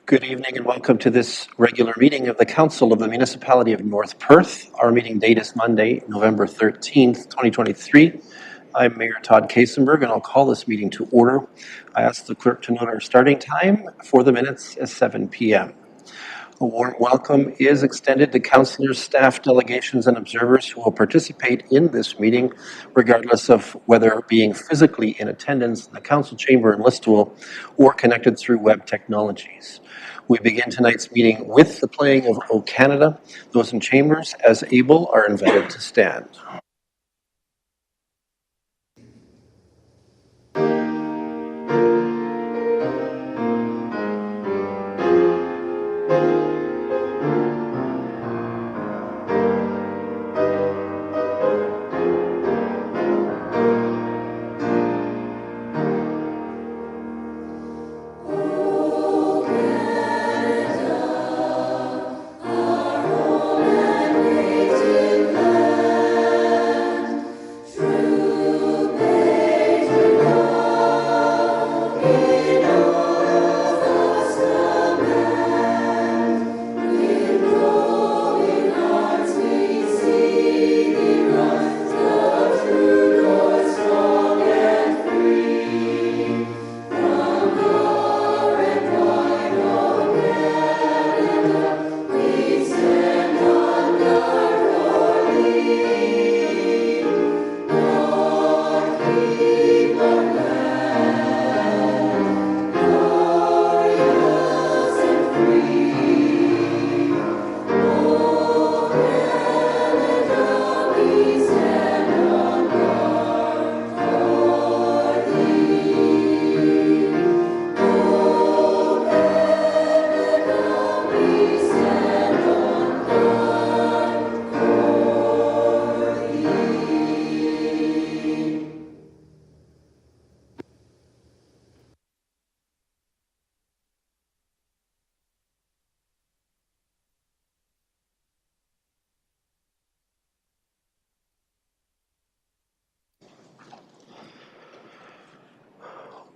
Good evening and welcome to this regular meeting of the Council of the Municipality of North Perth. Our meeting date is Monday, November 13th, 2023. I'm Mayor Todd Kasenberg and I'll call this meeting to order. I ask the clerk to note our starting time for the minutes as 7 p.m. A warm welcome is extended to councillors, staff, delegations, and observers who will participate in this meeting, regardless of whether being physically in attendance in the council chamber in Listowel or connected through web technologies. We begin tonight's meeting with the playing of O Canada. Those in chambers, as able, are invited to stand.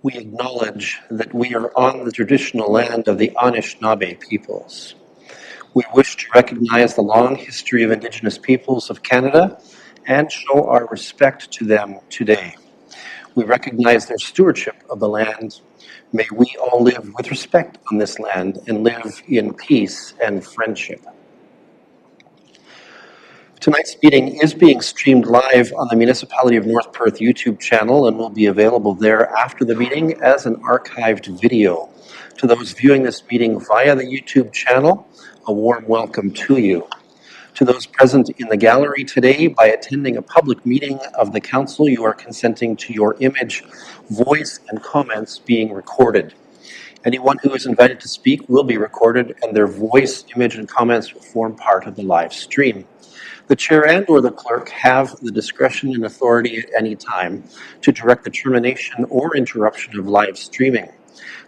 We acknowledge that we are on the traditional land of the Anishinaabe peoples. We wish to recognize the long history of Indigenous peoples of Canada and show our respect to them today. We recognize their stewardship of the land. May we all live with respect on this land and live in peace and friendship. Tonight's meeting is being streamed live on the Municipality of North Perth YouTube channel and will be available there after the meeting as an archived video. To those viewing this meeting via the YouTube channel, a warm welcome to you. To those present in the gallery today, by attending a public meeting of the Council, you are consenting to your image, voice, and comments being recorded. Anyone who is invited to speak will be recorded, and their voice, image, and comments will form part of the live stream. The chair and or the clerk have the discretion and authority at any time to direct the termination or interruption of live streaming.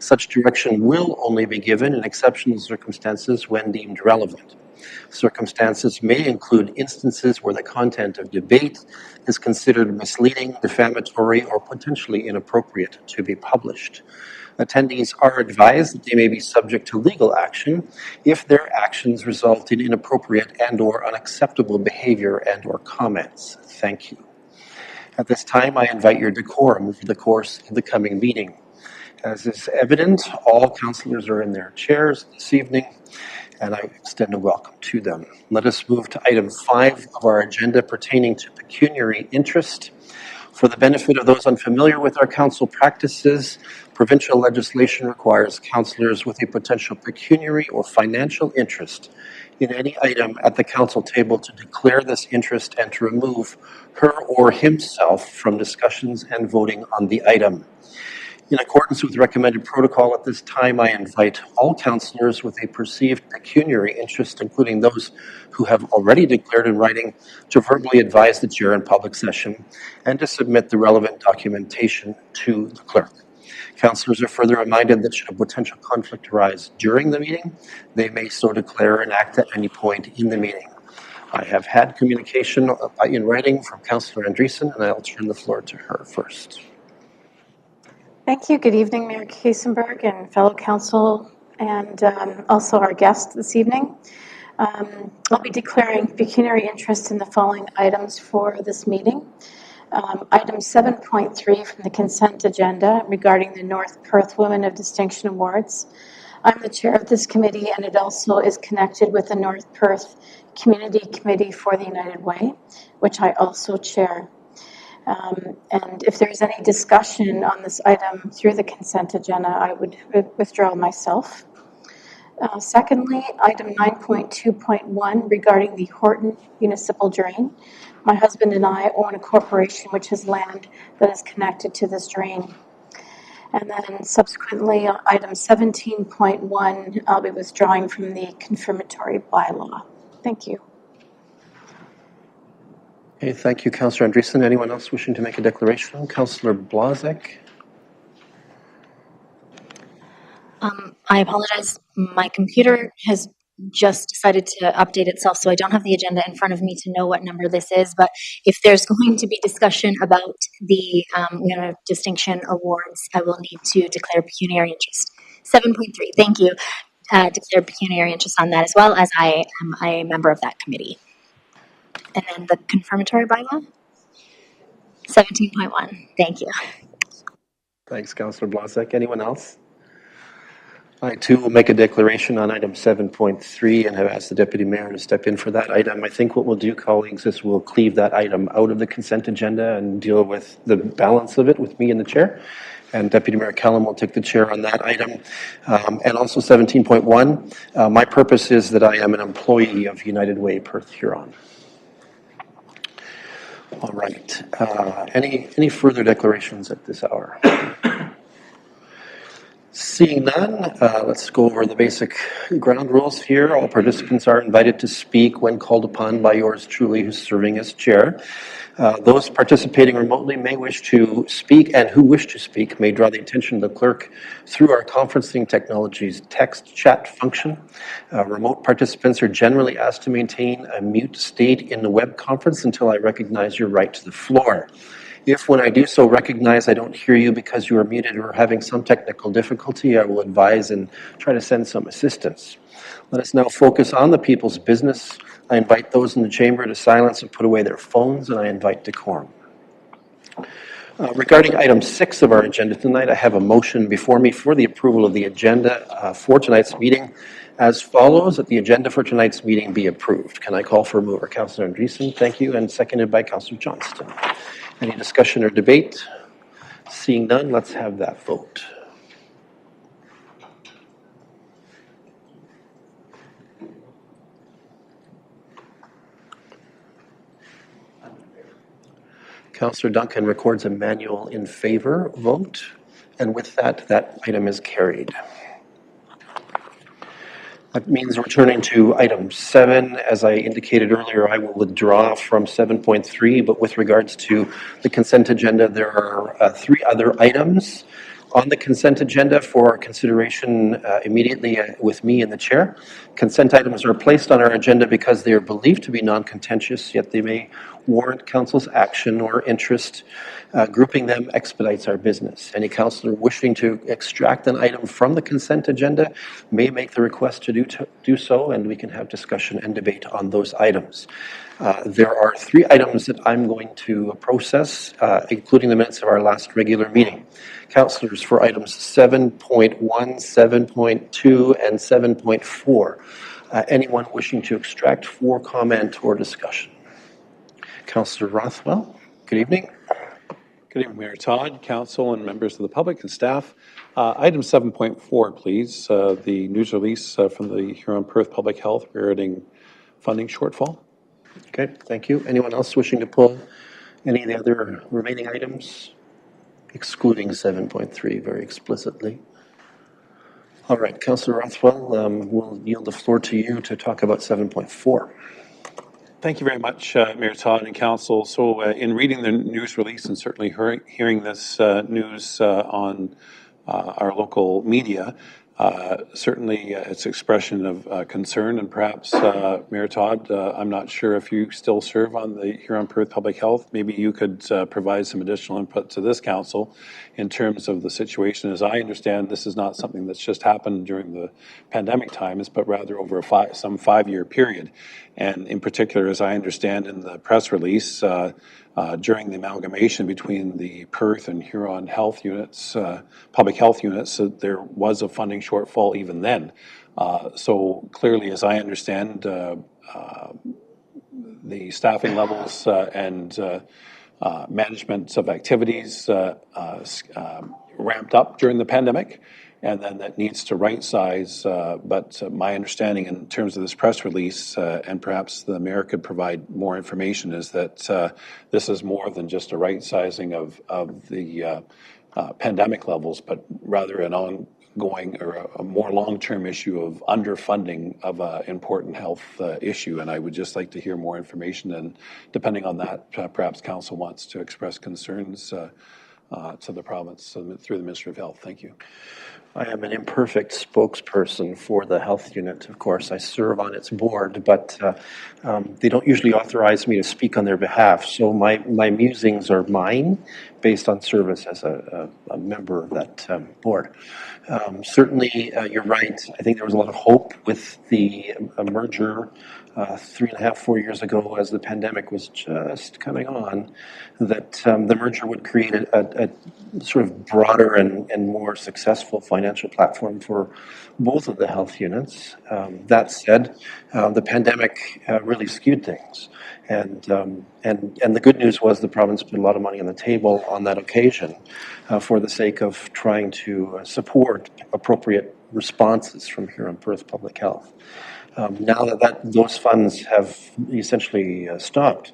Such direction will only be given in exceptional circumstances when deemed relevant. Circumstances may include instances where the content of debate is considered misleading, defamatory, or potentially inappropriate to be published. Attendees are advised that they may be subject to legal action if their actions result in inappropriate and or unacceptable behavior and or comments. Thank you. At this time, I invite your decorum for the course of the coming meeting. As is evident, all councillors are in their chairs this evening, and I extend a welcome to them. Let us move to item 5 of our agenda pertaining to pecuniary interest. For the benefit of those unfamiliar with our council practices, provincial legislation requires councillors with a potential pecuniary or financial interest in any item at the council table to declare this interest and to remove her or himself from discussions and voting on the item. In accordance with recommended protocol at this time, I invite all councillors with a perceived pecuniary interest, including those who have already declared in writing, to verbally advise the chair in public session and to submit the relevant documentation to the clerk. Councillors are further reminded that should a potential conflict arise during the meeting, they may so declare and act at any point in the meeting. I have had communication in writing from Councillor Andreessen, and I'll turn the floor to her first. Thank you. Good evening, Mayor Kasenberg and fellow council and also our guest this evening. I'll be declaring pecuniary interest in the following items for this meeting. Item 7.3 from the consent agenda regarding the North Perth Women of Distinction Awards. I'm the chair of this committee, and it also is connected with the North Perth Community Committee for the United Way, which I also chair. And if there's any discussion on this item through the consent agenda, I would withdraw myself. Secondly, item 9.2.1 regarding the Horton Municipal Drain. My husband and I own a corporation which has land that is connected to this drain. And then subsequently, item 17.1, I'll be withdrawing from the confirmatory bylaw. Thank you. Okay, thank you, Councillor Andreessen. Anyone else wishing to make a declaration? Councillor Blazek. I apologize. My computer has just decided to update itself, so I don't have the agenda in front of me to know what number this is. But if there's going to be discussion about the Women of Distinction Awards, I will need to declare pecuniary interest. 7.3, thank you. Declare pecuniary interest on that, as well as I am a member of that committee. And then the confirmatory bylaw? 17.1, thank you. Thanks, Councillor Blazek. Anyone else? I, too, will make a declaration on item 7.3 and have asked the Deputy Mayor to step in for that item. I think what we'll do, colleagues, is we'll cleave that item out of the consent agenda and deal with the balance of it with me and the chair. And Deputy Mayor Kellum will take the chair on that item. And also 17.1, my purpose is that I am an employee of United Way Perth Huron. All right. Any further declarations at this hour? Seeing none, let's go over the basic ground rules here. All participants are invited to speak when called upon by yours truly, who's serving as chair. Those participating remotely may wish to speak, and who wish to speak may draw the attention of the clerk through our conferencing technology's text chat function. Remote participants are generally asked to maintain a mute state in the web conference until I recognize your right to the floor. If, when I do so, recognize I don't hear you because you are muted or having some technical difficulty, I will advise and try to send some assistance. Let us now focus on the people's business. I invite those in the chamber to silence and put away their phones, and I invite decorum. Regarding item 6 of our agenda tonight, I have a motion before me for the approval of the agenda for tonight's meeting as follows: that the agenda for tonight's meeting be approved. Can I call for a mover? Councillor Andreessen, thank you, and seconded by Councillor Johnston. Any discussion or debate? Seeing none, let's have that vote. Councillor Duncan records a manual in favor vote, and with that, that item is carried. That means we're turning to item 7. As I indicated earlier, I will withdraw from 7.3, but with regards to the consent agenda, there are 3 other items on the consent agenda for consideration immediately with me and the chair. Consent items are placed on our agenda because they are believed to be non-contentious, yet they may warrant council's action or interest. Grouping them expedites our business. Any councillor wishing to extract an item from the consent agenda may make the request to do so, and we can have discussion and debate on those items. There are 3 items that I'm going to process, including the minutes of our last regular meeting. Councillors, for items 7.1, 7.2, and 7.4, anyone wishing to extract for comment or discussion? Councillor Rothwell, good evening. Good evening, Mayor Todd, Council, and members of the public and staff. Item 7.4, please. The news release from the Huron Perth Public Health regarding funding shortfall. Okay, thank you. Anyone else wishing to pull any of the other remaining items? Excluding 7.3 very explicitly. All right, Councillor Rothwell, we'll yield the floor to you to talk about 7.4. Thank you very much, Mayor Todd and Council. So in reading the news release and certainly hearing this news on our local media, Certainly, it's expression of concern, and perhaps, Mayor Todd, I'm not sure if you still serve on the Huron-Perth Public Health. Maybe you could provide some additional input to this council in terms of the situation. As I understand, this is not something that's just happened during the pandemic times, but rather over some 5-year period. And in particular, as I understand in the press release, during the amalgamation between the Perth and Huron health units, public health units, there was a funding shortfall even then. So clearly, as I understand, the staffing levels and management of activities ramped up during the pandemic, and then that needs to right size. But my understanding in terms of this press release, and perhaps the mayor could provide more information, is that this is more than just a right sizing of the pandemic levels, but rather an ongoing or a more long-term issue of underfunding of an important health issue. And I would just like to hear more information, and depending on that, perhaps council wants to express concerns to the province through the Ministry of Health. Thank you. I am an imperfect spokesperson for the health unit. Of course, I serve on its board, but they don't usually authorize me to speak on their behalf. So my musings are mine, based on service as a member of that board. Certainly, you're right. I think there was a lot of hope with the merger 3.5, 4 years ago, as the pandemic was just coming on, that the merger would create a sort of broader and more successful financial platform for both of the health units. That said, the pandemic really skewed things. And the good news was the province put a lot of money on the table on that occasion for the sake of trying to support appropriate responses from Huron-Perth Public Health. Now that those funds have essentially stopped,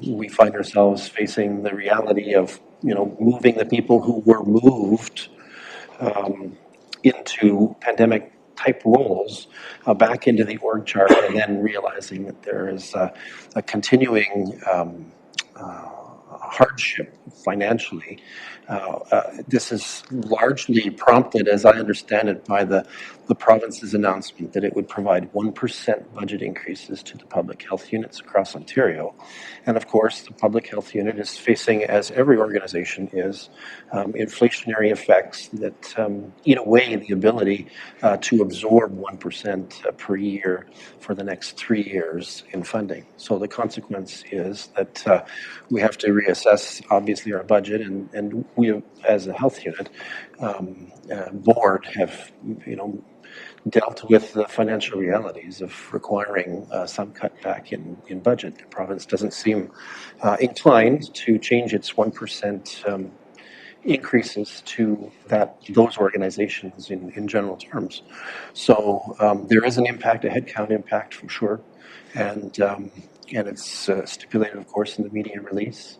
we find ourselves facing the reality of moving the people who were moved into pandemic type roles back into the org chart, and then realizing that there is a continuing hardship financially. This is largely prompted, as I understand it, by the province's announcement that it would provide 1% budget increases to the public health units across Ontario. And of course, the public health unit is facing, as every organization is, inflationary effects that eat away the ability to absorb 1% per year for the next 3 years in funding. So the consequence is that we have to reassess, obviously, our budget, and we, as a health unit board, have dealt with the financial realities of requiring some cutback in budget. The province doesn't seem inclined to change its 1% increases to those organizations in general terms. So there is an impact, a headcount impact for sure, and it's stipulated, of course, in the media release.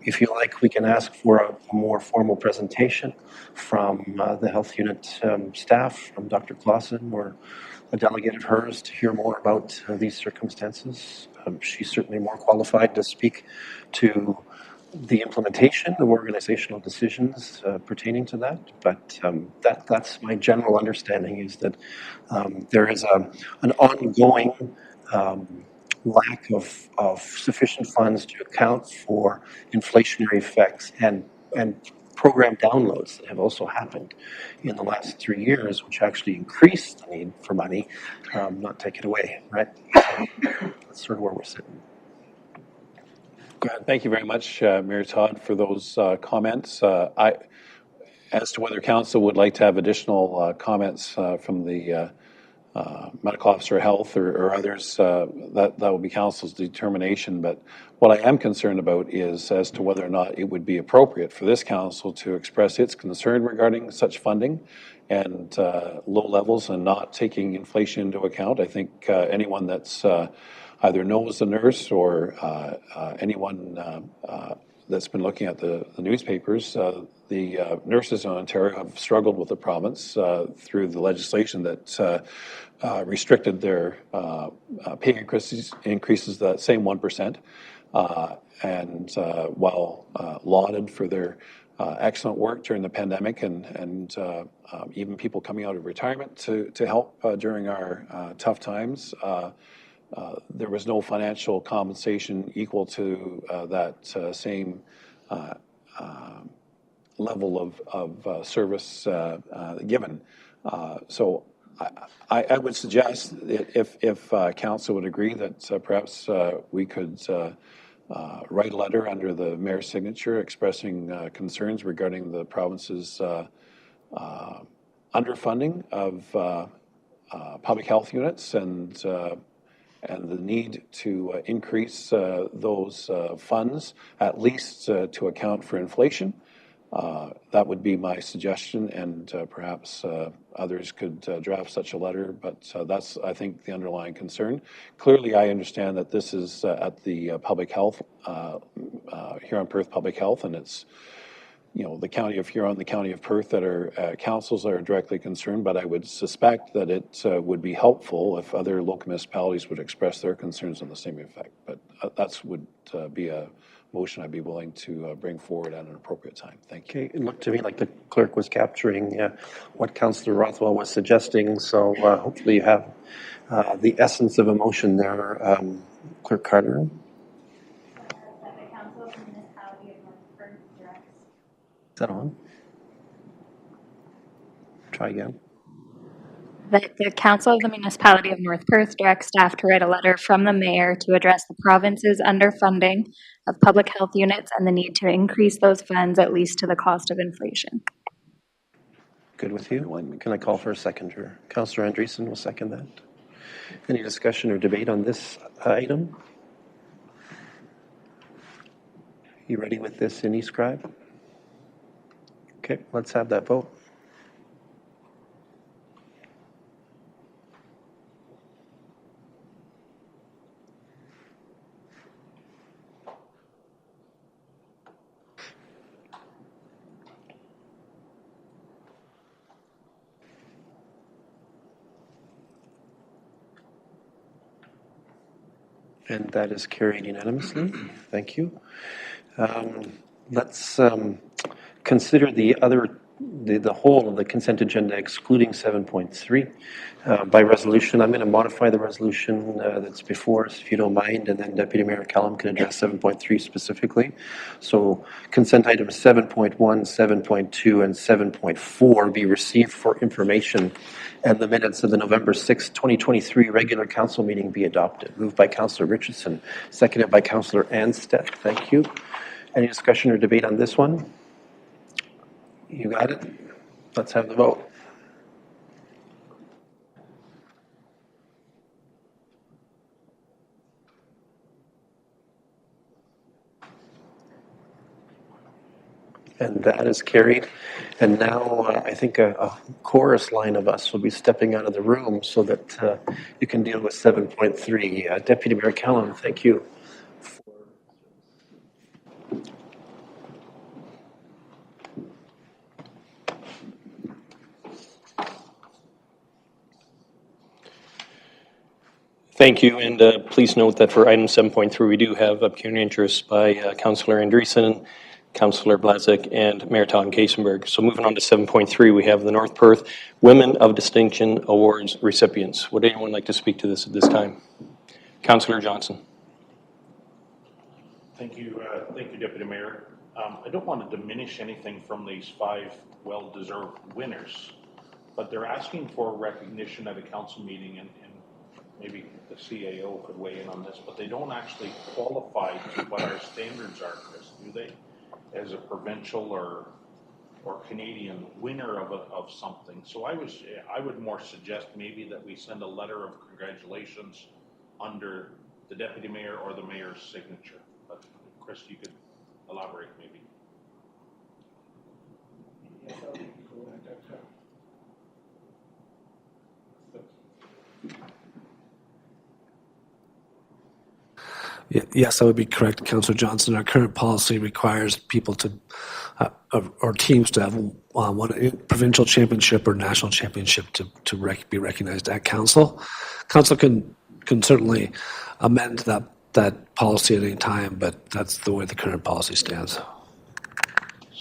If you like, we can ask for a more formal presentation from the health unit staff, from Dr. Clausen or a delegate of hers, to hear more about these circumstances. She's certainly more qualified to speak to the implementation of organizational decisions pertaining to that, but that's my general understanding, is that there is an ongoing lack of sufficient funds to account for inflationary effects and program downloads that have also happened in the last 3 years, which actually increased the need for money, not take it away, right? So that's sort of where we're sitting. Go ahead. Thank you very much, Mayor Todd, for those comments. As to whether council would like to have additional comments from the medical officer of health or others, that will be council's determination. But what I am concerned about is as to whether or not it would be appropriate for this council to express its concern regarding such funding and low levels and not taking inflation into account. I think anyone that's either knows the nurse or anyone that's been looking at the newspapers, the nurses in Ontario have struggled with the province through the legislation that restricted their pay increases that same 1%. And while lauded for their excellent work during the pandemic, and even people coming out of retirement to help during our tough times. There was no financial compensation equal to that same level of service given. So I would suggest if council would agree that perhaps we could write a letter under the mayor's signature expressing concerns regarding the province's underfunding of public health units and the need to increase those funds, at least to account for inflation. That would be my suggestion, and perhaps others could draft such a letter, but that's, I think, the underlying concern. Clearly, I understand that this is at the public health, Huron Perth Public Health, and it's the County of Huron, the County of Perth that are councils that are directly concerned, but I would suspect that it would be helpful if other local municipalities would express their concerns on the same effect. But that would be a motion I'd be willing to bring forward at an appropriate time. Thank you. Okay, it looked to me like the clerk was capturing what Councillor Rothwell was suggesting, so hopefully you have the essence of a motion there, Clerk Carter. Is that on? Try again. That the Council of the Municipality of North Perth directs staff to write a letter from the mayor to address the province's underfunding of public health units and the need to increase those funds at least to the cost of inflation. Good with you? Can I call for a seconder? Councillor Andreessen will second that. Any discussion or debate on this item? You ready with this in e-scribe? Okay, let's have that vote. And that is carried unanimously. Thank you. Let's consider the whole of the consent agenda excluding 7.3 by resolution. I'm going to modify the resolution that's before us, if you don't mind, and then Deputy Mayor Callum can address 7.3 specifically. So consent items 7.1, 7.2, and 7.4 be received for information, and the minutes of the November 6, 2023 regular council meeting be adopted. Moved by Councillor Richardson, seconded by Councillor Anstead. Thank you. Any discussion or debate on this one? You got it? Let's have the vote. And that is carried. And now I think a chorus line of us will be stepping out of the room so that you can deal with 7.3. Deputy Mayor Callum, thank you. Thank you, and please note that for item 7.3, we do have pecuniary interest by Councillor Andreessen, Councillor Blazek, and Mayor Todd Kasenberg. So moving on to 7.3, we have the North Perth Women of Distinction Awards recipients. Would anyone like to speak to this at this time? Councillor Johnson. Thank you, Deputy Mayor. I don't want to diminish anything from these 5 well-deserved winners, but they're asking for recognition at a council meeting, and maybe the CAO could weigh in on this, but they don't actually qualify to what our standards are, Chris, do they? As a provincial or Canadian winner of something. So I would more suggest maybe that we send a letter of congratulations under the deputy mayor or the mayor's signature. But Chris, you could elaborate maybe. Yes, that would be correct, Councillor Johnson. Our current policy requires people to, or teams to have one provincial championship or national championship to be recognized at council. Council can certainly amend that policy at any time, but that's the way the current policy stands.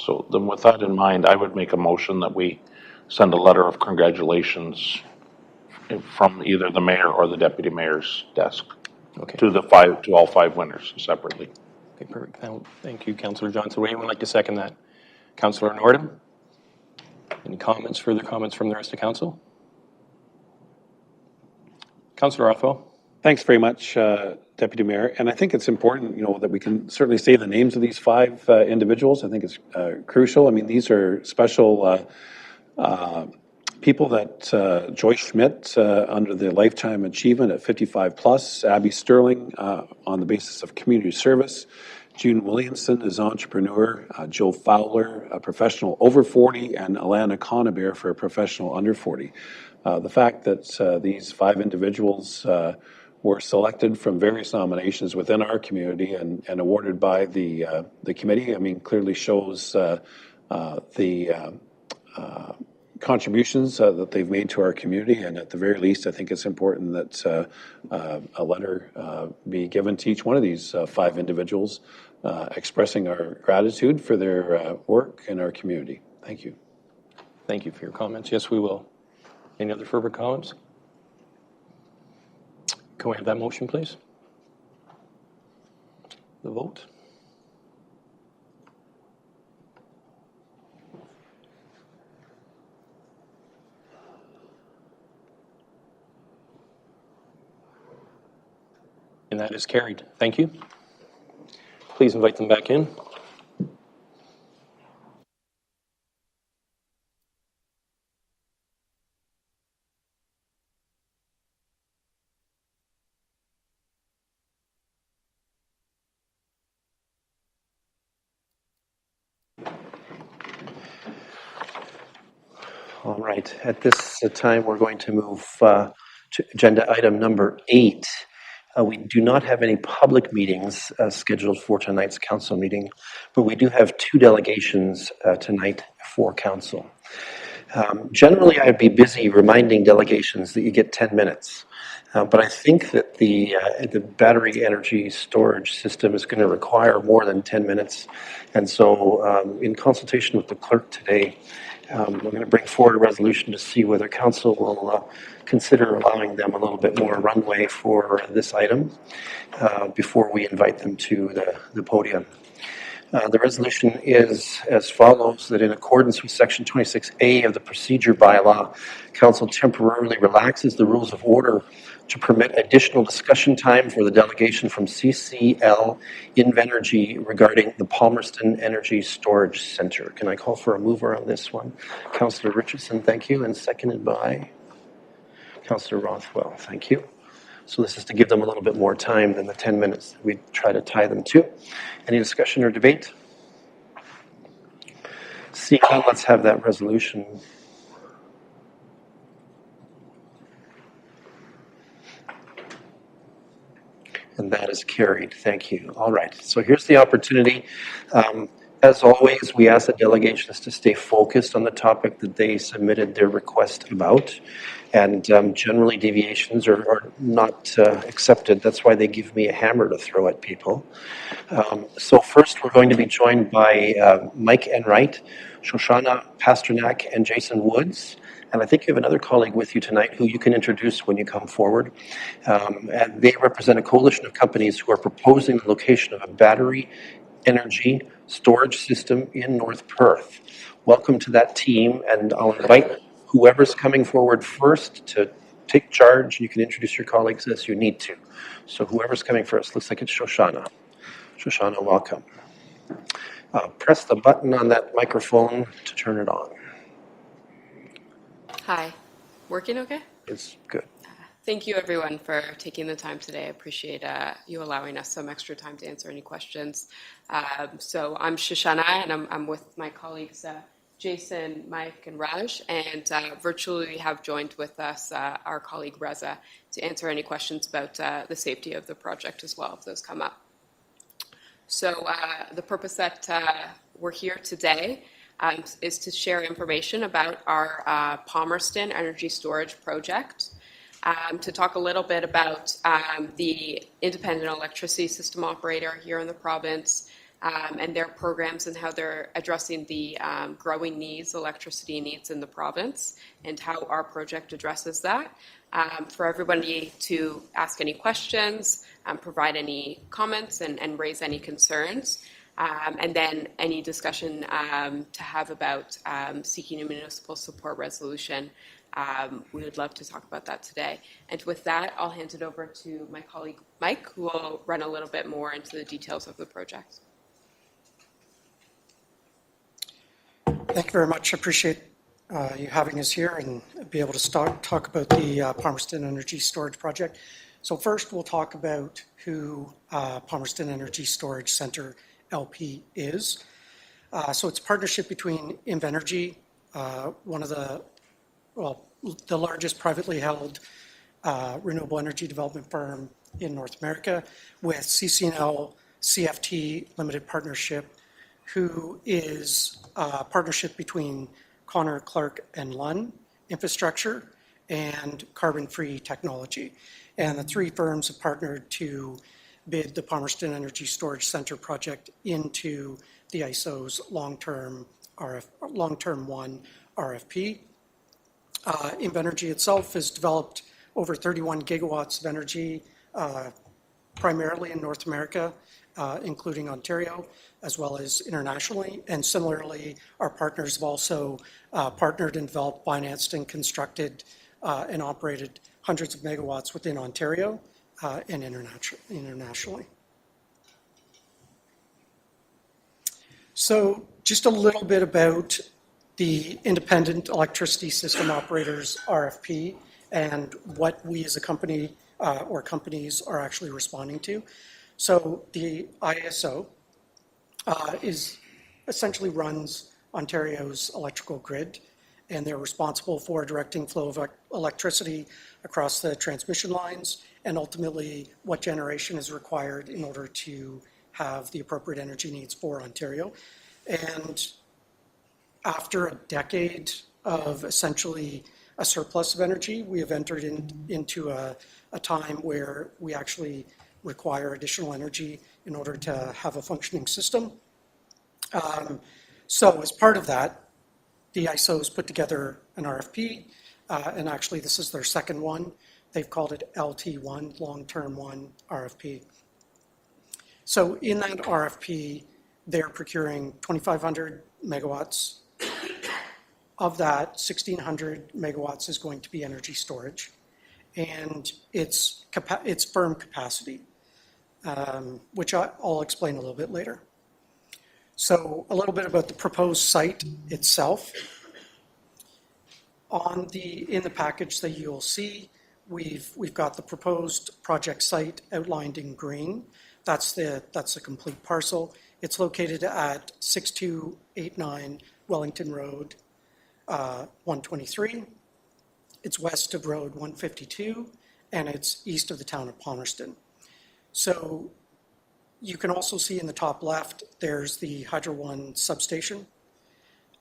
So then with that in mind, I would make a motion that we send a letter of congratulations from either the mayor or the deputy mayor's desk Okay. to all five winners separately. Okay, perfect. Thank you, Councillor Johnson. Would anyone like to second that? Councillor Nordum? Any comments, further comments from the rest of council? Councillor Rothwell? Thanks very much, Deputy Mayor. And I think it's important, that we can certainly say the names of these five individuals. I think it's crucial. I mean, these are special people that Joyce Schmidt under the Lifetime Achievement at 55 plus, Abby Sterling on the basis of community service, June Williamson is entrepreneur, Joe Fowler, a professional over 40, and Alana Conabear for a professional under 40. The fact that these five individuals were selected from various nominations within our community and awarded by the committee, I mean, clearly shows the contributions that they've made to our community, and at the very least, I think it's important that a letter be given to each one of these five individuals expressing our gratitude for their work in our community. Thank you. Thank you for your comments. Yes, we will. Any other further comments? Can we have that motion, please? The vote. And that is carried. Thank you. Please invite them back in. All right. At this time, we're going to move to agenda item number 8. We do not have any public meetings scheduled for tonight's council meeting, but we do have 2 delegations tonight for council. Generally, I'd be busy reminding delegations that you get 10 minutes. But I think that the battery energy storage system is going to require more than 10 minutes. And so in consultation with the clerk today, we're going to bring forward a resolution to see whether council will consider allowing them a little bit more runway for this item before we invite them to the podium. The resolution is as follows, that in accordance with Section 26A of the Procedure Bylaw, Council temporarily relaxes the rules of order to permit additional discussion time for the delegation from CCL Invenergy regarding the Palmerston Energy Storage Centre. Can I call for a mover on this one? Councillor Richardson, thank you, and seconded by Councillor Rothwell. Thank you. So this is to give them a little bit more time than the 10 minutes that we try to tie them to. Any discussion or debate? Seeing none, let's have that resolution. And that is carried. Thank you. All right. So here's the opportunity. As always, we ask the delegations to stay focused on the topic that they submitted their request about. And generally, deviations are not accepted. That's why they give me a hammer to throw at people. So first, we're going to be joined by Mike Enright, Shoshana Pasternak, and Jason Woods. And I think you have another colleague with you tonight who you can introduce when you come forward. And they represent a coalition of companies who are proposing the location of a battery energy storage system in North Perth. Welcome to that team, and I'll invite whoever's coming forward first to take charge. You can introduce your colleagues as you need to. So whoever's coming first, looks like it's Shoshana. Shoshana, welcome. Press the button on that microphone to turn it on. Hi. Working okay? It's good. Thank you, everyone, for taking the time today. I appreciate you allowing us some extra time to answer any questions. So I'm Shoshana, and I'm with my colleagues Jason, Mike, and Raj, and virtually we have joined with us our colleague Reza to answer any questions about the safety of the project as well, if those come up. So the purpose that we're here today is to share information about our Palmerston Energy Storage Project, to talk a little bit about the independent electricity system operator here in the province, and their programs and how they're addressing the growing needs, electricity needs in the province, and how our project addresses that. For everybody to ask any questions, provide any comments, and raise any concerns. And then any discussion to have about seeking a municipal support resolution. We would love to talk about that today. And with that, I'll hand it over to my colleague Mike, who will run a little bit more into the details of the project. Thank you very much. I appreciate you having us here and be able to talk about the Palmerston Energy Storage Project. So first, we'll talk about who Palmerston Energy Storage Centre LP is. So it's a partnership between Invenergy, one of the largest privately held renewable energy development firm in North America, with CCNL CFT Limited Partnership, who is a partnership between Connor, Clark, and Lunn Infrastructure and Carbon Free Technology. And the three firms have partnered to bid the Palmerston Energy Storage Centre project into the ISO's long-term 1 RFP. Invenergy itself has developed over 31 gigawatts of energy, primarily in North America, including Ontario, as well as internationally. And similarly, our partners have also partnered and developed, financed, and constructed and operated hundreds of megawatts within Ontario and internationally. So just a little bit about the Independent Electricity System Operators RFP and what we as a company or companies are actually responding to. So the ISO is essentially runs Ontario's electrical grid, and they're responsible for directing flow of electricity across the transmission lines and ultimately what generation is required in order to have the appropriate energy needs for Ontario. And after a decade of essentially a surplus of energy, we have entered into a time where we actually require additional energy in order to have a functioning system. So as part of that, the ISO has put together an RFP, and actually this is their second one. They've called it LT1, Long-Term 1 RFP. So in that RFP, they're procuring 2,500 megawatts. Of that, 1,600 megawatts is going to be energy storage, and it's firm capacity, which I'll explain a little bit later. So a little bit about the proposed site itself. In the package that you'll see, we've got the proposed project site outlined in green. That's the complete parcel. It's located at 6289 Wellington Road, 123. It's west of Road 152, and it's east of the town of Palmerston. So you can also see in the top left, there's the Hydro One substation.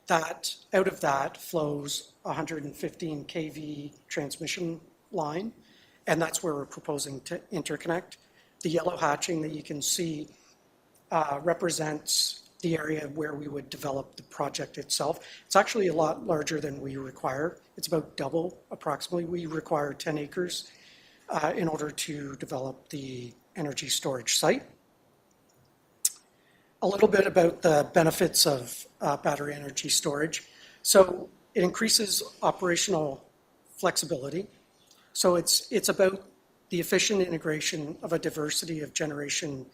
Out of that flows 115 kV transmission line, and that's where we're proposing to interconnect. The yellow hatching that you can see represents the area where we would develop the project itself. It's actually a lot larger than we require. It's about double, approximately. We require 10 acres in order to develop the energy storage site. A little bit about the benefits of battery energy storage. So it increases operational flexibility. So it's about the efficient integration of a diversity of generation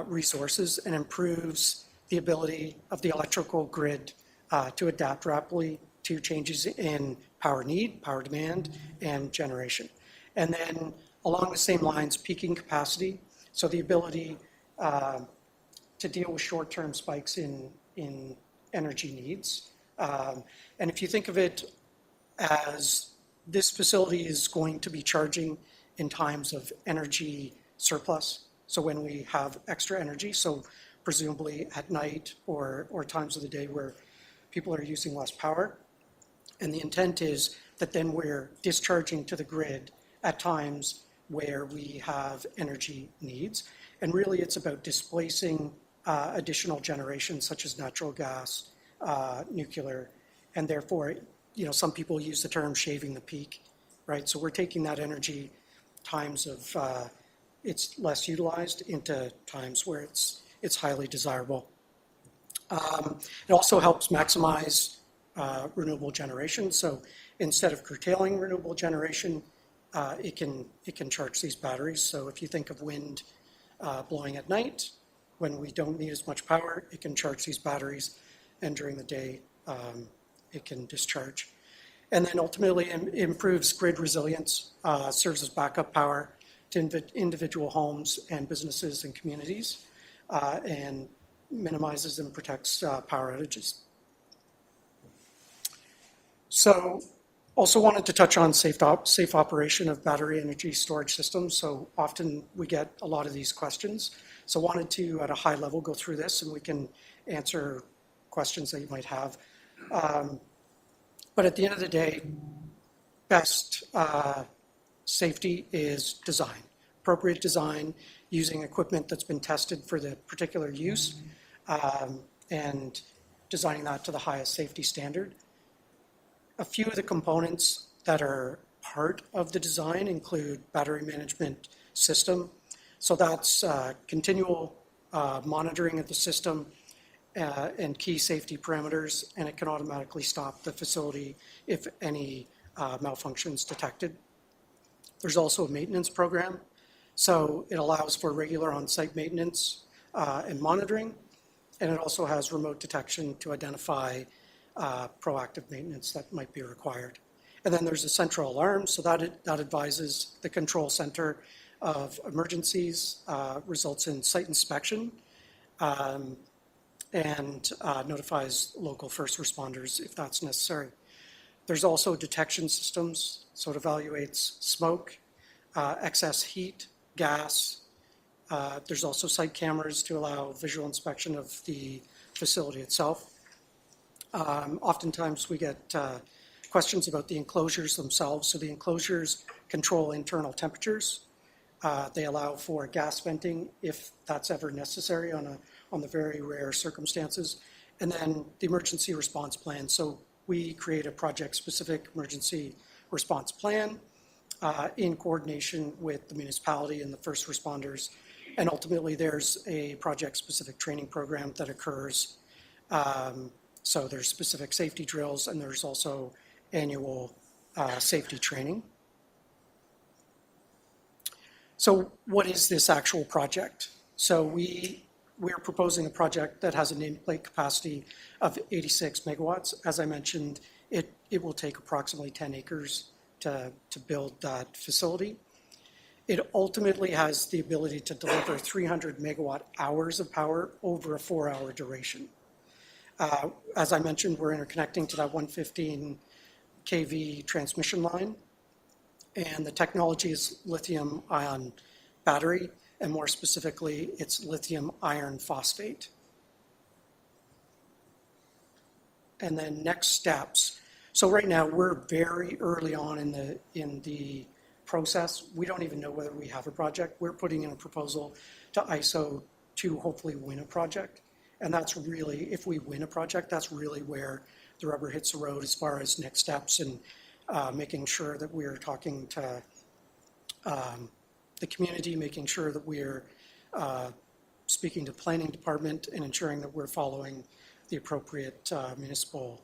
resources and improves the ability of the electrical grid to adapt rapidly to changes in power need, power demand, and generation. And then along the same lines, peaking capacity, so the ability to deal with short-term spikes in energy needs. And if you think of it as this facility is going to be charging in times of energy surplus, so when we have extra energy, so presumably at night or times of the day where people are using less power. And the intent is that then we're discharging to the grid at times where we have energy needs. And really it's about displacing additional generation such as natural gas, nuclear, and therefore, some people use the term shaving the peak, right? So we're taking that energy times of it's less utilized into times where it's highly desirable. It also helps maximize renewable generation. So instead of curtailing renewable generation, it can charge these batteries. So if you think of wind blowing at night, when we don't need as much power, it can charge these batteries, and during the day, it can discharge. And then ultimately improves grid resilience, serves as backup power to individual homes and businesses and communities, and minimizes and protects power outages. So also wanted to touch on safe operation of battery energy storage systems. So often we get a lot of these questions. So wanted to, at a high level, go through this, and we can answer questions that you might have. But at the end of the day, best safety is design. Appropriate design, using equipment that's been tested for the particular use, and designing that to the highest safety standard. A few of the components that are part of the design include battery management system. So that's continual monitoring of the system and key safety parameters, and it can automatically stop the facility if any malfunctions detected. There's also a maintenance program. So it allows for regular on-site maintenance and monitoring, and it also has remote detection to identify proactive maintenance that might be required. And then there's a central alarm, so that advises the control center of emergencies, results in site inspection, and notifies local first responders if that's necessary. There's also detection systems, so it evaluates smoke, excess heat, gas. There's also site cameras to allow visual inspection of the facility itself. Oftentimes we get questions about the enclosures themselves. So the enclosures control internal temperatures. They allow for gas venting if that's ever necessary on the very rare circumstances. And then the emergency response plan. So we create a project-specific emergency response plan in coordination with the municipality and the first responders. And ultimately, there's a project-specific training program that occurs. So there's specific safety drills, and there's also annual safety training. So what is this actual project? So we're proposing a project that has a nameplate capacity of 86 megawatts. As I mentioned, it will take approximately 10 acres to build that facility. It ultimately has the ability to deliver 300 megawatt hours of power over a 4-hour duration. As I mentioned, we're interconnecting to that 115 kV transmission line, and the technology is lithium ion battery, and more specifically, it's lithium iron phosphate. And then next steps. So right now, we're very early on in the process. We don't even know whether we have a project. We're putting in a proposal to ISO to hopefully win a project. And that's really, if we win a project, that's really where the rubber hits the road as far as next steps and making sure that we're talking to the community, making sure that we're speaking to the planning department and ensuring that we're following the appropriate municipal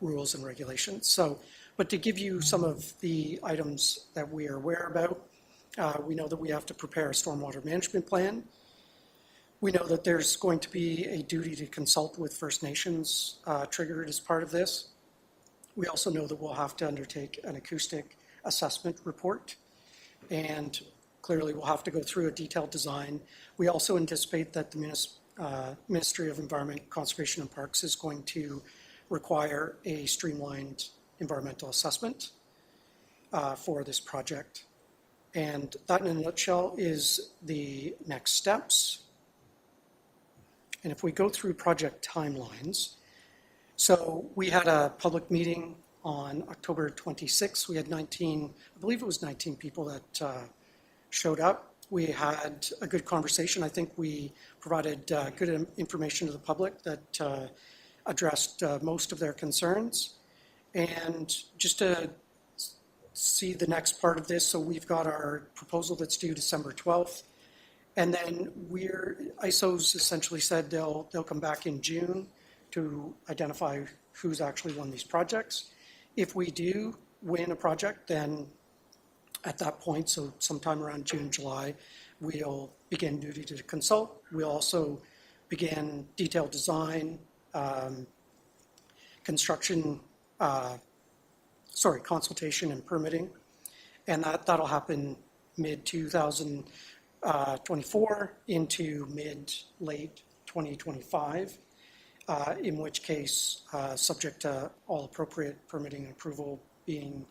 rules and regulations. So, but to give you some of the items that we are aware about, we know that we have to prepare a stormwater management plan. We know that there's going to be a duty to consult with First Nations triggered as part of this. We also know that we'll have to undertake an acoustic assessment report, and clearly we'll have to go through a detailed design. We also anticipate that the Ministry of Environment, Conservation and Parks is going to require a streamlined environmental assessment for this project. And that in a nutshell is the next steps. And if we go through project timelines, so we had a public meeting on October 26th. We had 19, I believe it was 19 people that showed up. We had a good conversation. I think we provided good information to the public that addressed most of their concerns. And just to see the next part of this, so we've got our proposal that's due December 12th. And then ISO's essentially said they'll come back in June to identify who's actually won these projects. If we do win a project, then at that point, so sometime around June, July, we'll begin duty to consult. We'll also begin detailed design, consultation and permitting. And that'll happen mid-2024 into mid-late 2025, in which case, subject to all appropriate permitting and approval being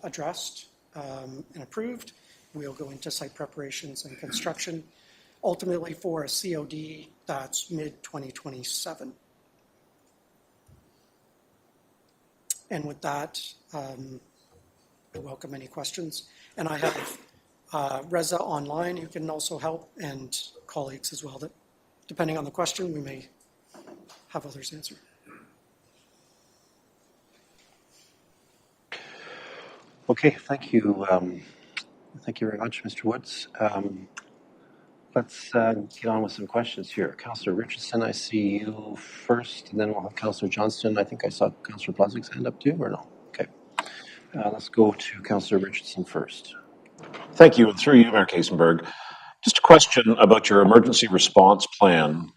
addressed and approved, we'll go into site preparations and construction, ultimately for a COD that's mid-2027. And with that, I welcome any questions. And I have Reza online who can also help, and colleagues as well, that depending on the question, we may have others answer. Okay, thank you. Thank you very much, Mr. Woods. Let's get on with some questions here. Councillor Richardson, I see you first, and then we'll have Councillor Johnston. I think I saw Councillor Blazek's hand up too, or no? Okay. Let's go to Councillor Richardson first. Thank you, and through you, Mayor Kasenberg. Just a question about your emergency response plan.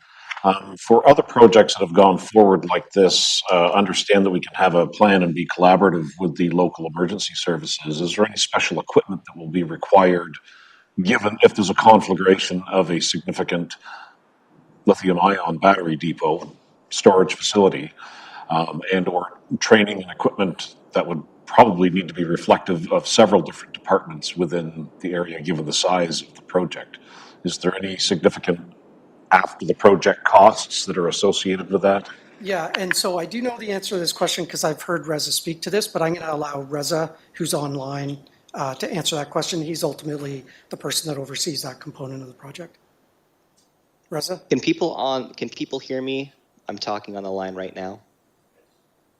For other projects that have gone forward like this, understand that we can have a plan and be collaborative with the local emergency services. Is there any special equipment that will be required, given if there's a conflagration of a significant lithium-ion battery depot storage facility, and or training and equipment that would probably need to be reflective of several different departments within the area, given the size of the project? Is there any significant after the project costs that are associated with that? Yeah, and so I do know the answer to this question because I've heard Reza speak to this, but I'm going to allow Reza, who's online, to answer that question. He's ultimately the person that oversees that component of the project. Reza? Can people hear me? I'm talking on the line right now.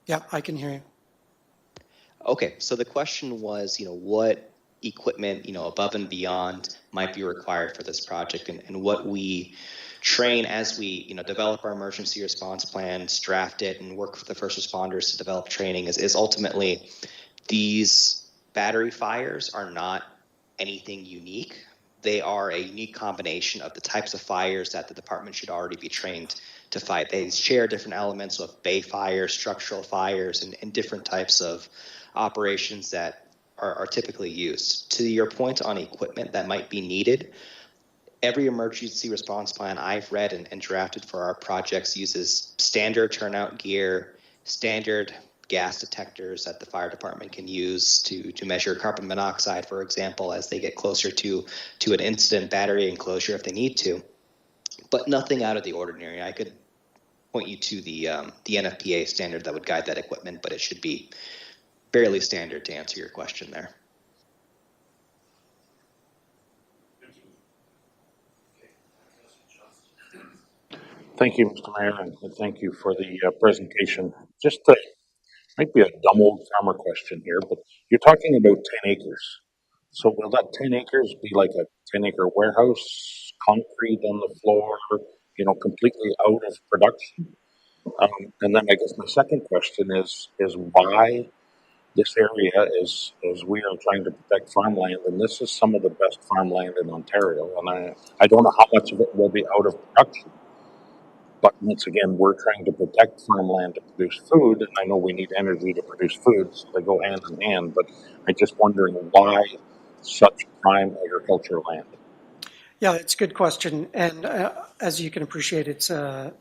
Yeah, I can hear you. Okay, so the question was, what equipment, above and beyond might be required for this project, and what we train as we, develop our emergency response plans, draft it, and work with the first responders to develop training is ultimately these battery fires are not anything unique. They are a unique combination of the types of fires that the department should already be trained to fight. They share different elements of bay fires, structural fires, and different types of operations that are typically used. To your point on equipment that might be needed, every emergency response plan I've read and drafted for our projects uses standard turnout gear, standard gas detectors that the fire department can use to measure carbon monoxide, for example, as they get closer to an incident battery enclosure if they need to, but nothing out of the ordinary. I could point you to the NFPA standard that would guide that equipment, but it should be fairly standard to answer your question there. Thank you, Mr. Mayor, and thank you for the presentation. Just might be a dumb old farmer question here, but you're talking about 10 acres. So will that 10 acres be like a 10-acre warehouse, concrete on the floor, completely out of production? And then I guess my second question is why this area is we are trying to protect farmland, and this is some of the best farmland in Ontario, and I don't know how much of it will be out of production. But once again, we're trying to protect farmland to produce food, and I know we need energy to produce food, so they go hand in hand, but I'm just wondering why such prime agricultural land? Yeah, it's a good question, and as you can appreciate, it's a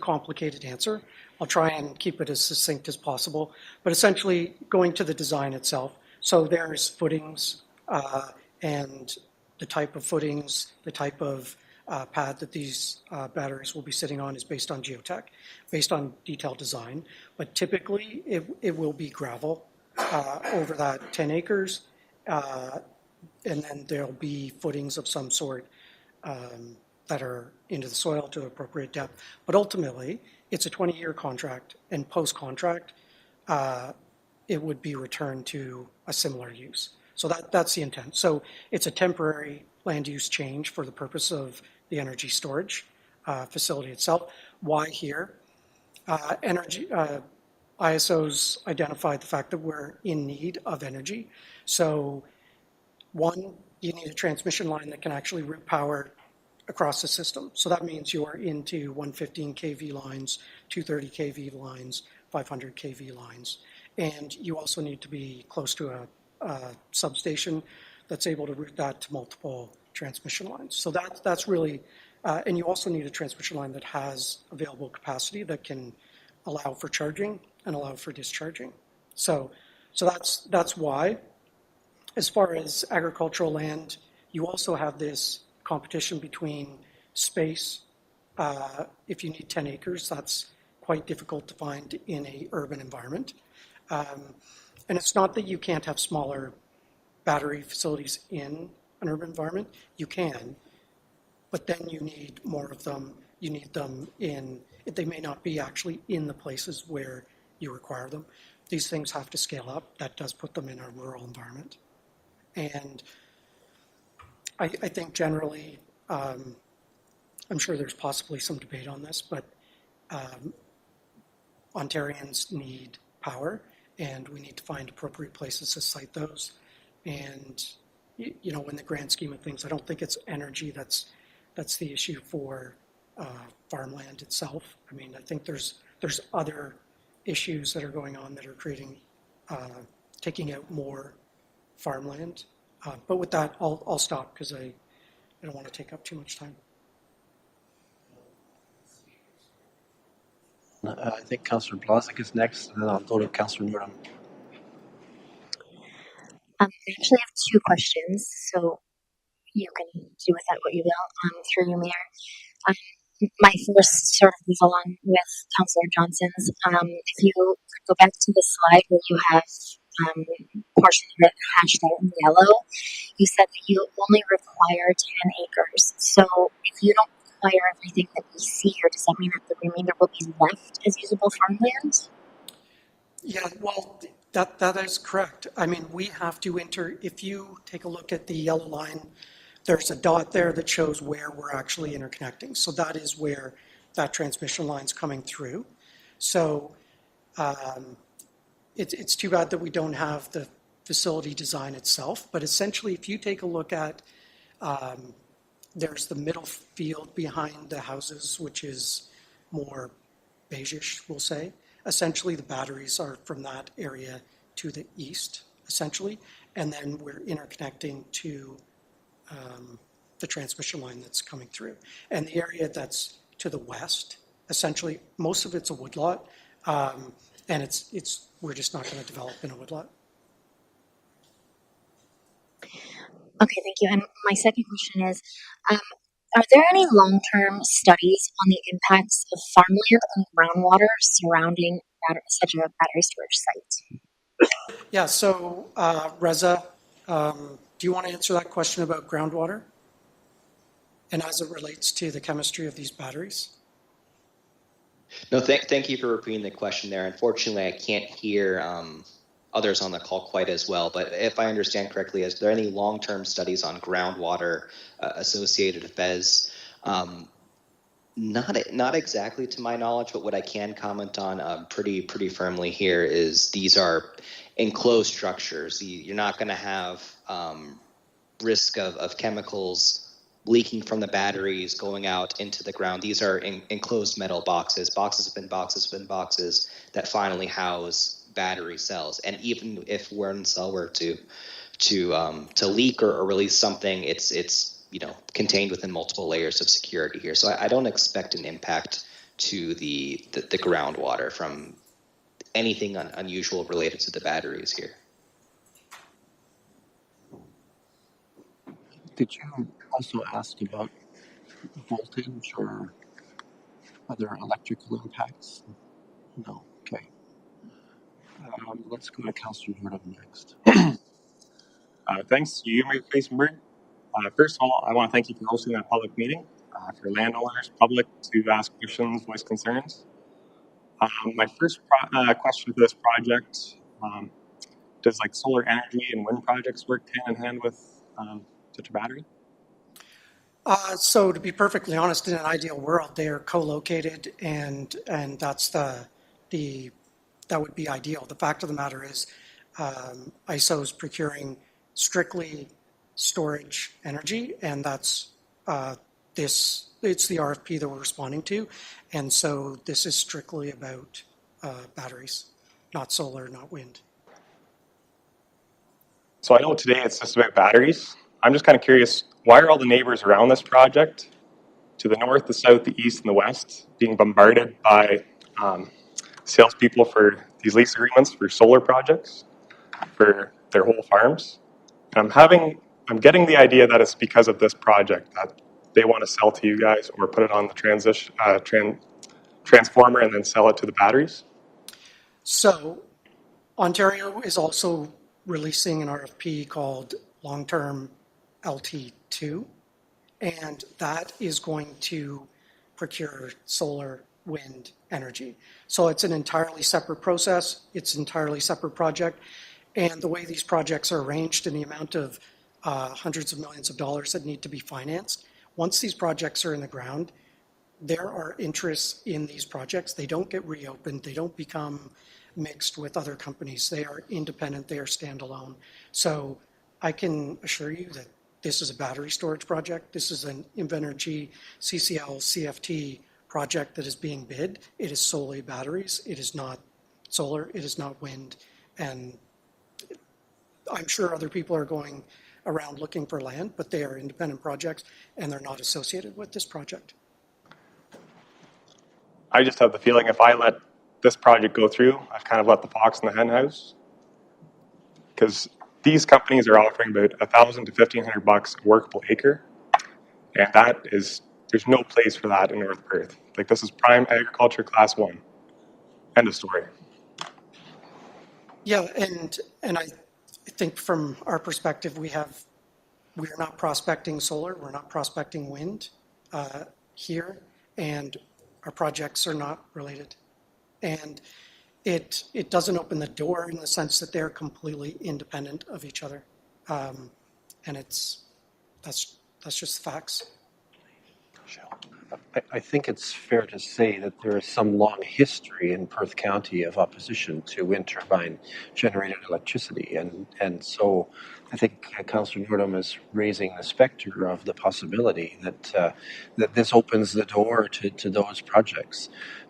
complicated answer. I'll try and keep it as succinct as possible, but essentially going to the design itself. So there's footings and the type of footings, the type of pad that these batteries will be sitting on is based on geotech, based on detailed design, but typically it will be gravel over that 10 acres. and then there'll be footings of some sort that are into the soil to the appropriate depth. But ultimately, it's a 20-year contract, and post-contract, it would be returned to a similar use. So that's the intent. So it's a temporary land use change for the purpose of the energy storage facility itself. Why here? ISO's identified the fact that we're in need of energy. So one, you need a transmission line that can actually route power across the system. So that means you are into 115 kV lines, 230 kV lines, 500 kV lines. And you also need to be close to a substation that's able to route that to multiple transmission lines. So that's really, and you also need a transmission line that has available capacity that can allow for charging and allow for discharging. So that's why. As far as agricultural land, you also have this competition between space. If you need 10 acres, that's quite difficult to find in an urban environment. And it's not that you can't have smaller battery facilities in an urban environment. You can, but then you need more of them. You need them in, they may not be actually in the places where you require them. These things have to scale up. That does put them in a rural environment. And I think generally, I'm sure there's possibly some debate on this, but Ontarians need power, and we need to find appropriate places to site those. And you know, in the grand scheme of things, I don't think it's energy that's the issue for farmland itself. I mean, I think there's other issues that are going on that are creating taking out more farmland. But with that, I'll stop because I don't want to take up too much time. I think Councillor Blazek is next, and then I'll go to Councillor Nordum. I actually have two questions, so you can do with that what you will, through you, Mayor. My first sort of goes along with Councillor Johnson's. If you go back to the slide where you have portion of it hashed out in yellow, you said that you only require 10 acres. So if you don't require everything that we see here, does that mean that the remainder will be left as usable farmland? Yeah, well, that is correct. I mean, we have to if you take a look at the yellow line, there's a dot there that shows where we're actually interconnecting. So that is where that transmission line's coming through. So it's too bad that we don't have the facility design itself, but essentially if you take a look at, there's the middle field behind the houses, which is more beigeish, we'll say. Essentially, the batteries are from that area to the east, essentially, and then we're interconnecting to the transmission line that's coming through. And the area that's to the west, essentially, most of it's a woodlot, and we're just not going to develop in a woodlot. Okay, thank you. And my second question is, are there any long-term studies on the impacts of farmland and groundwater surrounding such a battery storage site? Yeah, so Reza, do you want to answer that question about groundwater? And as it relates to the chemistry of these batteries? No, thank you for repeating the question there. Unfortunately, I can't hear others on the call quite as well, but if I understand correctly, is there any long-term studies on groundwater associated with BESS? Not exactly to my knowledge, but what I can comment on pretty firmly here is these are enclosed structures. You're not going to have risk of chemicals leaking from the batteries going out into the ground. These are enclosed metal boxes within boxes that finally house battery cells. And even if one cell were to leak or release something, it's contained within multiple layers of security here. So I don't expect an impact to the groundwater from anything unusual related to the batteries here. Did you also ask about voltage or other electrical impacts? No. Okay. Let's go to Councillor Nordum next. Thanks to you, Mayor Kaisenberg. First of all, I want to thank you for hosting that public meeting, for landowners, public to ask questions, voice concerns. My first question for this project, does like solar energy and wind projects work hand in hand with such a battery? So to be perfectly honest, in an ideal world, they are co-located, and that's that would be ideal. The fact of the matter is, ISO is procuring strictly storage energy, and that's it's the RFP that we're responding to, and so this is strictly about batteries, not solar, not wind. So I know today it's just about batteries. I'm just kind of curious, why are all the neighbors around this project, to the north, the south, the east, and the west, being bombarded by salespeople for these lease agreements for solar projects for their whole farms? And I'm getting the idea that it's because of this project that they want to sell to you guys or put it on the transformer and then sell it to the batteries. So Ontario is also releasing an RFP called Long-Term LT2, and that is going to procure solar, wind energy. So it's an entirely separate process. It's an entirely separate project. And the way these projects are arranged and the amount of hundreds of millions of dollars that need to be financed, once these projects are in the ground, there are interests in these projects. They don't get reopened. They don't become mixed with other companies. They are independent. They are standalone. So I can assure you that this is a battery storage project. This is an Invenergy CCL CFT project that is being bid. It is solely batteries. It is not solar. It is not wind. And I'm sure other people are going around looking for land, but they are independent projects and they're not associated with this project. I just have the feeling if I let this project go through, I've kind of let the fox in the hen house. Because these companies are offering about $1,000 to $1,500 a workable acre, and there's no place for that in North Perth. Like, this is prime agriculture class 1. End of story. Yeah, and I think from our perspective, we are not prospecting solar, we're not prospecting wind here, and our projects are not related. And it doesn't open the door in the sense that they're completely independent of each other. And that's just facts. I think it's fair to say that there is some long history in Perth County of opposition to wind turbine generated electricity. And so I think Councillor Nordholm is raising the specter of the possibility that this opens the door to those projects.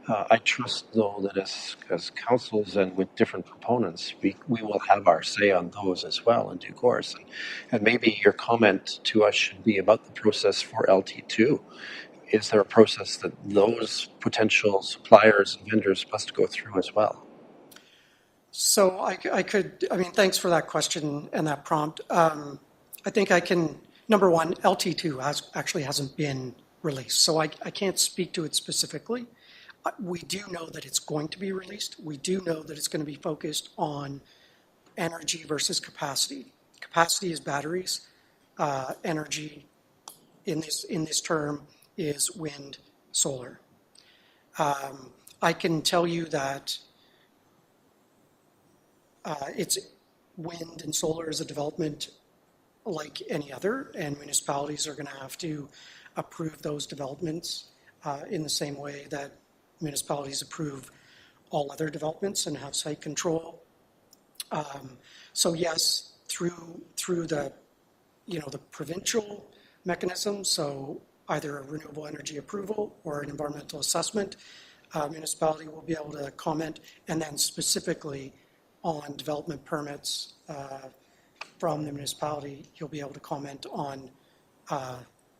I trust, though, that as councils and with different proponents, we will have our say on those as well in due course. And maybe your comment to us should be about the process for LT2. Is there a process that those potential suppliers and vendors must go through as well? So thanks for that question and that prompt. I think I can, number one, LT2 actually hasn't been released, so I can't speak to it specifically. We do know that it's going to be released. We do know that it's going to be focused on energy versus capacity. Capacity is batteries. Energy in this term is wind, solar. I can tell you that it's wind and solar is a development like any other, and municipalities are going to have to approve those developments in the same way that municipalities approve all other developments and have site control. So yes, through the the provincial mechanism, so either a renewable energy approval or an environmental assessment, municipality will be able to comment, and then specifically on development permits from the municipality, you'll be able to comment on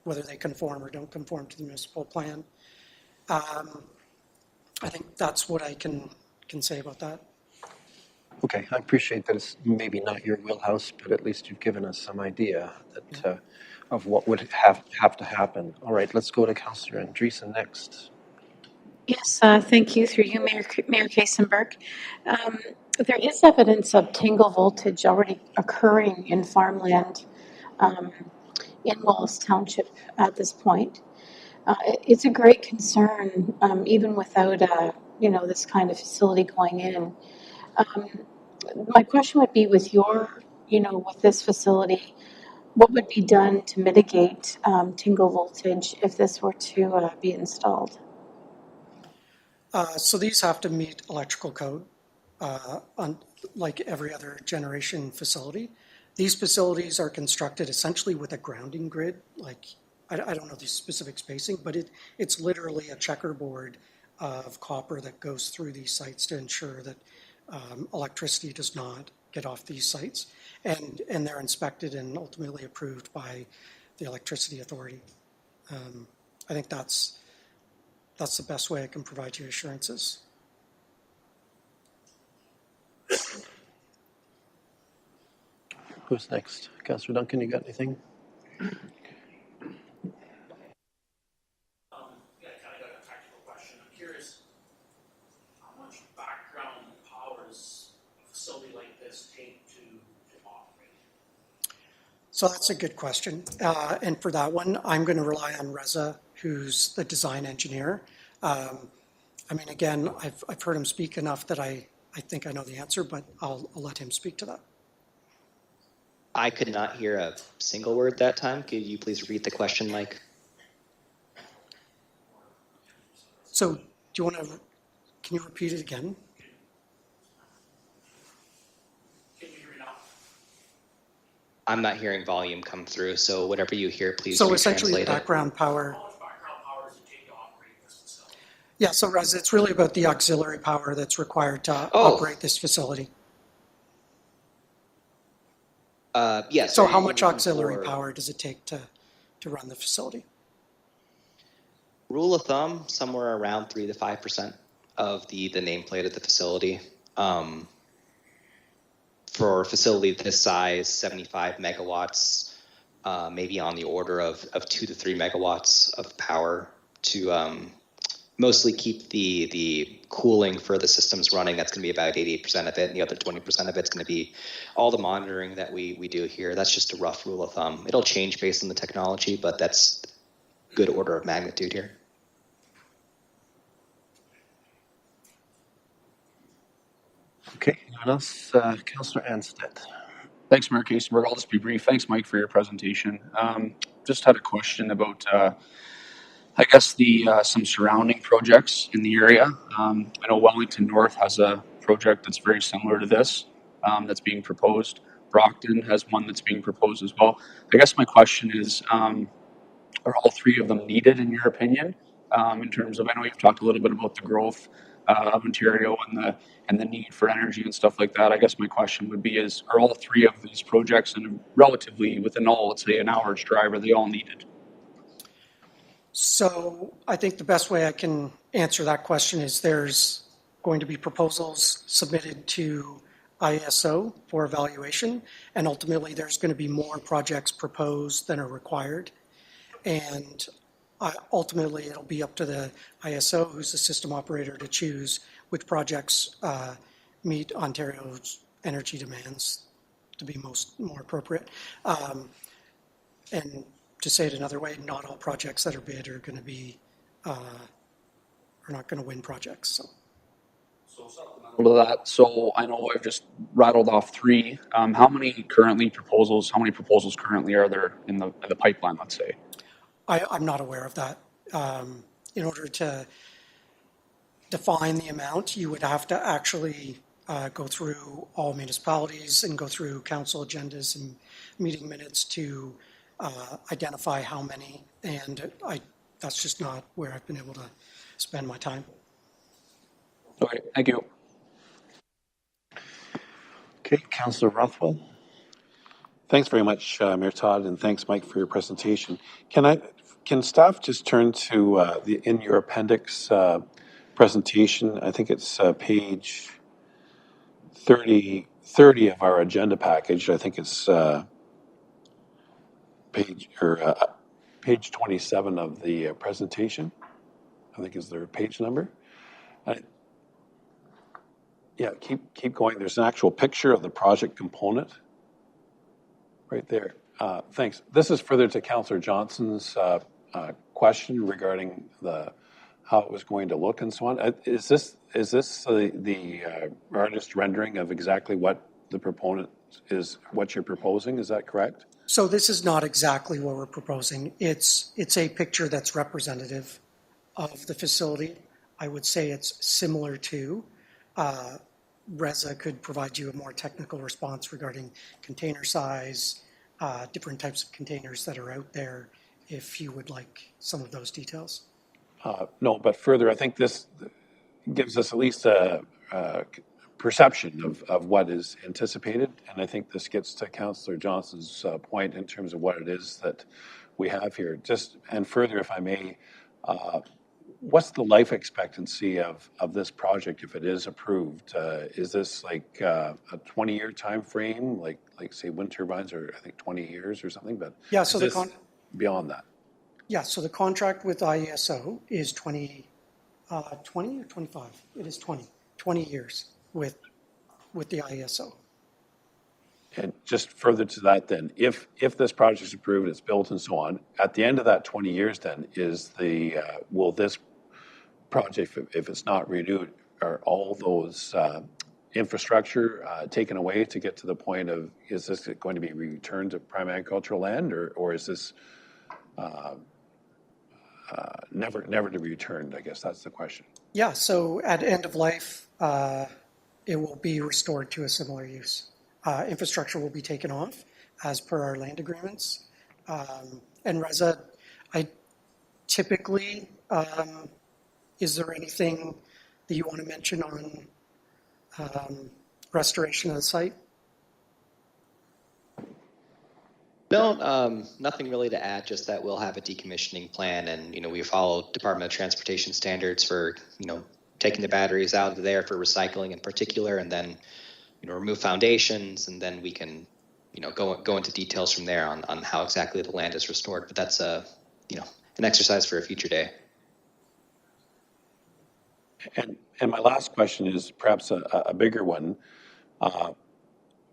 whether they conform or don't conform to the municipal plan. I think that's what I can say about that. Okay, I appreciate that it's maybe not your wheelhouse, but at least you've given us some idea that of what would have to happen. All right, let's go to Councillor Andreessen next. Yes, thank you, through you, Mayor Kaisenberg. There is evidence of tingle voltage already occurring in farmland in Wallace Township at this point. It's a great concern, even without this kind of facility going in. Um, my question would be with this facility, what would be done to mitigate tingle voltage if this were to be installed? So these have to meet electrical code, like every other generation facility. These facilities are constructed essentially with a grounding grid. Like, I don't know the specific spacing, but it's literally a checkerboard of copper that goes through these sites to ensure that electricity does not get off these sites. And they're inspected and ultimately approved by the electricity authority. I think that's the best way I can provide you assurances. Who's next? Councillor Duncan, you got anything? Yeah, kind of got a tactical question. I'm curious, how much background power does a facility like this take to operate? So that's a good question. And for that one, I'm going to rely on Reza, who's the design engineer. Again, I've heard him speak enough that I think I know the answer, but I'll let him speak to that. I could not hear a single word that time. Could you please repeat the question, Mike? So do you want to, can you repeat it again? Can you hear me now? I'm not hearing volume come through, so whatever you hear, please So essentially the retranslate it. background power. How much background power does it take to operate this facility? Yeah, so Reza, it's really about the auxiliary power that's required to operate this facility. Yes. So how much auxiliary power does it take to run the facility? Rule of thumb, somewhere around 3 to 5% of the nameplate of the facility. For a facility this size, 75 megawatts, maybe on the order of 2 to 3 megawatts of power to mostly keep the cooling for the systems running. That's going to be about 88% of it, and the other 20% of it's going to be all the monitoring that we do here. That's just a rough rule of thumb. It'll change based on the technology, but that's good order of magnitude here. Okay, anyone else? Councillor Anstead. Thanks, Mayor Kasenberg. I'll just be brief. Thanks, Mike, for your presentation. Just had a question about, I guess, some surrounding projects in the area. I know Wellington North has a project that's very similar to this that's being proposed. Brockton has one that's being proposed as well. I guess my question is, are all three of them needed, in your opinion, in terms of, I know you've talked a little bit about the growth of Ontario and the need for energy and stuff like that. I guess my question would be are all three of these projects, and relatively within all, let's say, an hour's drive, are they all needed? So I think the best way I can answer that question is there's going to be proposals submitted to ISO for evaluation, and ultimately there's going to be more projects proposed than are required. And ultimately it'll be up to the ISO, who's the system operator, to choose which projects meet Ontario's energy demands to be more appropriate. And to say it another way, not all projects that are bid are going to be are not going to win projects. So To that, so I know I've just rattled off three. How many proposals currently are there in the pipeline, let's say? I'm not aware of that. In order to define the amount, you would have to actually go through all municipalities and go through council agendas and meeting minutes to identify how many, and that's just not where I've been able to spend my time. Okay, thank you. Okay, Councillor Rothwell. Thanks very much, Mayor Todd, and thanks, Mike, for your presentation. Can staff just turn to in your appendix presentation? I think it's page 30 of our agenda package. I think it's page 27 of the presentation. I think is their page number. Yeah, keep going. There's an actual picture of the project component right there. Thanks. This is further to Councillor Johnson's question regarding how it was going to look and so on. Is this the artist rendering of exactly what the proponent is, what you're proposing? Is that correct? So this is not exactly what we're proposing. It's a picture that's representative of the facility. I would say it's similar to. Reza could provide you a more technical response regarding container size, different types of containers that are out there, if you would like some of those details. No, but further, I think this gives us at least a perception of what is anticipated, and I think this gets to Councillor Johnson's point in terms of what it is that we have here. Just and further, if I may, what's the life expectancy of this project if it is approved? Is this like a 20-year time frame, like say wind turbines are I think 20 years or something? But yeah, so beyond that. Yeah, so the contract with IESO is 20 or 25. It is 20 years with the IESO. And just further to that then, if this project is approved, it's built and so on, at the end of that 20 years then, will this project, if it's not renewed, are all those infrastructure taken away to get to the point of, is this going to be returned to prime agricultural land or is this never to be returned? I guess that's the question. Yeah, so at end of life, it will be restored to a similar use. Infrastructure will be taken off as per our land agreements. And Reza, I typically, is there anything that you want to mention on restoration of the site? No, nothing really to add, just that we'll have a decommissioning plan and, we follow Department of Transportation standards for, taking the batteries out of there for recycling in particular, and then, remove foundations, and then we can, go into details from there on how exactly the land is restored. But that's an exercise for a future day. And my last question is perhaps a bigger one.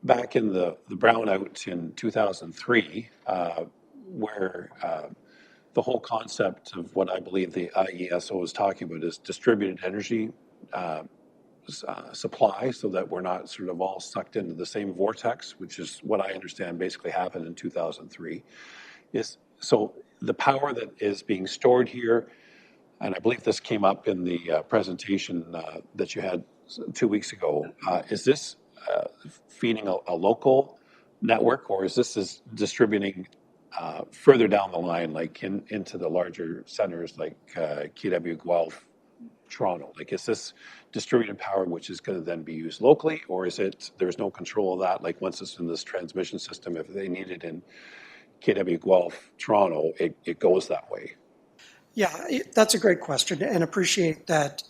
Back in the brownout in 2003, where the whole concept of what I believe the IESO is talking about is distributed energy supply, so that we're not sort of all sucked into the same vortex, which is what I understand basically happened in 2003. So the power that is being stored here, and I believe this came up in the presentation that you had 2 weeks ago, is this feeding a local network, or is this distributing further down the line, like into the larger centers like KW, Guelph, Toronto? Like, is this distributed power which is going to then be used locally, or is it there's no control of that? Like, once it's in this transmission system, if they need it in KW, Guelph, Toronto, it goes that way. Yeah, that's a great question, and appreciate that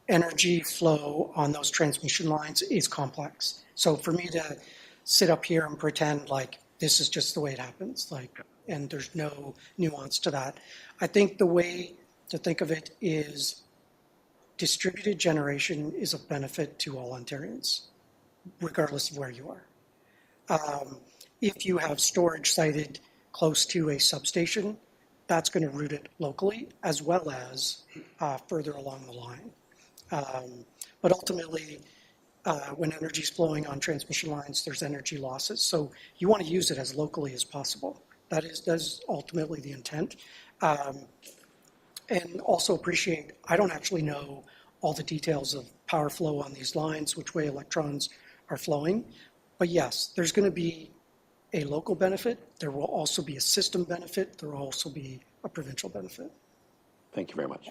energy flow on those transmission lines is complex. So for me to sit up here and pretend like this is just the way it happens, and there's no nuance to that. I think the way to think of it is distributed generation is a benefit to all Ontarians, regardless of where you are. If you have storage sited close to a substation, that's going to route it locally as well as further along the line. But ultimately, when energy is flowing on transmission lines, there's energy losses. So you want to use it as locally as possible. That is ultimately the intent. And also appreciate, I don't actually know all the details of power flow on these lines, which way electrons are flowing. But yes, there's going to be a local benefit. There will also be a system benefit. There will also be a provincial benefit. Thank you very much.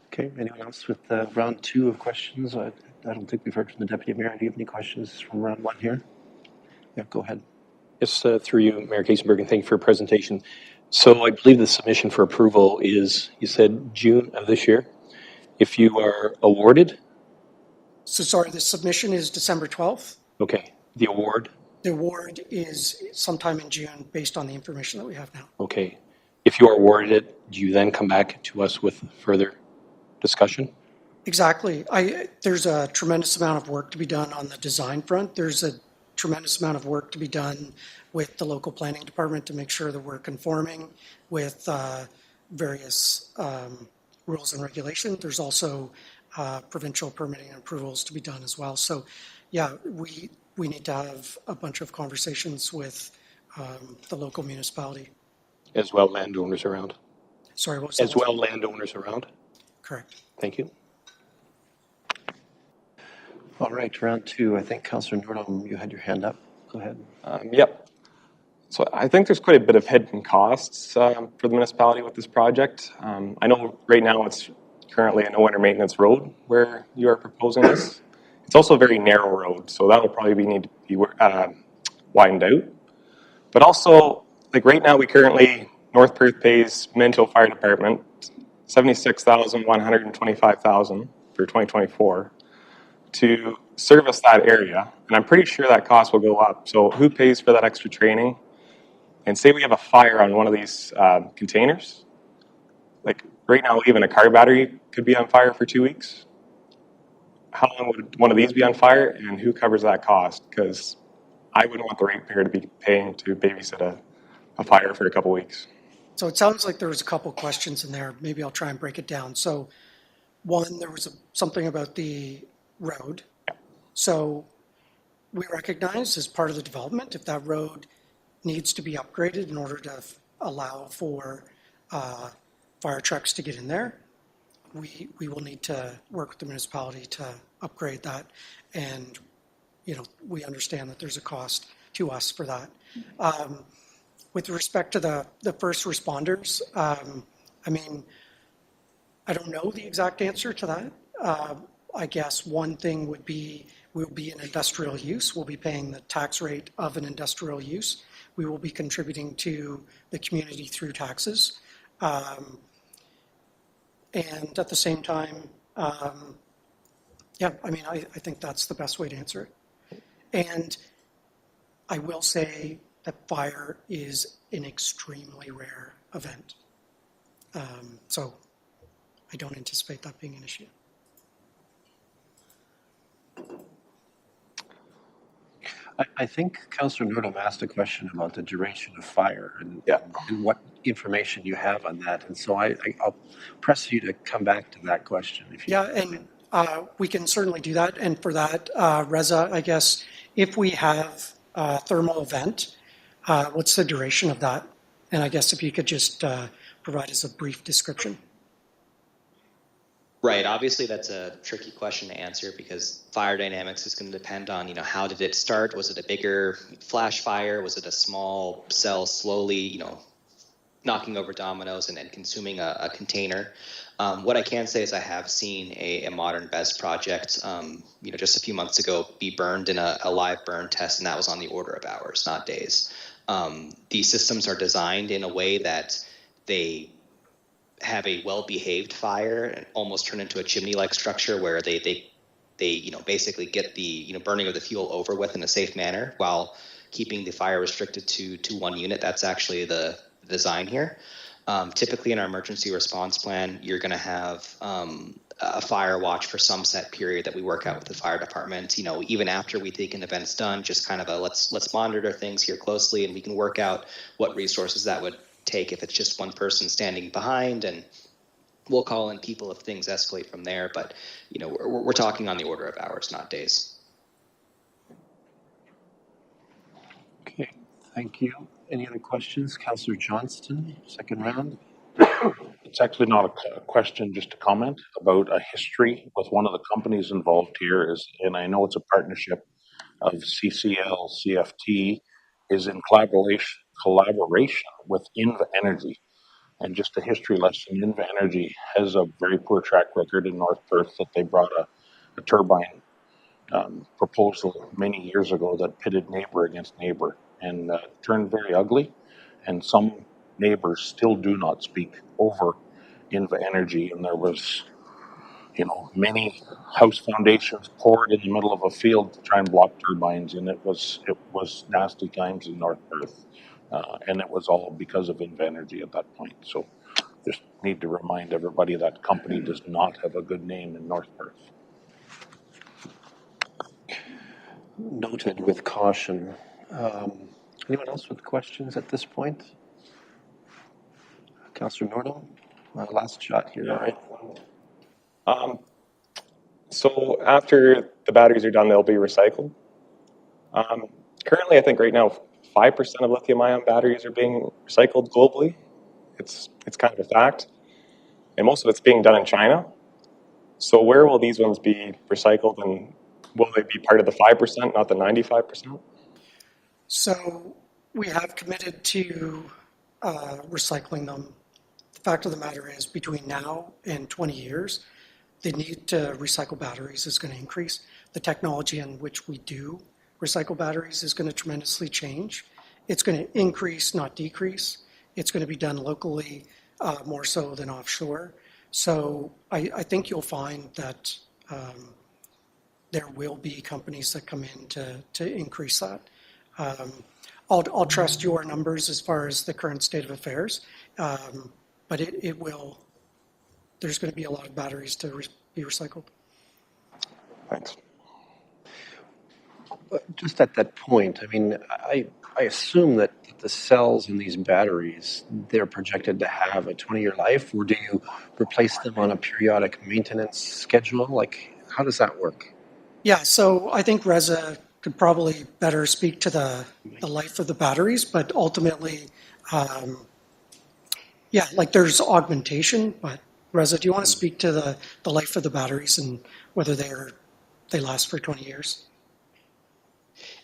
Okay, anyone else with round two of questions? I don't think we've heard from the Deputy Mayor. Do you have any questions from round one here? Yeah, go ahead. Yes, through you, Mayor Kasenberg, and thank you for your presentation. So I believe the submission for approval is, you said, June of this year. If you are awarded? So sorry, the submission is December 12th. Okay, the award? The award is sometime in June based on the information that we have now. Okay. If you are awarded it, do you then come back to us with further discussion? Exactly. There's a tremendous amount of work to be done on the design front. There's a tremendous amount of work to be done with the local planning department to make sure that we're conforming with various rules and regulations. There's also provincial permitting and approvals to be done as well. So, yeah, we need to have a bunch of conversations with the local municipality. As well, landowners around. Sorry, what was that? As well, landowners around. Correct. Thank you. All right, round two. I think Councillor Nordholm, you had your hand up. Go ahead. Yep. So I think there's quite a bit of hidden costs for the municipality with this project. I know right now it's currently a no-enter maintenance road where you are proposing this. It's also a very narrow road, so that'll probably need to be widened out. But also, like right now, we currently, North Perth pays Minto Fire Department $76,125,000 for 2024 to service that area, and I'm pretty sure that cost will go up. So who pays for that extra training? And say we have a fire on one of these containers, like right now, even a car battery could be on fire for 2 weeks. How long would one of these be on fire, and who covers that cost? Because I wouldn't want the ratepayer to be paying to babysit a fire for a couple weeks. So it sounds like there was a couple questions in there. Maybe I'll try and break it down. So one, there was something about the road. So we recognize as part of the development, if that road needs to be upgraded in order to allow for fire trucks to get in there, we will need to work with the municipality to upgrade that. And, you know, we understand that there's a cost to us for that. With respect to the first responders, I mean, I don't know the exact answer to that. I guess one thing would be, we'll be an industrial use. We'll be paying the tax rate of an industrial use. We will be contributing to the community through taxes. And at the same time, yeah, I mean, I think that's the best way to answer it. And I will say that fire is an extremely rare event. So I don't anticipate that being an issue. I think Councillor Nordholm asked a question about the duration of fire and what information you have on that. And so I'll press you to come back to that question. If you and we can certainly do that. And for that, Reza, I guess, if we have a thermal event, what's the duration of that? And I guess if you could just provide us a brief description. Right. Obviously, that's a tricky question to answer because fire dynamics is going to depend on, you know, how did it start? Was it a bigger flash fire? Was it a small cell slowly, you know, knocking over dominoes and consuming a container? What I can say is I have seen a modern BESS project, you know, just a few months ago be burned in a live burn test, and that was on the order of hours, not days. These systems are designed in a way that they have a well-behaved fire and almost turn into a chimney-like structure where they you know, basically get the, you know, burning of the fuel over with in a safe manner while keeping the fire restricted to one unit. That's actually the design here. Typically in our emergency response plan, you're going to have a fire watch for some set period that we work out with the fire department. You know, even after we think an event's done, just kind of a let's monitor things here closely, and we can work out what resources that would take if it's just one person standing behind, and we'll call in people if things escalate from there. But, you know, we're talking on the order of hours, not days. Okay, thank you. Any other questions? Councillor Johnston, second round. It's actually not a question, just a comment about a history with one of the companies involved here and I know it's a partnership of CCL, CFT, is in collaboration with Inva Energy. And just a history lesson, Inva Energy has a very poor track record in North Perth that they brought a turbine proposal many years ago that pitted neighbor against neighbor and turned very ugly. And some neighbors still do not speak over Inva Energy. And there was, you know, many house foundations poured in the middle of a field to try and block turbines. And it was nasty times in North Perth. And it was all because of Inva Energy at that point. So Just need to remind everybody that company does not have a good name in North Perth. Noted with caution. Anyone else with questions at this point? Councillor Nordo, last shot here, all right? So after the batteries are done, they'll be recycled. Currently, I think right now, 5% of lithium-ion batteries are being recycled globally. It's kind of a fact. And most of it's being done in China. So where will these ones be recycled, and will they be part of the 5%, not the 95%? So we have committed to recycling them. The fact of the matter is, between now and 20 years, the need to recycle batteries is going to increase. The technology in which we do recycle batteries is going to tremendously change. It's going to increase, not decrease. It's going to be done locally more so than offshore. So I think you'll find that there will be companies that come in to increase that. I'll trust your numbers as far as the current state of affairs, but it will. There's going to be a lot of batteries to be recycled. Thanks. Just at that point, I mean, I assume that the cells in these batteries, they're projected to have a 20-year life, or do you replace them on a periodic maintenance schedule? Like, how does that work? Yeah, so I think Reza could probably better speak to the life of the batteries, but ultimately, yeah, like there's augmentation, but Reza, do you want to speak to the life of the batteries and whether they last for 20 years?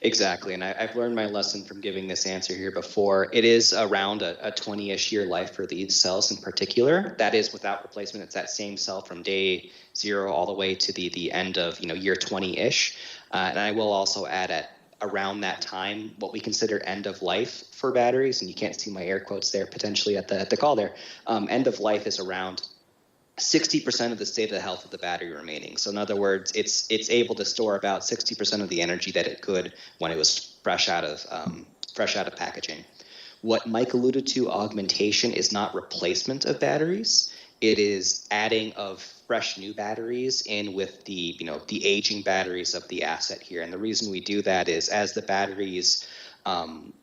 Exactly, and I've learned my lesson from giving this answer here before. It is around a 20-ish year life for these cells in particular. That is without replacement. It's that same cell from day 0 all the way to the end of year 20-ish. And I will also add at around that time what we consider end of life for batteries, and you can't see my air quotes there potentially at the call there. End of life is around 60% of the state of the health of the battery remaining. So in other words, it's able to store about 60% of the energy that it could when it was fresh out of packaging. What Mike alluded to, augmentation, is not replacement of batteries. It is adding of fresh new batteries in with the aging batteries of the asset here. And the reason we do that is as the batteries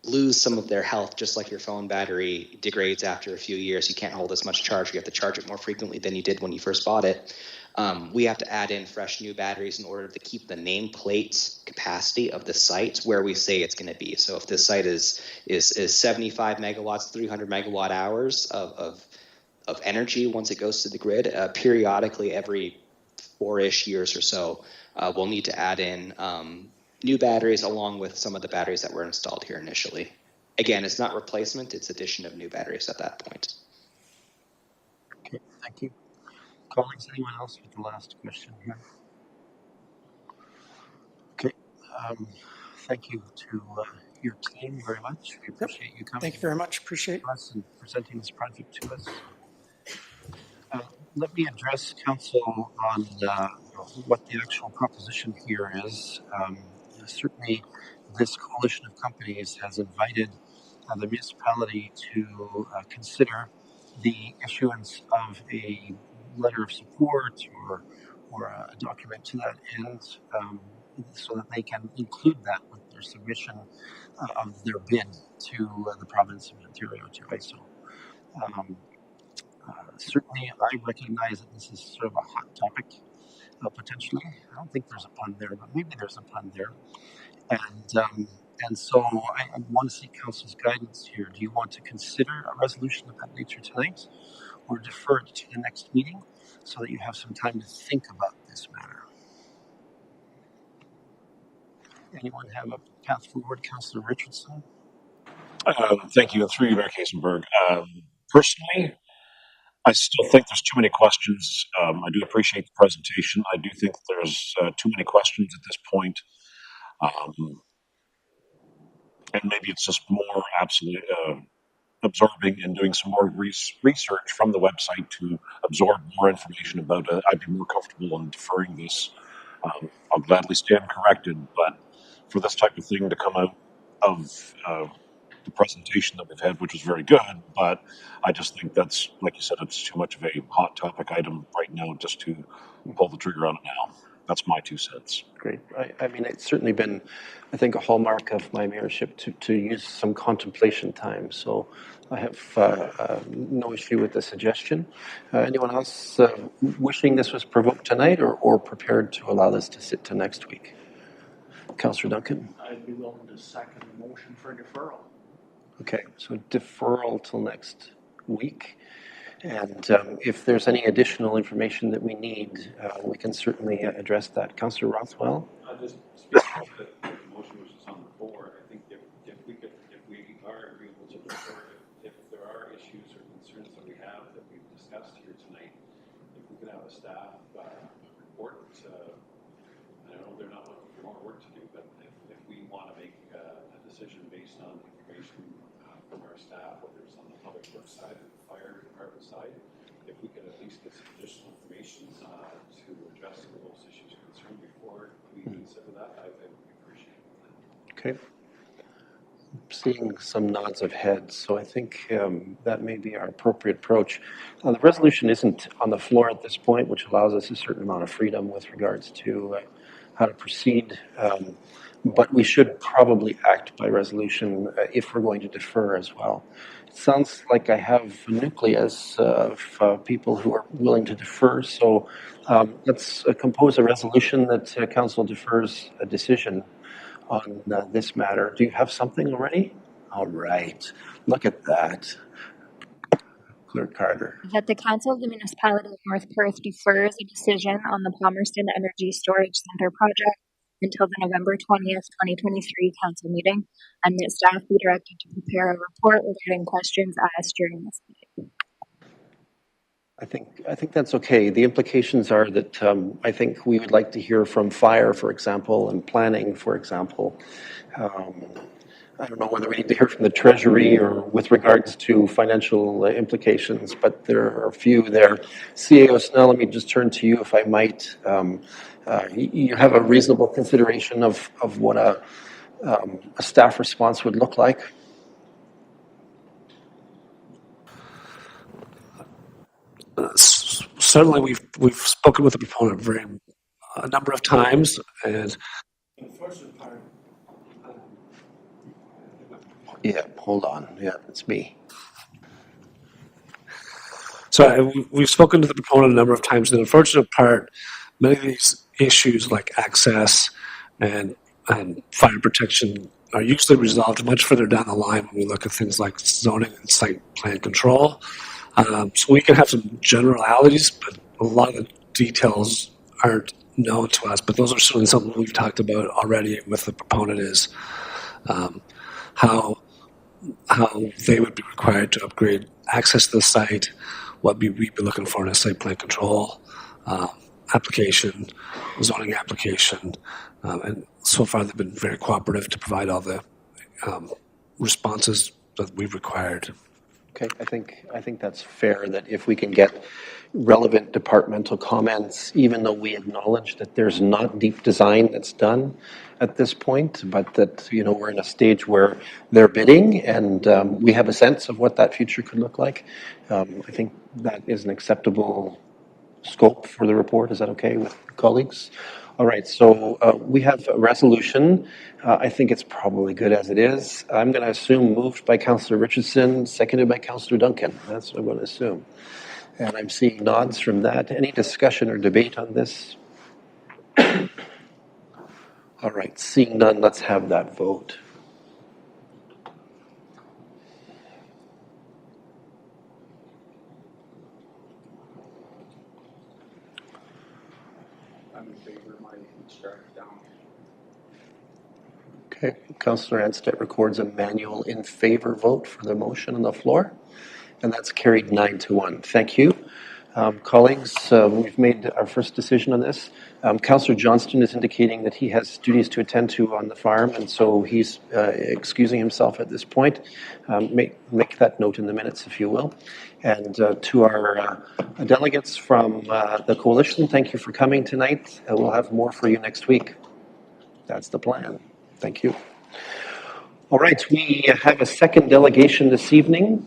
lose some of their health, just like your phone battery degrades after a few years. You can't hold as much charge. You have to charge it more frequently than you did when you first bought it. We have to add in fresh new batteries in order to keep the nameplate capacity of the site where we say it's going to be. So if this site is 75 megawatts, 300 megawatt hours of energy once it goes to the grid, periodically every 4-ish years or so, we'll need to add in new batteries along with some of the batteries that were installed here initially. Again, it's not replacement, it's addition of new batteries at that point. Okay, thank you. Colleagues, anyone else with the last question here? Okay, thank you to your team very much. We appreciate you coming. Thank you very much. Appreciate us and presenting this project to us. Let me address council on what the actual proposition here is. Certainly, this coalition of companies has invited the municipality to consider the issuance of a letter of support or a document to that end, so that they can include that with their submission of their bid to the province of Ontario, to ISO. Certainly, I recognize that this is sort of a hot topic, potentially. I don't think there's a pun there, but maybe there's a pun there. And so I want to seek council's guidance here. Do you want to consider a resolution of that nature tonight, or defer it to the next meeting so that you have some time to think about this matter? Anyone have a path forward? Councillor Richardson? Thank you. Through you, Mayor Kasenberg. Personally, I still think there's too many questions. I do appreciate the presentation. I do think there's too many questions at this point. And maybe it's just more absolute absorbing and doing some more research from the website to absorb more information about it. I'd be more comfortable in deferring this. I'll gladly stand corrected, but for this type of thing to come out of the presentation that we've had, which was very good, but I just think that's, like you said, it's too much of a hot topic item right now just to pull the trigger on it now. That's my 2 cents. Great. I mean, it's certainly been, I think, a hallmark of my mayorship to use some contemplation time. So I have no issue with the suggestion. Anyone else wishing this was provoked tonight or prepared to allow this to sit to next week? Councillor Duncan? I'd be willing to second the motion for deferral. Okay, so deferral till next week. And if there's any additional information that we need, we can certainly address that. Councillor Rothwell? Just speak to the motion which is on the floor. I think if we are agreeable to defer, if there are issues or concerns that we have that we've discussed here tonight, if we could have a staff report. I know they're not looking for more work to do, but if we want to make a decision based on information from our staff, whether it's on the public works side or the fire department side, if we could at least get some additional information to address some of those issues of concern before we consider that, I would appreciate it. Okay. Seeing some nods of heads, so I think that may be our appropriate approach. The resolution isn't on the floor at this point, which allows us a certain amount of freedom with regards to how to proceed, but we should probably act by resolution if we're going to defer as well. It sounds like I have a nucleus of people who are willing to defer, so let's compose a resolution that council defers a decision on this matter. Do you have something already? All right. Look at that. Clerk Carter. That the Council of the Municipality of North Perth defers a decision on the Palmerston Energy Storage Centre project until the November 20th, 2023 council meeting, and that staff be directed to prepare a report regarding questions asked during this meeting. I think that's okay. The implications are that I think we would like to hear from fire, for example, and planning, for example. I don't know whether we need to hear from the Treasury or with regards to financial implications, but there are a few there. CAO Snell, let me just turn to you, if I might. You have a reasonable consideration of what a staff response would look like? Certainly, we've spoken with the proponent a number of times, and Unfortunate part. Yeah, hold on. Yeah, it's me. So we've spoken to the proponent a number of times. The unfortunate part, many of these issues like access and fire protection are usually resolved much further down the line when we look at things like zoning and site plan control. So we can have some generalities, but a lot of the details aren't known to us. But those are certainly something we've talked about already with the proponent is how they would be required to upgrade access to the site, what we'd be looking for in a site plan control application, zoning application, and so far they've been very cooperative to provide all the responses that we've required. Okay, I think that's fair, that if we can get relevant departmental comments, even though we acknowledge that there's not deep design that's done at this point, but that, you know, we're in a stage where they're bidding and we have a sense of what that future could look like. I think that is an acceptable scope for the report. Is that okay with colleagues? All right, so we have a resolution. I think it's probably good as it is. I'm going to assume moved by Councillor Richardson, seconded by Councillor Duncan. That's what I'm going to assume. And I'm seeing nods from that. Any discussion or debate on this? All right, seeing none, let's have that vote. I'm in favor of my strike down. Okay, Councillor Anstett records a manual in favor vote for the motion on the floor, and that's carried 9-1. Thank you. Colleagues, we've made our first decision on this. Councillor Johnston is indicating that he has duties to attend to on the farm, and so he's excusing himself at this point. Make that note in the minutes, if you will. And to our delegates from the coalition, thank you for coming tonight. We'll have more for you next week. That's the plan. Thank you. All right, we have a second delegation this evening.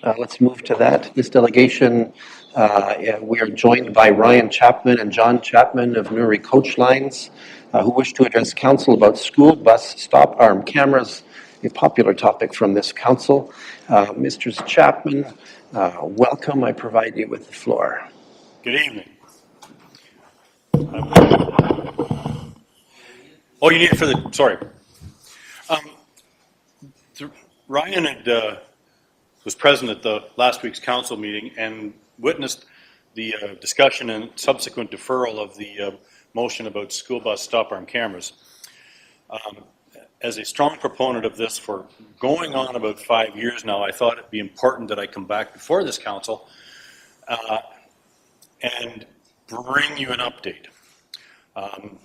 Let's move to that. This delegation, we are joined by Ryan Chapman and John Chapman of Newry Coach Lines, who wish to address council about school bus stop arm cameras, a popular topic from this council. Mr. Chapman, welcome. I provide you with the floor. Good evening. Oh, you need it for the, sorry. Ryan was present at the last week's council meeting and witnessed the discussion and subsequent deferral of the motion about school bus stop arm cameras. As a strong proponent of this for going on about 5 years now, I thought it'd be important that I come back before this council and bring you an update. I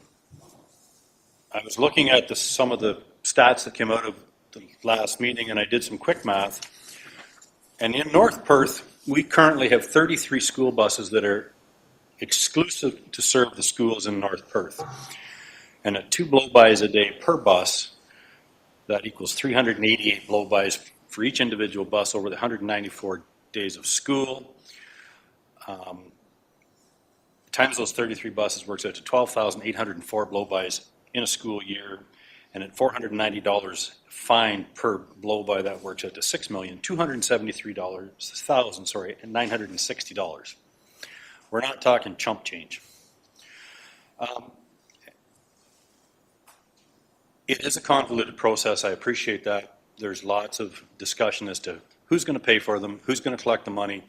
was looking at some of the stats that came out of the last meeting, and I did some quick math. And in North Perth, we currently have 33 school buses that are exclusive to serve the schools in North Perth. And at 2 blow-bys a day per bus, that equals 388 blow-bys for each individual bus over the 194 days of school. Times those 33 buses works out to 12,804 blow-bys in a school year, and at $490 fine per blow-by, that works out to $6,273,960. We're not talking chump change. It is a convoluted process. I appreciate that. There's lots of discussion as to who's going to pay for them, who's going to collect the money.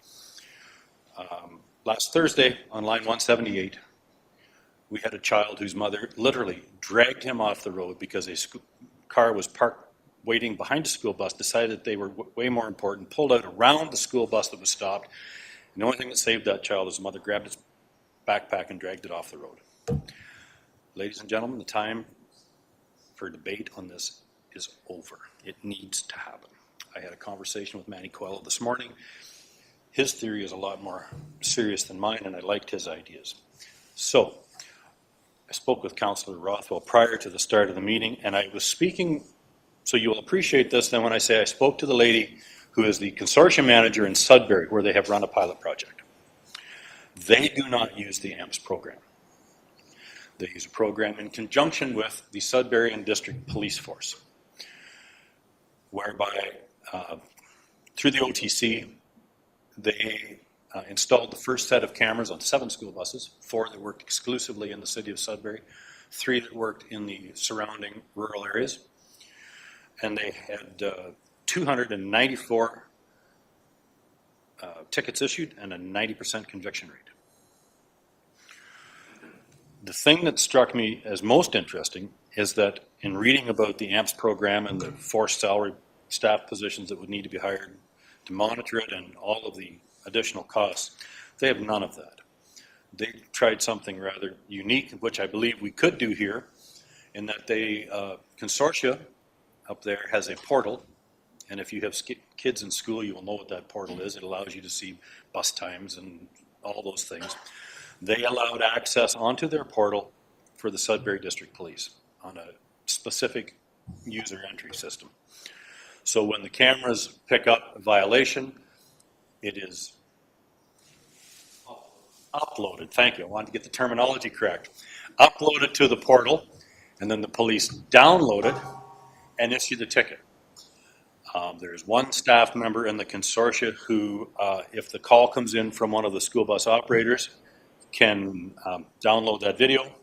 Last Thursday on line 178, we had a child whose mother literally dragged him off the road because a car was parked waiting behind a school bus, decided that they were way more important, pulled out around the school bus that was stopped. And the only thing that saved that child is his mother grabbed his backpack and dragged it off the road. Ladies and gentlemen, the time for debate on this is over. It needs to happen. I had a conversation with Manny Coelho this morning. His theory is a lot more serious than mine, and I liked his ideas. So, I spoke with Councillor Rothwell prior to the start of the meeting, and I was speaking, so you'll appreciate this then when I say I spoke to the lady who is the consortium manager in Sudbury, where they have run a pilot project. They do not use the AMPS program. They use a program in conjunction with the Sudbury and District Police Force, whereby through the OTC, they installed the first set of cameras on 7 school buses, 4 that worked exclusively in the city of Sudbury, 3 that worked in the surrounding rural areas, and they had 294 tickets issued and a 90% conviction rate. The thing that struck me as most interesting is that in reading about the AMPS program and the forced salary staff positions that would need to be hired to monitor it and all of the additional costs, they have none of that. They tried something rather unique, which I believe we could do here, in that they, consortia up there has a portal, and if you have kids in school, you will know what that portal is. It allows you to see bus times and all those things. They allowed access onto their portal for the Sudbury District Police on a specific user entry system. So when the cameras pick up a violation, it is uploaded. Thank you. I wanted to get the terminology correct. Uploaded to the portal, and then the police download it and issue the ticket. There's one staff member in the consortia who, if the call comes in from one of the school bus operators, can download that video.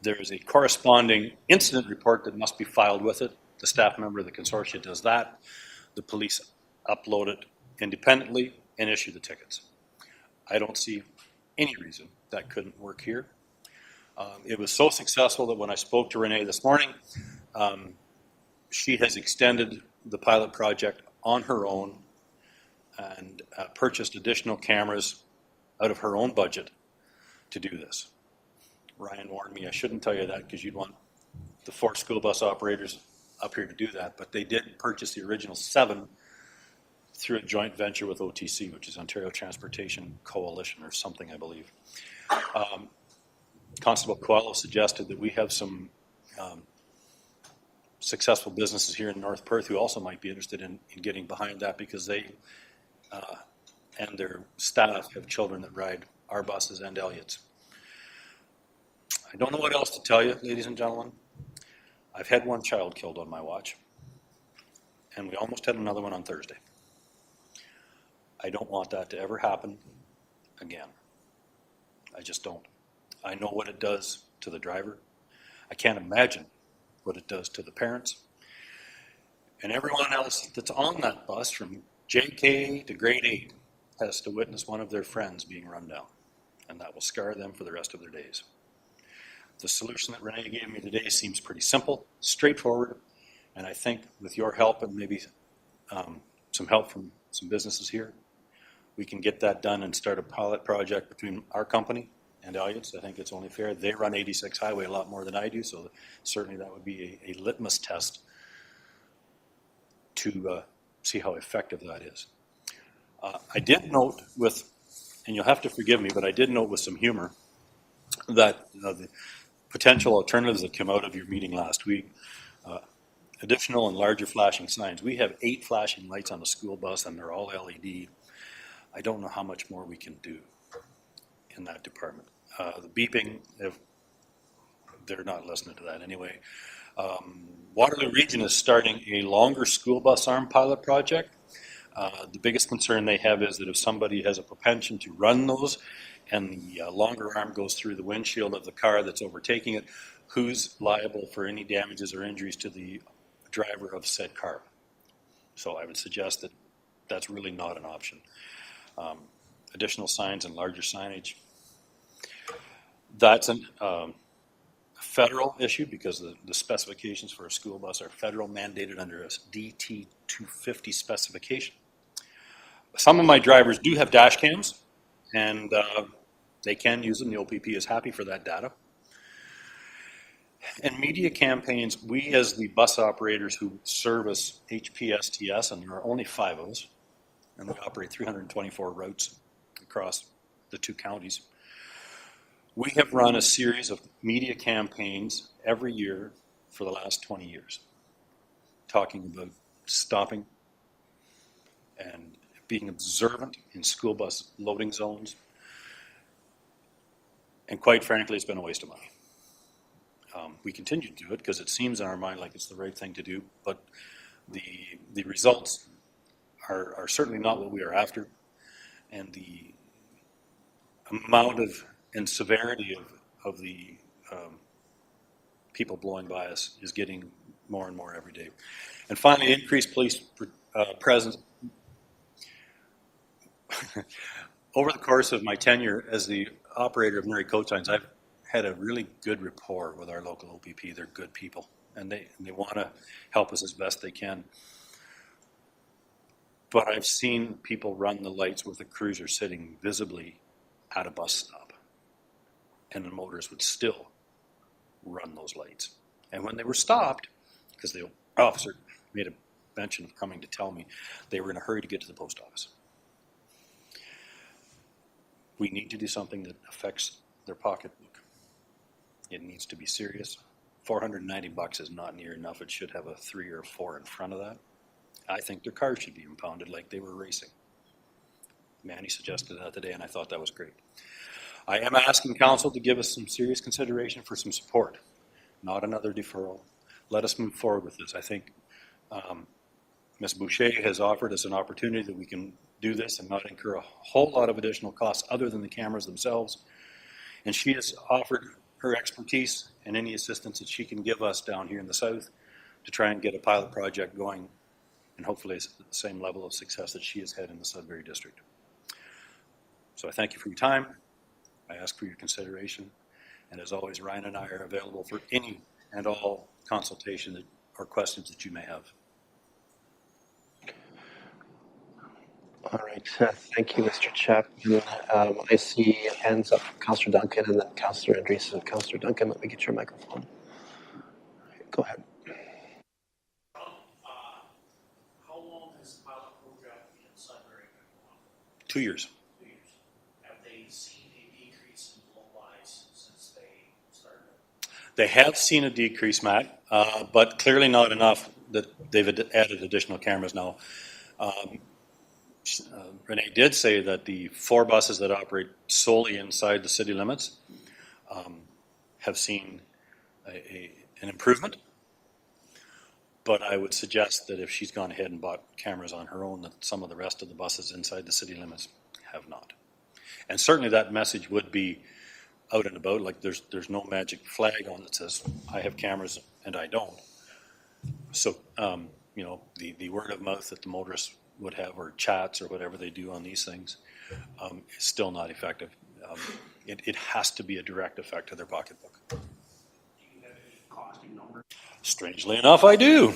There is a corresponding incident report that must be filed with it. The staff member of the consortia does that. The police upload it independently and issue the tickets. I don't see any reason that couldn't work here. It was so successful that when I spoke to Renee this morning, she has extended the pilot project on her own and purchased additional cameras out of her own budget to do this. Ryan warned me I shouldn't tell you that because you'd want the 4 school bus operators up here to do that, but they did purchase the original 7 through a joint venture with OTC, which is Ontario Transportation Coalition or something, I believe. Constable Coelho suggested that we have some successful businesses here in North Perth who also might be interested in getting behind that because they and their staff have children that ride our buses and Elliott's. I don't know what else to tell you, ladies and gentlemen. I've had one child killed on my watch, and we almost had another one on Thursday. I don't want that to ever happen again. I just don't. I know what it does to the driver. I can't imagine what it does to the parents. And everyone else that's on that bus from JK to grade 8 has to witness one of their friends being run down. And that will scar them for the rest of their days. The solution that Renee gave me today seems pretty simple, straightforward, and I think with your help and maybe some help from some businesses here, we can get that done and start a pilot project between our company and Elliott's. I think it's only fair. They run 86 Highway a lot more than I do, so certainly that would be a litmus test to see how effective that is. I did note with, and you'll have to forgive me, but I did note with some humor that the potential alternatives that came out of your meeting last week, additional and larger flashing signs. We have 8 flashing lights on the school bus and they're all LED. I don't know how much more we can do in that department. The beeping, they're not listening to that anyway. Waterloo Region is starting a longer school bus arm pilot project. The biggest concern they have is that if somebody has a propension to run those and the longer arm goes through the windshield of the car that's overtaking it, who's liable for any damages or injuries to the driver of said car? So I would suggest that that's really not an option. Additional signs and larger signage. That's a federal issue because the specifications for a school bus are federal mandated under a DT 250 specification. Some of my drivers do have dash cams and they can use them. The OPP is happy for that data. And media campaigns, we as the bus operators who service HPSTS, and there are only 5 of us, and we operate 324 routes across the 2 counties. We have run a series of media campaigns every year for the last 20 years, talking about stopping and being observant in school bus loading zones. And quite frankly, it's been a waste of money. We continue to do it because it seems in our mind like it's the right thing to do, but the results are certainly not what we are after, and the amount of and severity of the people blowing by us is getting more and more every day. And finally, increased police presence. Over the course of my tenure as the operator of Murray Coach Lines, I've had a really good rapport with our local OPP. They're good people, and they want to help us as best they can. But I've seen people run the lights with a cruiser sitting visibly at a bus stop, and the motorists would still run those lights. And when they were stopped, because the officer made a mention of coming to tell me, they were in a hurry to get to the post office. We need to do something that affects their pocketbook. It needs to be serious. $490 is not near enough. It should have a 3 or 4 in front of that. I think their cars should be impounded like they were racing. Manny suggested that today, and I thought that was great. I am asking council to give us some serious consideration for some support, not another deferral. Let us move forward with this. I think Ms. Boucher has offered us an opportunity that we can do this and not incur a whole lot of additional costs other than the cameras themselves. And she has offered her expertise and any assistance that she can give us down here in the south to try and get a pilot project going, and hopefully it's the same level of success that she has had in the Sudbury district. So I thank you for your time. I ask for your consideration. And as always, Ryan and I are available for any and all consultation or questions that you may have. All right, thank you, Mr. Chapman. I see hands up from Councillor Duncan and then Councillor Andreessen. Councillor Duncan, let me get your microphone. Go ahead. How long has the pilot program in Sudbury been going on? 2 years. 2 years. Have they seen a decrease in blow-bys since they started? They have seen a decrease, Matt. but clearly not enough that they've added additional cameras now. Renee did say that the 4 buses that operate solely inside the city limits have seen an improvement. But I would suggest that if she's gone ahead and bought cameras on her own, that some of the rest of the buses inside the city limits have not. And certainly that message would be out and about, like there's no magic flag on that says, I have cameras and I don't. So, you know, the word of mouth that the motorists would have, or chats or whatever they do on these things, is still not effective. It has to be a direct effect to their pocketbook. Do you have any costing numbers? Strangely enough, I do.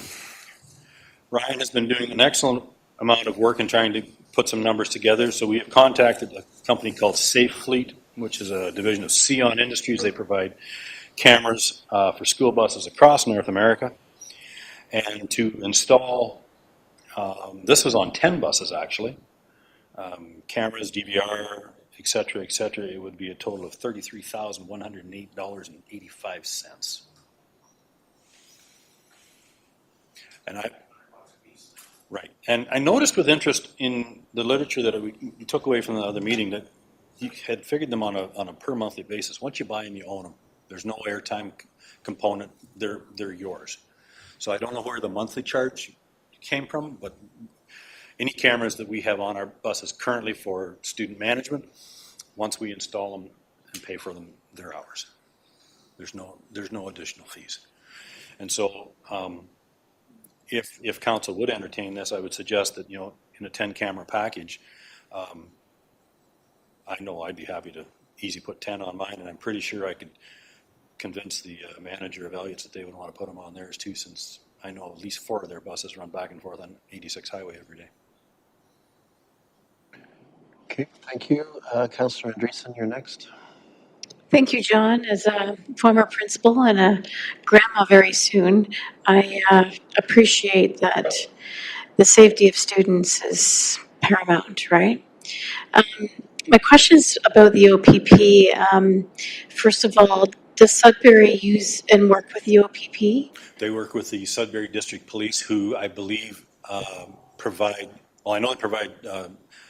Ryan has been doing an excellent amount of work in trying to put some numbers together. So we have contacted a company called Safe Fleet, which is a division of Sion Industries. They provide cameras for school buses across North America. And to install, this was on 10 buses actually, cameras, DVR, et cetera, it would be a total of $33,108.85. And right. And I noticed with interest in the literature that we took away from the other meeting that you had figured them on a per monthly basis. Once you buy them, you own them. There's no airtime component. They're yours. So I don't know where the monthly charge came from, but any cameras that we have on our buses currently for student management, once we install them and pay for them, they're ours. There's no additional fees. And so if council would entertain this, I would suggest that, you know, in a 10-camera package, I know I'd be happy to easy put 10 on mine, and I'm pretty sure I could convince the manager of Elliott's that they would want to put them on theirs too, since I know at least 4 of their buses run back and forth on 86 Highway every day. Okay, thank you. Councillor Andreessen, you're next. Thank you, John. As a former principal and a grandma very soon, I appreciate that the safety of students is paramount, right? My question is about the OPP. First of all, does Sudbury use and work with the OPP? They work with the Sudbury District Police, who I believe provide, well, I know they provide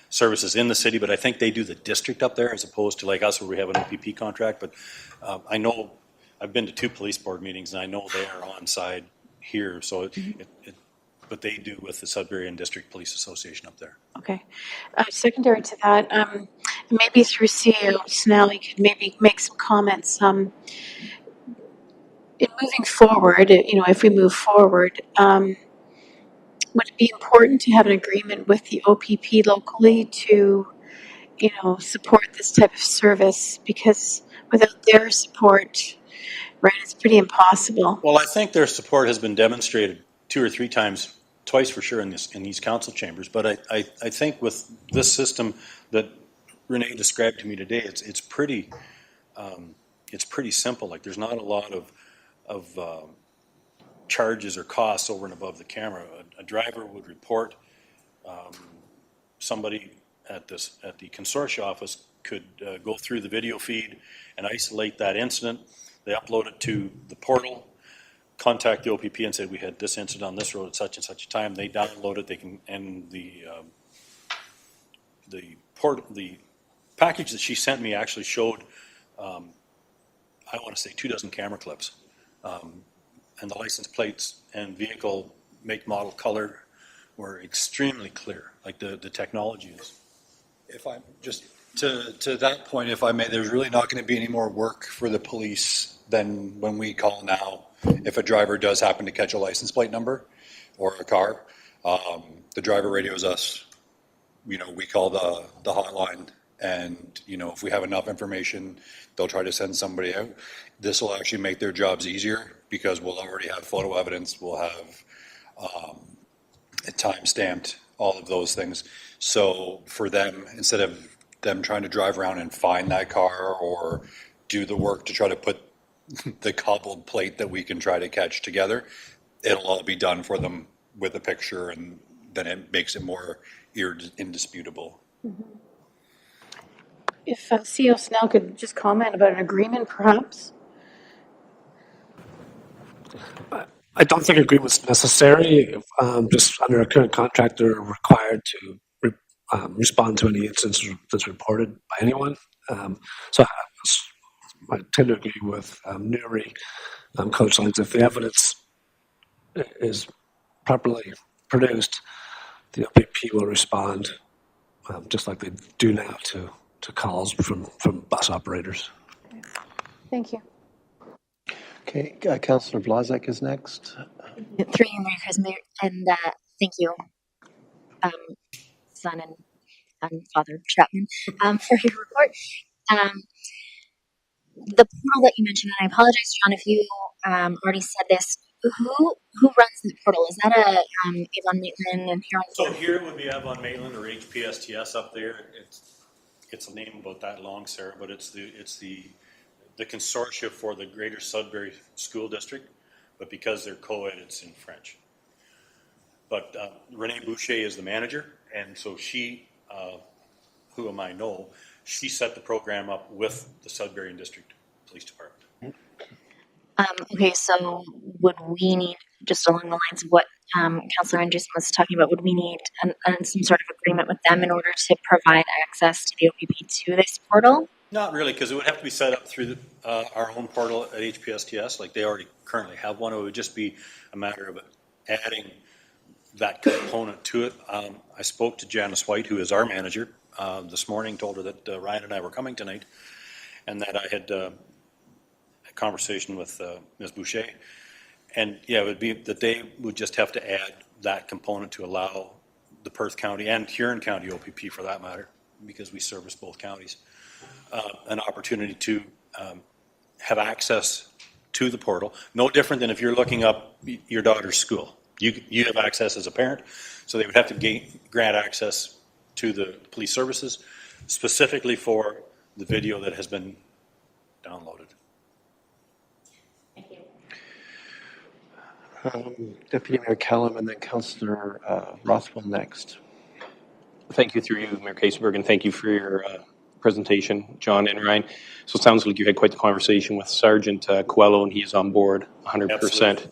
services in the city, but I think they do the district up there as opposed to like us where we have an OPP contract. But I know, I've been to 2 police board meetings and I know they are on side here. So but they do with the Sudbury and District Police Association up there. Okay. Secondary to that, maybe through CEO Snell, you could maybe make some comments. In moving forward, you know, if we move forward, would it be important to have an agreement with the OPP locally to, you know, support this type of service? Because without their support, right, it's pretty impossible. Well, I think their support has been demonstrated 2 or 3 times, twice for sure in these council chambers. But I think with this system that Renee described to me today, it's pretty simple. Like there's not a lot of charges or costs over and above the camera. A driver would report, somebody at the consortia office could go through the video feed and isolate that incident. They upload it to the portal, contact the OPP and say, we had this incident on this road at such and such a time. They download it. They can, and the package that she sent me actually showed, I want to say 24 camera clips. And the license plates and vehicle make, model, color were extremely clear. Like the technology is. If I'm just to that point, if I may, there's really not going to be any more work for the police than when we call now. If a driver does happen to catch a license plate number or a car, the driver radios us. You know, we call the hotline, and you know, if we have enough information, they'll try to send somebody out. This will actually make their jobs easier because we'll already have photo evidence. We'll have time stamped, all of those things. So for them, instead of them trying to drive around and find that car or do the work to try to put the cobbled plate that we can try to catch together, it'll all be done for them with a picture, and then it makes it more indisputable. Mm-hmm. If CEO Snell could just comment about an agreement, perhaps. I don't think agreement's necessary. Just under a current contract, they're required to respond to any instance that's reported by anyone. So I tend to agree with Nuri, Coach Lines. If the evidence is properly produced, the OPP will respond just like they do now to calls from bus operators. Thank you. Okay, Councillor Blazek is next. Through you, Mayor President, and thank you, son and father Chapman, for your report. Um, the portal that you mentioned, and I apologize, John, if you already said this. Who runs the portal? Is that a Avon Maitland and Huron? So here it would be Avon Maitland or HPSTS up there. It's a name about that long, Sarah, but it's the consortia for the Greater Sudbury School District, but because they're co-ed, it's in French. But Renee Boucher is the manager, and so she, who I know, she set the program up with the Sudbury and District Police Department. Okay, so would we need, just along the lines of what Councillor Anderson was talking about, would we need some sort of agreement with them in order to provide access to the OPP to this portal? Not really, because it would have to be set up through our own portal at HPSTS, like they already currently have one. It would just be a matter of adding that component to it. I spoke to Janice White, who is our manager, this morning, told her that Ryan and I were coming tonight, and that I had a conversation with Ms. Boucher. And yeah, it would be that they would just have to add that component to allow the Perth County and Huron County OPP, for that matter, because we service both counties, an opportunity to have access to the portal. No different than if you're looking up your daughter's school. You have access as a parent, so they would have to grant access to the police services, specifically for the video that has been downloaded. Deputy Mayor Callum and then Councillor Rothwell next. Thank you through you, Mayor Kasenberg, and thank you for your presentation, John and Ryan. So it sounds like you had quite the conversation with Sergeant Coelho, and he is on board 100%. Absolutely.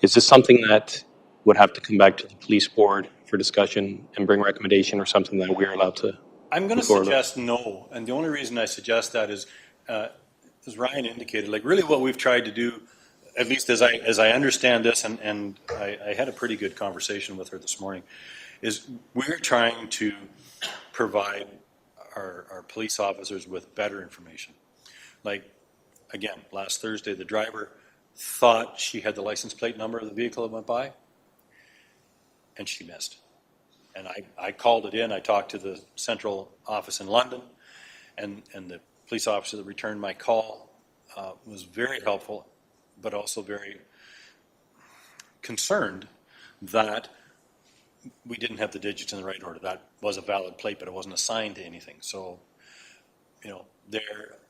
Is this something that would have to come back to the police board for discussion and bring recommendation, or something that we're allowed to? I'm going to suggest no, and the only reason I suggest that is, as Ryan indicated, like really what we've tried to do, at least as I understand this, and I had a pretty good conversation with her this morning, is we're trying to provide our police officers with better information. Like, again, last Thursday, the driver thought she had the license plate number of the vehicle that went by, and she missed. And I called it in. I talked to the central office in London, and the police officer that returned my call was very helpful, but also very concerned that we didn't have the digits in the right order. That was a valid plate, but it wasn't assigned to anything. So, you know,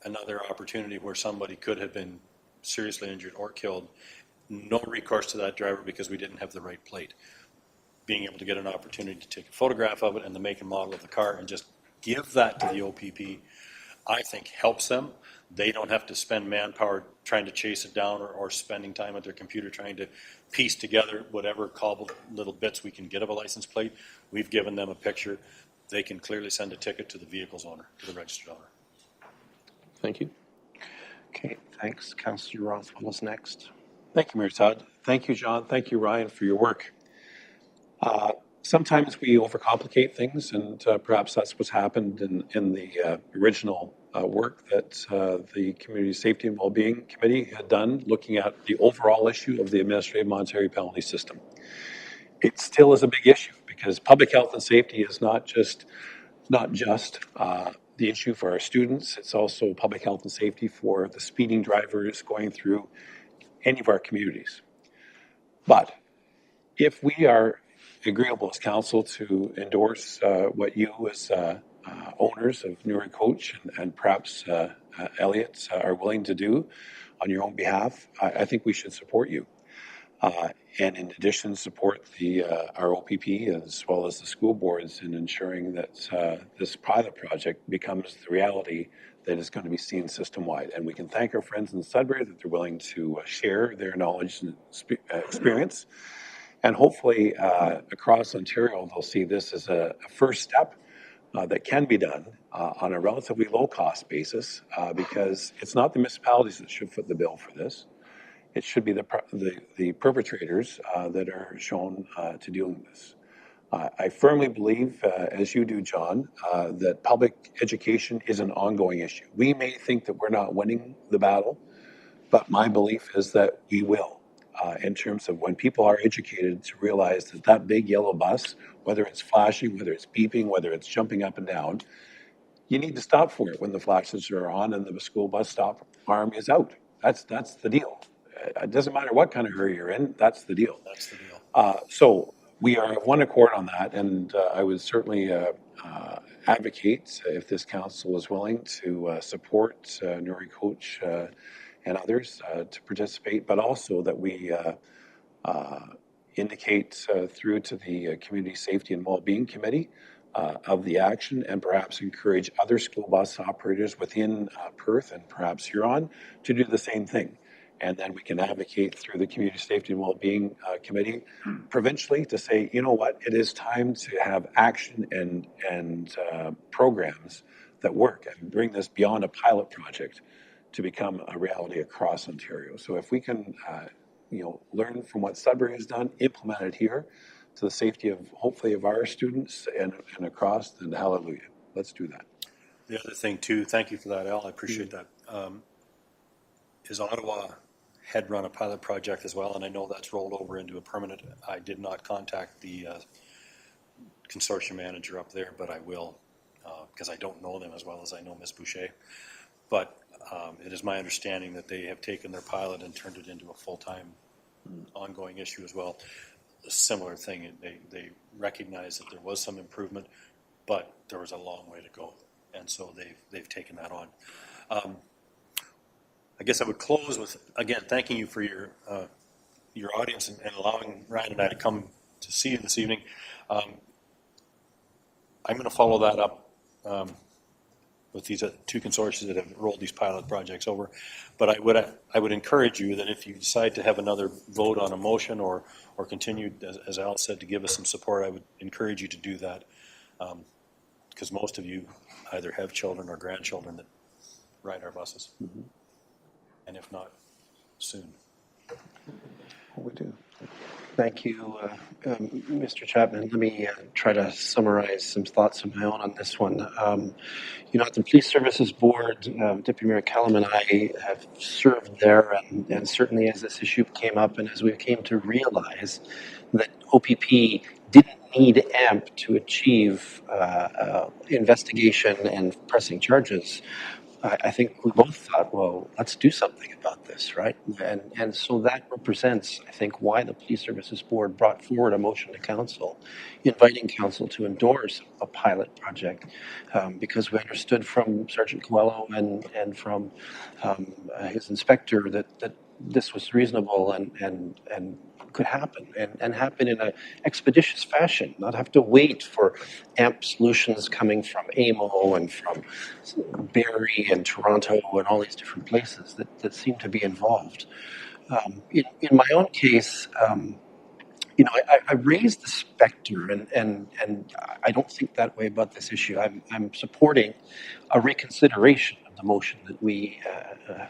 another opportunity where somebody could have been seriously injured or killed. No recourse to that driver because we didn't have the right plate. Being able to get an opportunity to take a photograph of it and the make and model of the car and just give that to the OPP, I think helps them. They don't have to spend manpower trying to chase it down or spending time at their computer trying to piece together whatever cobbled little bits we can get of a license plate. We've given them a picture. They can clearly send a ticket to the vehicle's owner, to the registered owner. Thank you. Okay, thanks. Councillor Rothwell is next. Thank you, Mayor Todd. Thank you, John. Thank you, Ryan, for your work. Sometimes we overcomplicate things, and perhaps that's what's happened in the original work that the Community Safety and Wellbeing Committee had done, looking at the overall issue of the administrative monetary penalty system. It still is a big issue because public health and safety is not just the issue for our students. It's also public health and safety for the speeding drivers going through any of our communities. But if we are agreeable as council to endorse what you as owners of Nuri Coach and perhaps Elliott are willing to do on your own behalf, I think we should support you. And in addition, support our OPP as well as the school boards in ensuring that this pilot project becomes the reality that is going to be seen system-wide. And we can thank our friends in Sudbury that they're willing to share their knowledge and experience. And hopefully across Ontario, they'll see this as a first step that can be done on a relatively low-cost basis because it's not the municipalities that should foot the bill for this. It should be the perpetrators that are shown to doing this. I firmly believe, as you do, John, that public education is an ongoing issue. We may think that we're not winning the battle, but my belief is that we will, in terms of when people are educated to realize that that big yellow bus, whether it's flashing, whether it's beeping, whether it's jumping up and down, you need to stop for it when the flashes are on and the school bus stop arm is out. That's the deal. It doesn't matter what kind of hurry you're in, that's the deal. That's the deal. So we are of one accord on that, and I would certainly advocate, if this council is willing, to support Nuri Coach and others to participate, but also that we indicate through to the Community Safety and Wellbeing Committee of the action and perhaps encourage other school bus operators within Perth and perhaps Huron to do the same thing. And then we can advocate through the Community Safety and Wellbeing Committee provincially to say, you know what, it is time to have action and programs that work and bring this beyond a pilot project to become a reality across Ontario. So if we can, learn from what Sudbury has done, implement it here to the safety of hopefully of our students and across, then hallelujah. Let's do that. The other thing too, thank you for that, Al, I appreciate that. Is Ottawa had run a pilot project as well, and I know that's rolled over into a permanent. I did not contact the consortium manager up there, but I will, because I don't know them as well as I know Ms. Boucher. But it is my understanding that they have taken their pilot and turned it into a full-time ongoing issue as well. A similar thing, they recognize that there was some improvement, but there was a long way to go, and so they've taken that on. I guess I would close with, again, thanking you for your audience and allowing Ryan and I to come to see you this evening. I'm going to follow that up with these two consortia that have rolled these pilot projects over. But I would encourage you that if you decide to have another vote on a motion or continue, as Al said, to give us some support, I would encourage you to do that because most of you either have children or grandchildren that ride our buses. Mm-hmm. And if not, soon. We do. Thank you, Mr. Chapman. Let me try to summarize some thoughts of my own on this one. At the Police Services Board, Deputy Mayor Callum and I have served there, and certainly as this issue came up and as we came to realize that OPP didn't need AMP to achieve investigation and pressing charges, I think we both thought, well, let's do something about this, right? And so that represents, I think, why the Police Services Board brought forward a motion to Council, inviting Council to endorse a pilot project, because we understood from Sergeant Coelho and from his inspector that this was reasonable and could happen and happen in an expeditious fashion, not have to wait for AMP solutions coming from AMO and from Barrie and Toronto and all these different places that seem to be involved. In my own case, I raised the specter, and I don't think that way about this issue. I'm supporting a reconsideration of the motion that we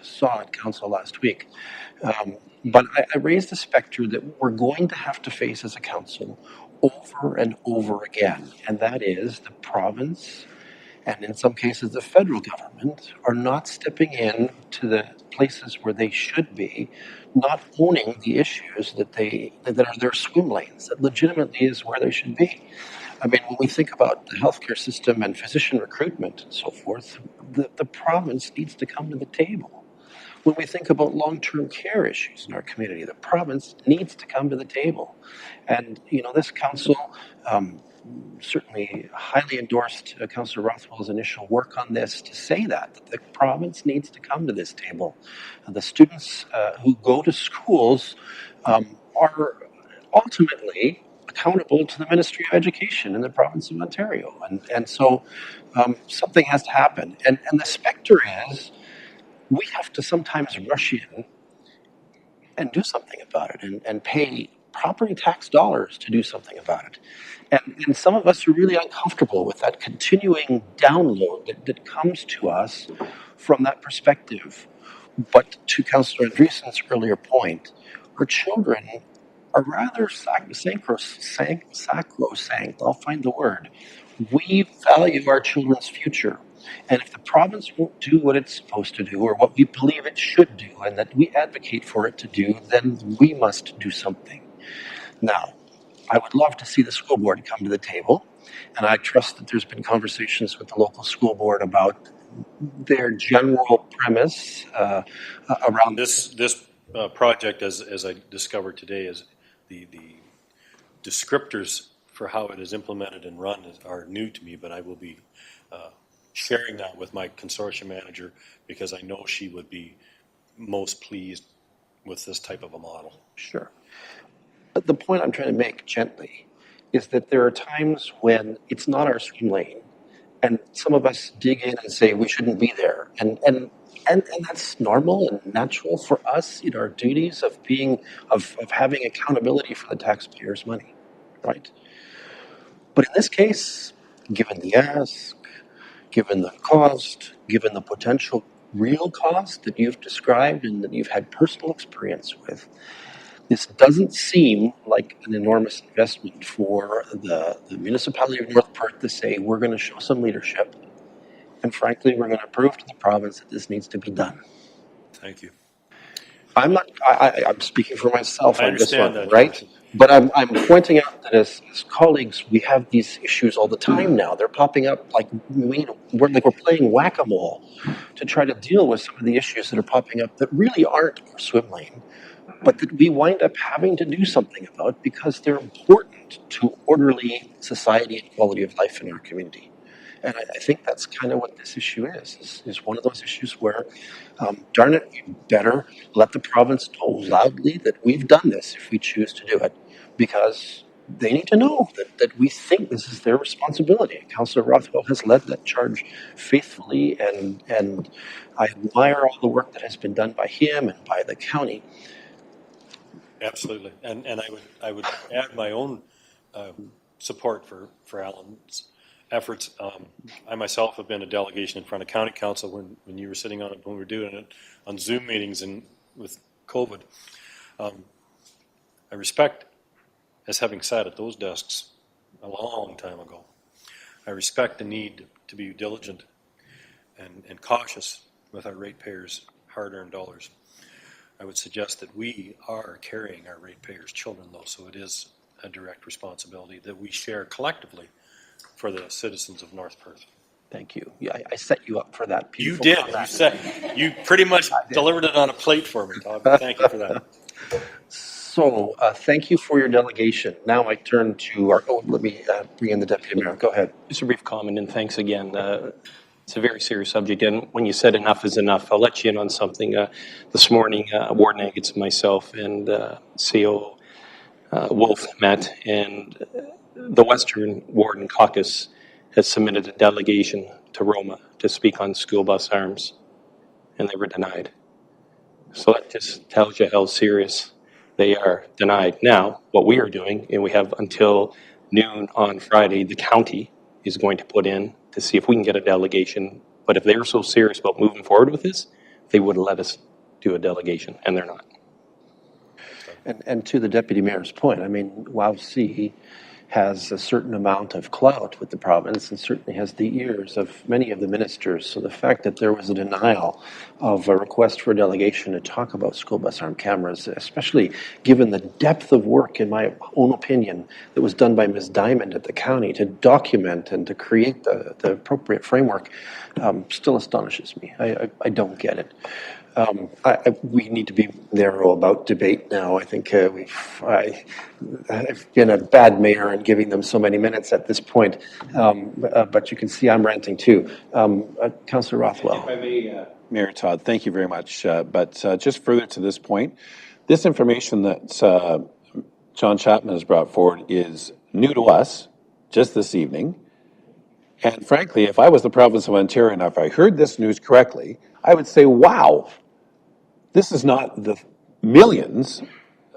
saw in Council last week. But I raised the specter that we're going to have to face as a council over and over again, and that is the province and in some cases the federal government are not stepping in to the places where they should be, not owning the issues that are their swim lanes, that legitimately is where they should be. I mean, when we think about the healthcare system and physician recruitment and so forth, the province needs to come to the table. When we think about long-term care issues in our community, the province needs to come to the table. And, this council certainly highly endorsed Councillor Rothwell's initial work on this to say that the province needs to come to this table. The students who go to schools are ultimately accountable to the Ministry of Education in the province of Ontario. And so something has to happen. And the specter is we have to sometimes rush in and do something about it and pay property tax dollars to do something about it. And some of us are really uncomfortable with that continuing download that comes to us from that perspective. But to Councillor Andreessen's earlier point, our children are rather sacrosanct. I'll find the word. We value our children's future. And if the province won't do what it's supposed to do or what we believe it should do and that we advocate for it to do, then we must do something. Now, I would love to see the school board come to the table, and I trust that there's been conversations with the local school board about their general premise around This project, as I discovered today, is the descriptors for how it is implemented and run are new to me, but I will be sharing that with my consortium manager because I know she would be most pleased with this type of a model. Sure. But the point I'm trying to make gently is that there are times when it's not our swim lane, and some of us dig in and say we shouldn't be there, and that's normal and natural for us in our duties of being of having accountability for the taxpayers' money, right? But in this case, given the ask, given the cost, given the potential real cost that you've described and that you've had personal experience with, this doesn't seem like an enormous investment for the municipality of North Perth to say we're going to show some leadership. And frankly, we're going to prove to the province that this needs to be done. Thank you. I'm not. I'm speaking for myself I on this understand one, that, right? Johnson. But I'm pointing out that as colleagues, we have these issues all the time now. They're popping up like we're playing whack-a-mole to try to deal with some of the issues that are popping up that really aren't our swim lane, but that we wind up having to do something about because they're important to orderly society and quality of life in our community. And I think that's kind of what this issue is one of those issues where, darn it, we better let the province know loudly that we've done this if we choose to do it, because they need to know that we think this is their responsibility. Councillor Rothwell has led that charge faithfully, and I admire all the work that has been done by him and by the county. Absolutely, and I would add my own support for Alan's efforts. I myself have been a delegation in front of county council when you were sitting on it, when we were doing it on Zoom meetings and with COVID. I respect, as having sat at those desks a long time ago, I respect the need to be diligent and cautious with our ratepayers' hard-earned dollars. I would suggest that we are carrying our ratepayers' children, though, so it is a direct responsibility that we share collectively for the citizens of North Perth. Thank you. Yeah, I set you up for that. You did. You pretty much delivered it on a plate for me, Todd. Thank you for that. So, thank you for your delegation. Now I turn to our. Oh, let me bring in the deputy mayor. Go ahead. Just a brief comment, and thanks again. It's a very serious subject, and when you said enough is enough, I'll let you in on something. This morning, Warden Agates, myself, and CO Wolf met, and the Western Warden Caucus has submitted a delegation to Roma to speak on school bus arms, and they were denied. So that just tells you how serious they are denied. Now, what we are doing, and we have until noon on Friday, the county is going to put in to see if we can get a delegation. But if they were so serious about moving forward with this, they would let us do a delegation, and they're not. And to the deputy mayor's point, I mean, WowC has a certain amount of clout with the province and certainly has the ears of many of the ministers. So the fact that there was a denial of a request for a delegation to talk about school bus arm cameras, especially given the depth of work, in my own opinion, that was done by Ms. Diamond at the county to document and to create the appropriate framework, still astonishes me. I don't get it. We need to be narrow about debate now. I think I've been a bad mayor in giving them so many minutes at this point, but you can see I'm ranting too. Councillor Rothwell. If I may, Mayor Todd, thank you very much. But just further to this point, this information that's John Chapman has brought forward is new to us just this evening. And frankly, if I was the province of Ontario and if I heard this news correctly, I would say, wow, this is not the millions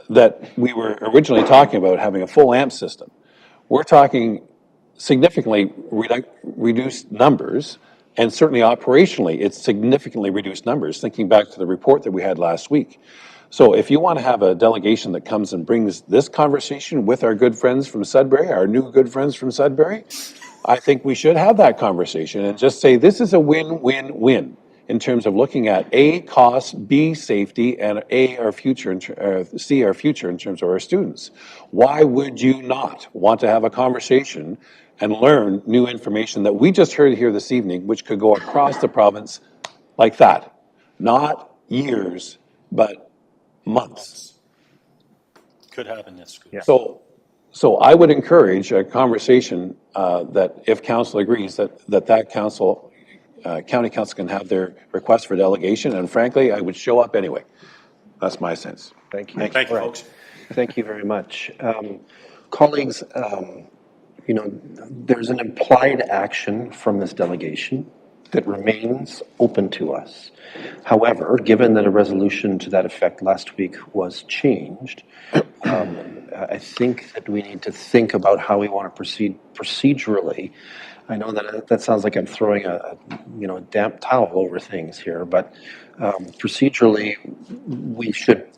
that we were originally talking about having a full AMP system. We're talking significantly reduced numbers, and certainly operationally, it's significantly reduced numbers, thinking back to the report that we had last week. So if you want to have a delegation that comes and brings this conversation with our good friends from Sudbury, our new good friends from Sudbury, I think we should have that conversation and just say this is a win-win-win in terms of looking at A, cost, B, safety, and A, our future, C, our future in terms of our students. Why would you not want to have a conversation and learn new information that we just heard here this evening, which could go across the province like that? Not years, but months. Could happen this school. Yeah. So I would encourage a conversation that if council agrees that council, county council can have their request for delegation, and frankly, I would show up anyway. That's my sense. Thank you. Thank you, All right. folks. Thank you very much. Colleagues, there's an implied action from this delegation that remains open to us. However, given that a resolution to that effect last week was changed, I think that we need to think about how we want to proceed procedurally. I know that sounds like I'm throwing a damp towel over things here, but procedurally, we should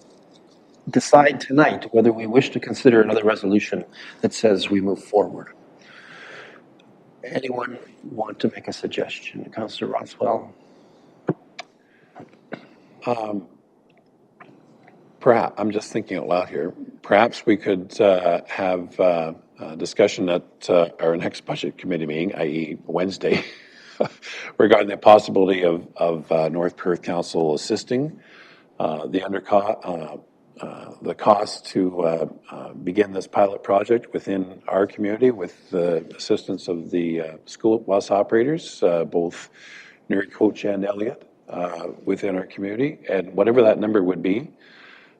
decide tonight whether we wish to consider another resolution that says we move forward. Anyone want to make a suggestion? Councillor Rothwell? Perhaps, I'm just thinking out loud here, perhaps we could have a discussion at our next budget committee meeting, i.e. Wednesday, regarding the possibility of North Perth Council assisting the cost to begin this pilot project within our community with the assistance of the school bus operators, both Nuri Coach and Elliott, within our community, and whatever that number would be,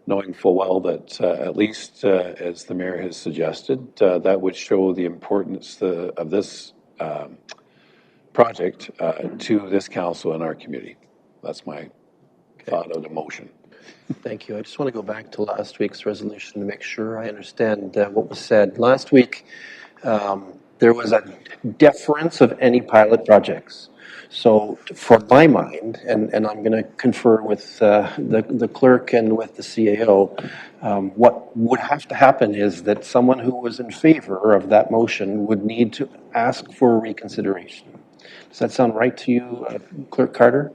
knowing full well that at least as the mayor has suggested, that would show the importance of this project to this council and our community. That's my thought of the motion. Thank you. I just want to go back to last week's resolution to make sure I understand what was said. Last week, there was a deference of any pilot projects. So for my mind, and I'm going to confer with the clerk and with the CAO, what would have to happen is that someone who was in favor of that motion would need to ask for reconsideration. Does that sound right to you, Clerk Carter?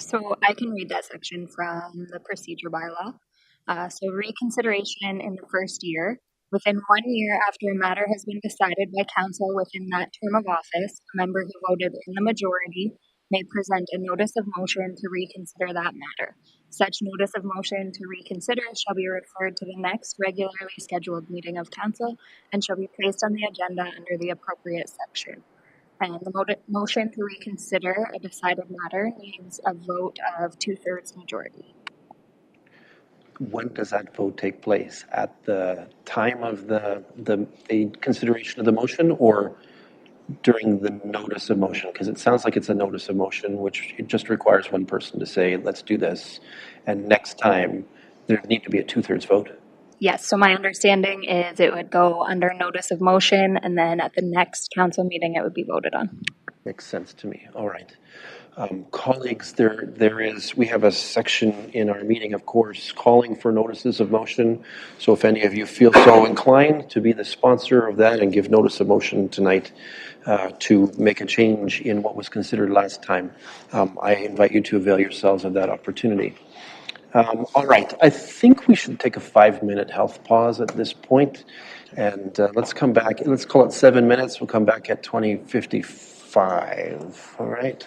So I can read that section from the procedure bylaw. So reconsideration in the first year. Within 1 year after a matter has been decided by council within that term of office, a member who voted in the majority may present a notice of motion to reconsider that matter. Such notice of motion to reconsider shall be referred to the next regularly scheduled meeting of council and shall be placed on the agenda under the appropriate section. And the motion to reconsider a decided matter needs a vote of 2/3 majority. When does that vote take place? At the time of the consideration of the motion, or during the notice of motion? Because it sounds like it's a notice of motion, which it just requires one person to say, let's do this. And next time, there need to be a 2/3 vote. Yes, so my understanding is it would go under notice of motion and then at the next council meeting it would be voted on. Makes sense to me. All right. Colleagues, we have a section in our meeting, of course, calling for notices of motion. So if any of you feel so inclined to be the sponsor of that and give notice of motion tonight to make a change in what was considered last time, I invite you to avail yourselves of that opportunity. All right. I think we should take a 5-minute health pause at this point, and let's come back. Let's call it 7 minutes. We'll come back at 20:55. All right.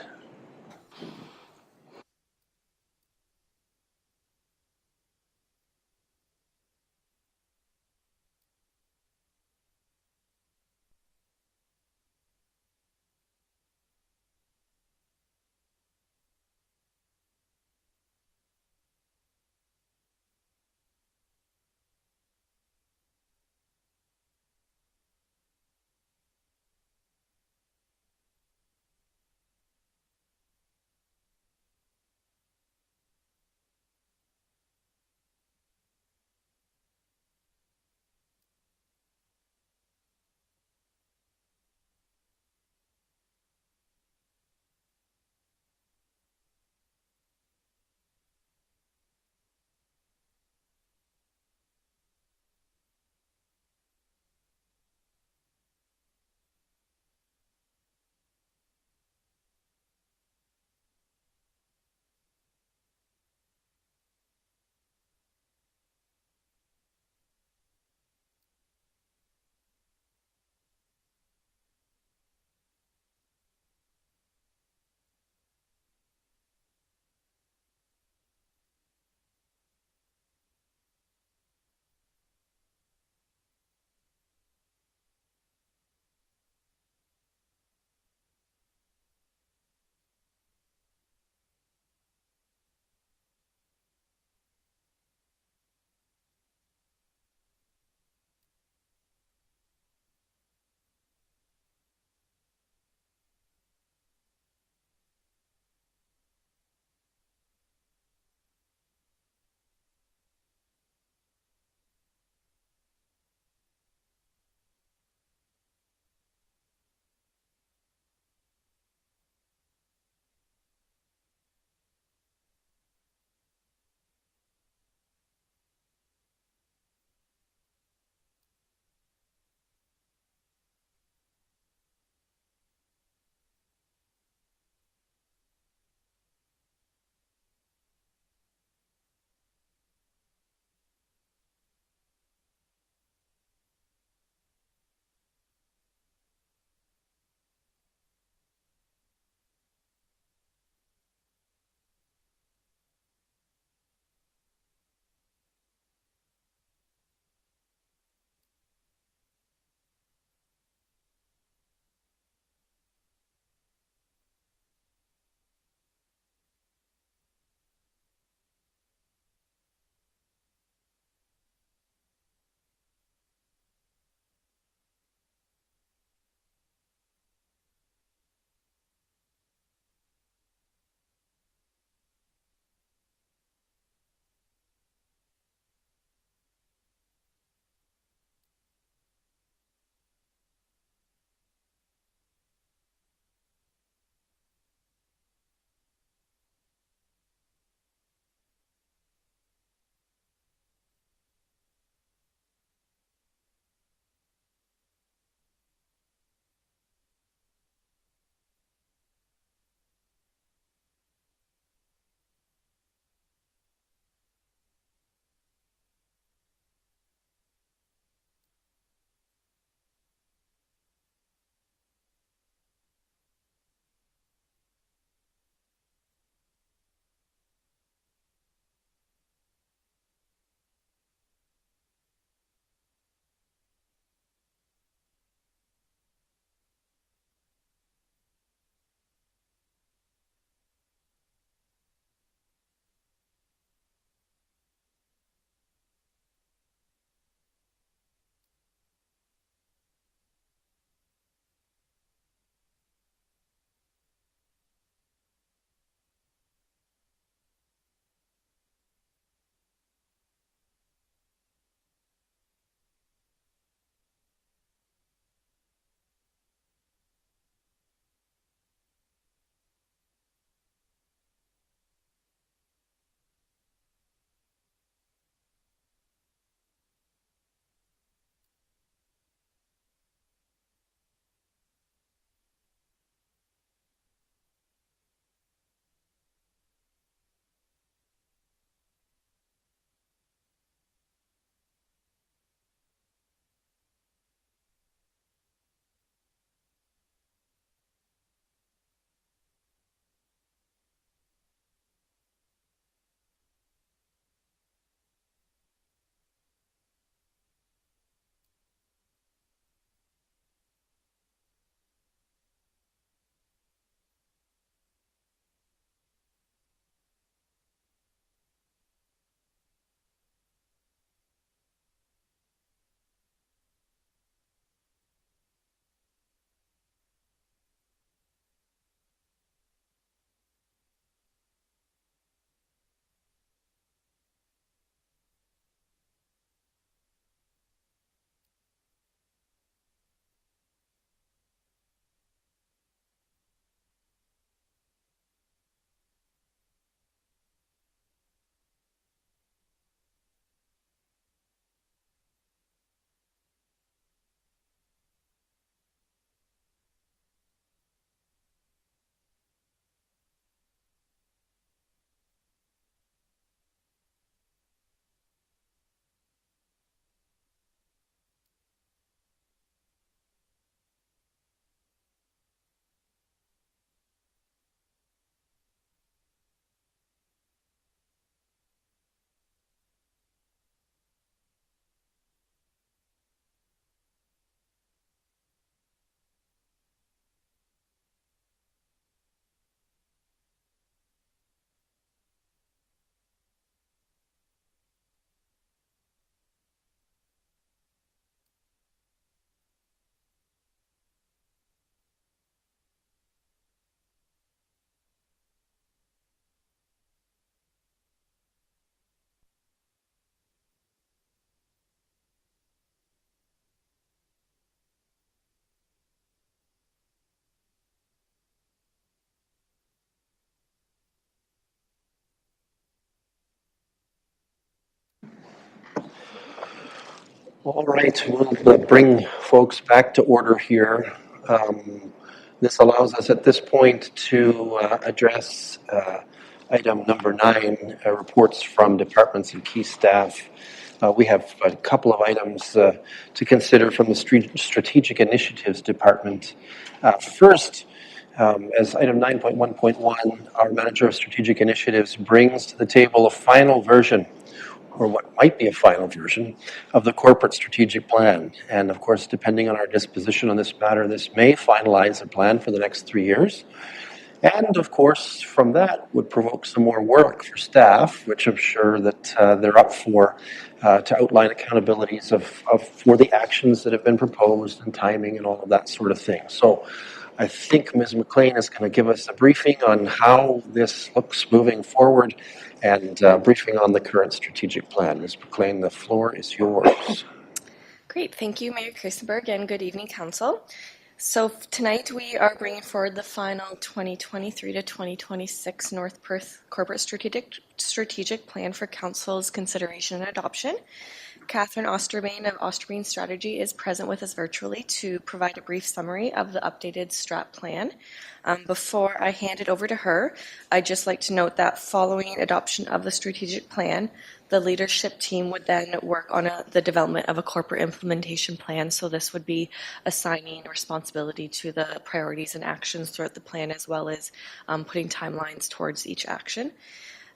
All right, we'll bring folks back to order here. This allows us at this point to address item number 9, reports from departments and key staff. We have a couple of items to consider from the Strategic Initiatives Department. First, as item 9.1.1, our Manager of Strategic Initiatives brings to the table a final version, or what might be a final version, of the corporate strategic plan. And of course, depending on our disposition on this matter, this may finalize a plan for the next 3 years. And of course, from that would provoke some more work for staff, which I'm sure that they're up for, to outline accountabilities for the actions that have been proposed and timing and all of that sort of thing. So I think Ms. McLean is going to give us a briefing on how this looks moving forward and briefing on the current strategic plan. Ms. McLean, the floor is yours. Great. Thank you, Mayor Kristenberg, and good evening, Council. So tonight we are bringing forward the final 2023 to 2026 North Perth Corporate Strategic Plan for Council's consideration and adoption. Catherine Osterbein of Osterbein Strategy is present with us virtually to provide a brief summary of the updated strat plan. Before I hand it over to her, I'd just like to note that following adoption of the strategic plan, the leadership team would then work on the development of a corporate implementation plan. So this would be assigning responsibility to the priorities and actions throughout the plan, as well as putting timelines towards each action.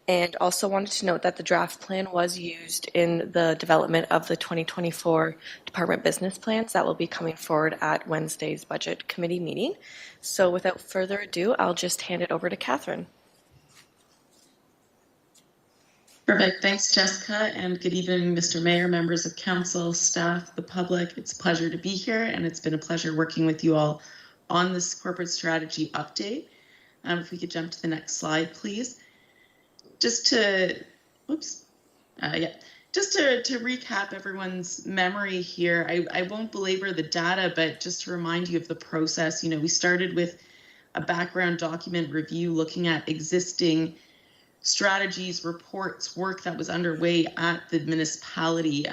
And also wanted to note that the draft plan was used in the development of the 2024 department business plans that will be coming forward at Wednesday's budget committee meeting. So without further ado, I'll just hand it over to Catherine. Perfect. Thanks, Jessica, and good evening, Mr. Mayor, members of council, staff, the public. It's a pleasure to be here, and it's been a pleasure working with you all on this corporate strategy update. If we could jump to the next slide, please. Just to recap everyone's memory here, I won't belabor the data, but just to remind you of the process. You know, we started with a background document review looking at existing strategies, reports, work that was underway at the municipality.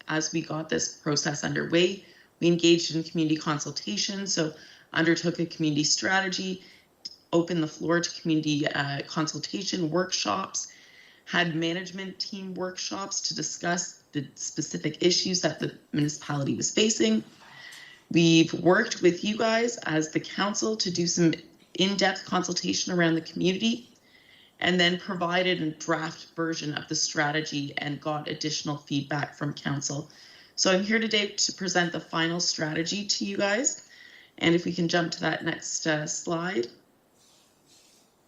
As we got this process underway, we engaged in community consultation, so undertook a community strategy, opened the floor to community consultation workshops, had management team workshops to discuss the specific issues that the municipality was facing. We've worked with you guys as the council to do some in-depth consultation around the community, and then provided a draft version of the strategy and got additional feedback from council. So I'm here today to present the final strategy to you guys. And if we can jump to that next slide.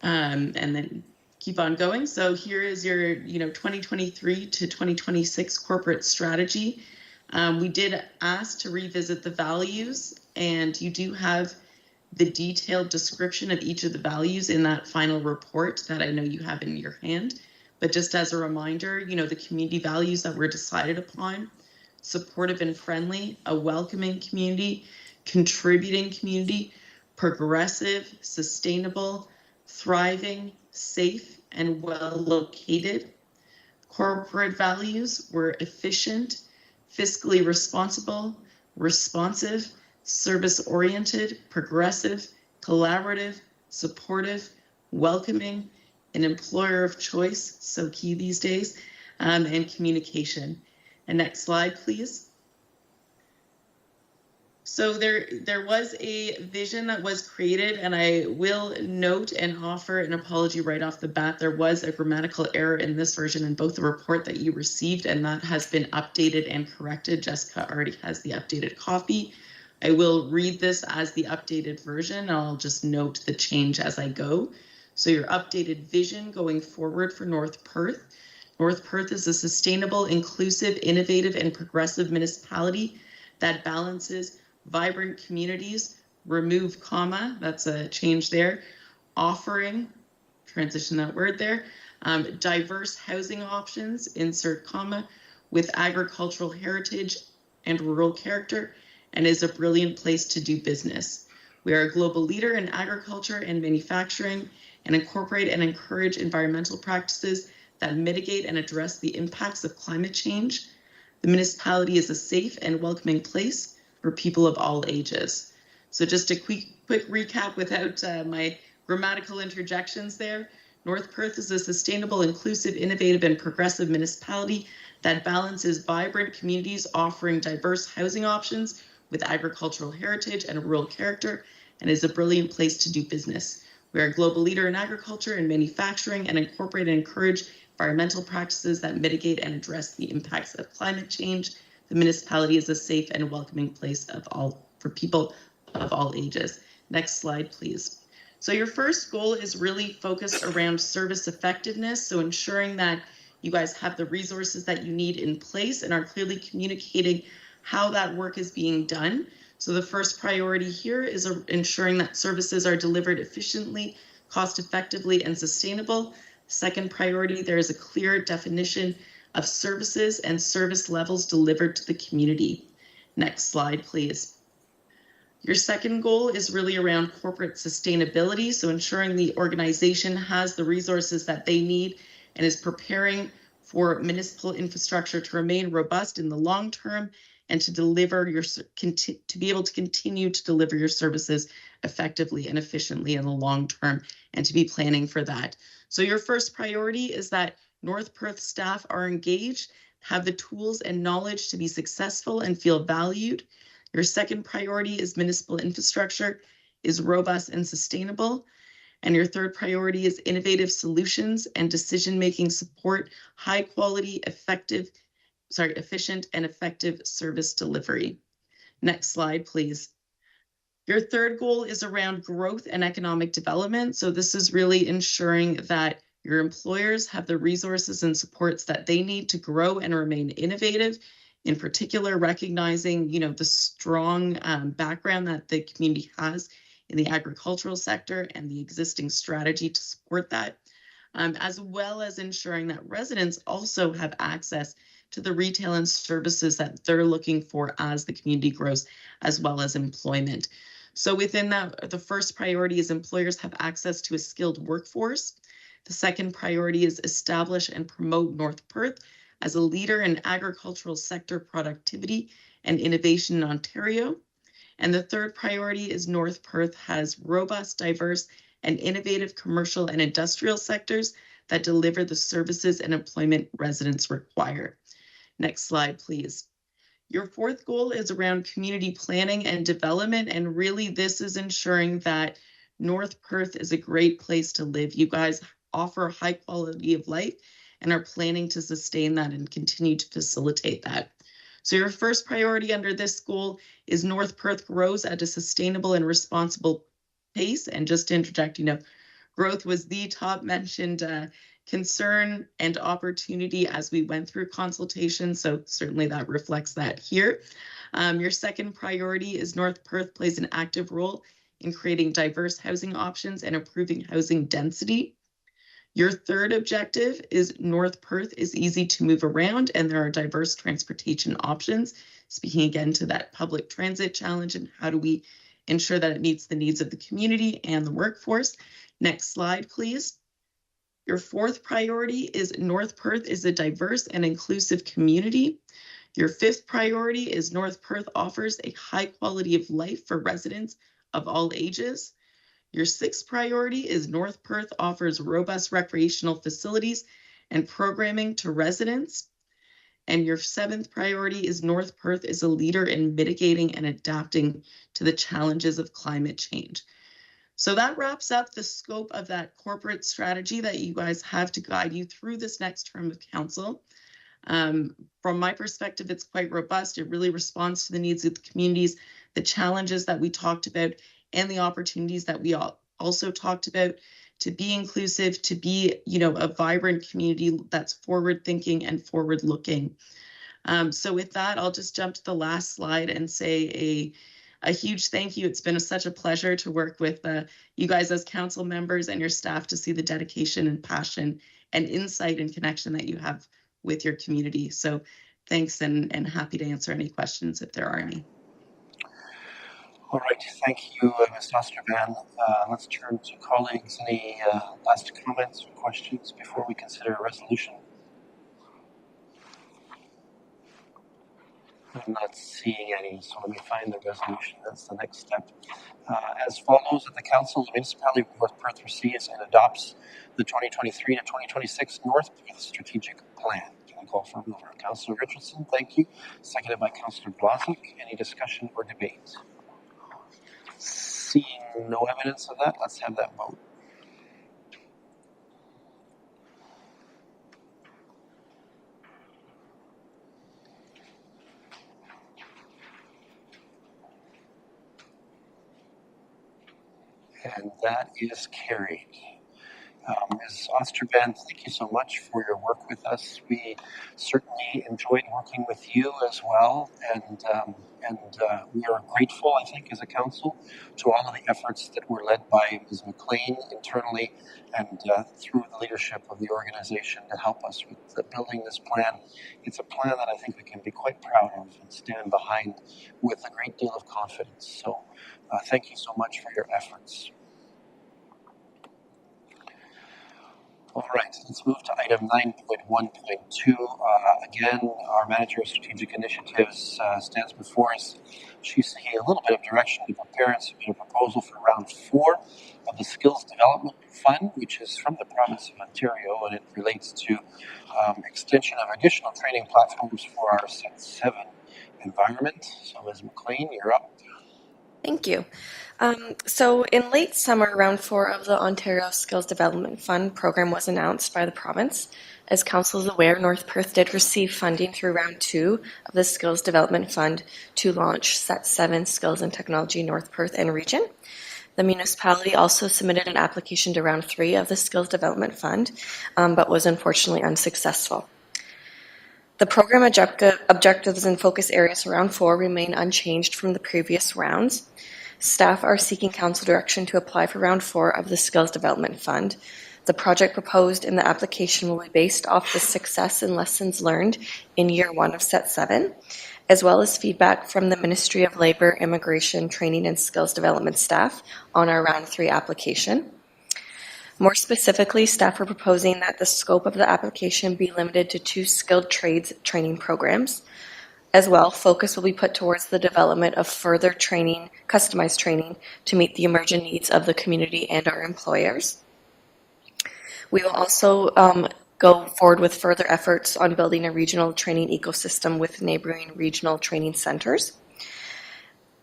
And then keep on going. So here is your 2023 to 2026 corporate strategy. We did ask to revisit the values, and you do have the detailed description of each of the values in that final report that I know you have in your hand. But just as a reminder, the community values that were decided upon: supportive and friendly, a welcoming community, contributing community, progressive, sustainable, thriving, safe, and well located. Corporate values were efficient, fiscally responsible, responsive, service-oriented, progressive, collaborative, supportive, welcoming, an employer of choice, so key these days, and communication. And next slide, please. So there was a vision that was created, and I will note and offer an apology right off the bat. There was a grammatical error in this version in both the report that you received, and that has been updated and corrected. Jessica already has the updated copy. I will read this as the updated version, and I'll just note the change as I go. So your updated vision going forward for North Perth. North Perth is a sustainable, inclusive, innovative, and progressive municipality that balances vibrant communities, remove comma, that's a change there, offering, transition that word there, diverse housing options, insert comma, with agricultural heritage and rural character, and is a brilliant place to do business. We are a global leader in agriculture and manufacturing, and incorporate and encourage environmental practices that mitigate and address the impacts of climate change. The municipality is a safe and welcoming place for people of all ages. So just a quick recap without my grammatical interjections there. North Perth is a sustainable, inclusive, innovative, and progressive municipality that balances vibrant communities offering diverse housing options with agricultural heritage and rural character, and is a brilliant place to do business. We are a global leader in agriculture and manufacturing and incorporate and encourage environmental practices that mitigate and address the impacts of climate change. The municipality is a safe and welcoming place for people of all ages. Next slide, please. So your first goal is really focused around service effectiveness. So ensuring that you guys have the resources that you need in place and are clearly communicating how that work is being done. So the first priority here is ensuring that services are delivered efficiently, cost effectively, and sustainable. Second priority, there is a clear definition of services and service levels delivered to the community. Next slide, please. Your second goal is really around corporate sustainability, so ensuring the organization has the resources that they need and is preparing for municipal infrastructure to remain robust in the long term and to deliver to be able to continue to deliver your services effectively and efficiently in the long term, and to be planning for that. So your first priority is that North Perth staff are engaged, have the tools and knowledge to be successful and feel valued. Your second priority is municipal infrastructure is robust and sustainable. And your third priority is innovative solutions and decision-making support, high quality, efficient and effective service delivery. Next slide, please. Your third goal is around growth and economic development. So this is really ensuring that your employers have the resources and supports that they need to grow and remain innovative. In particular, recognizing, the strong background that the community has in the agricultural sector and the existing strategy to support that, as well as ensuring that residents also have access to the retail and services that they're looking for as the community grows, as well as employment. So within that, the first priority is employers have access to a skilled workforce. The second priority is establish and promote North Perth as a leader in agricultural sector productivity and innovation in Ontario. And the third priority is North Perth has robust, diverse, and innovative commercial and industrial sectors that deliver the services and employment residents require. Next slide, please. Your fourth goal is around community planning and development, and really this is ensuring that North Perth is a great place to live. You guys offer high quality of life and are planning to sustain that and continue to facilitate that. So your first priority under this goal is North Perth grows at a sustainable and responsible pace. And just to interject, growth was the top mentioned concern and opportunity as we went through consultation. So certainly that reflects that here. Your second priority is North Perth plays an active role in creating diverse housing options and improving housing density. Your third objective is North Perth is easy to move around and there are diverse transportation options. Speaking again to that public transit challenge and how do we ensure that it meets the needs of the community and the workforce. Next slide, please. Your fourth priority is North Perth is a diverse and inclusive community. Your fifth priority is North Perth offers a high quality of life for residents of all ages. Your sixth priority is North Perth offers robust recreational facilities and programming to residents. And your seventh priority is North Perth is a leader in mitigating and adapting to the challenges of climate change. So that wraps up the scope of that corporate strategy that you guys have to guide you through this next term of council. From my perspective, it's quite robust. It really responds to the needs of the communities, the challenges that we talked about, and the opportunities that we also talked about to be inclusive, to be, a vibrant community that's forward thinking and forward looking. So with that, I'll just jump to the last slide and say a huge thank you. It's been such a pleasure to work with you guys as council members and your staff to see the dedication and passion and insight and connection that you have with your community. So thanks and happy to answer any questions if there are any. All right, thank you, Ms. Osterman. Let's turn to colleagues. Any last comments or questions before we consider a resolution? I'm not seeing any, so let me find the resolution. That's the next step. As follows, that the Council of the Municipality of North Perth receives and adopts the 2023 to 2026 North Perth Strategic Plan. Can I call for a mover? Councillor Richardson, thank you. Seconded by Councillor Blazek. Any discussion or debate? Seeing no evidence of that, let's have that vote. And that is carried. Ms. Osterban, thank you so much for your work with us. We certainly enjoyed working with you as well, and we are grateful, I think, as a council, to all of the efforts that were led by Ms. McLean internally and through the leadership of the organization to help us with building this plan. It's a plan that I think we can be quite proud of and stand behind with a great deal of confidence. So thank you so much for your efforts. All right, let's move to item 9.1.2. Again, our manager of strategic initiatives stands before us. She's seeking a little bit of direction to prepare and submit a proposal for round 4 of the Skills Development Fund, which is from the province of Ontario, and it relates to extension of additional training platforms for our Set 7 environment. So, Ms. McLean, you're up. Thank you. So in late summer, round 4 of the Ontario Skills Development Fund program was announced by the province. As council is aware, North Perth did receive funding through round 2 of the Skills Development Fund to launch Set 7 Skills and Technology North Perth and Region. The municipality also submitted an application to round 3 of the Skills Development Fund, but was unfortunately unsuccessful. The program objectives and focus areas for round 4 remain unchanged from the previous rounds. Staff are seeking council direction to apply for round 4 of the Skills Development Fund. The project proposed in the application will be based off the success and lessons learned in year 1 of Set 7, as well as feedback from the Ministry of Labour, Immigration, Training and Skills Development staff on our round 3 application. More specifically, staff are proposing that the scope of the application be limited to 2 skilled trades training programs. As well, focus will be put towards the development of further training, customized training, to meet the emerging needs of the community and our employers. We will also go forward with further efforts on building a regional training ecosystem with neighboring regional training centers.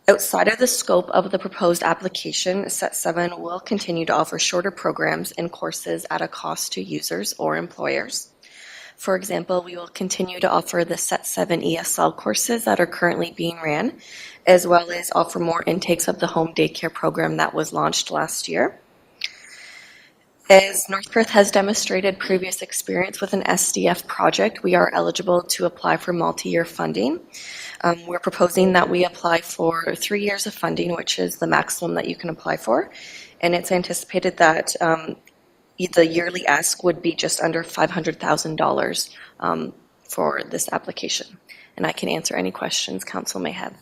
Outside of the scope of the proposed application, Set 7 will continue to offer shorter programs and courses at a cost to users or employers. For example, we will continue to offer the Set 7 ESL courses that are currently being ran, as well as offer more intakes of the home daycare program that was launched last year. As North Perth has demonstrated previous experience with an SDF project, we are eligible to apply for multi-year funding. We're proposing that we apply for 3 years of funding, which is the maximum that you can apply for, and it's anticipated that the yearly ask would be just under $500,000 for this application. And I can answer any questions council may have.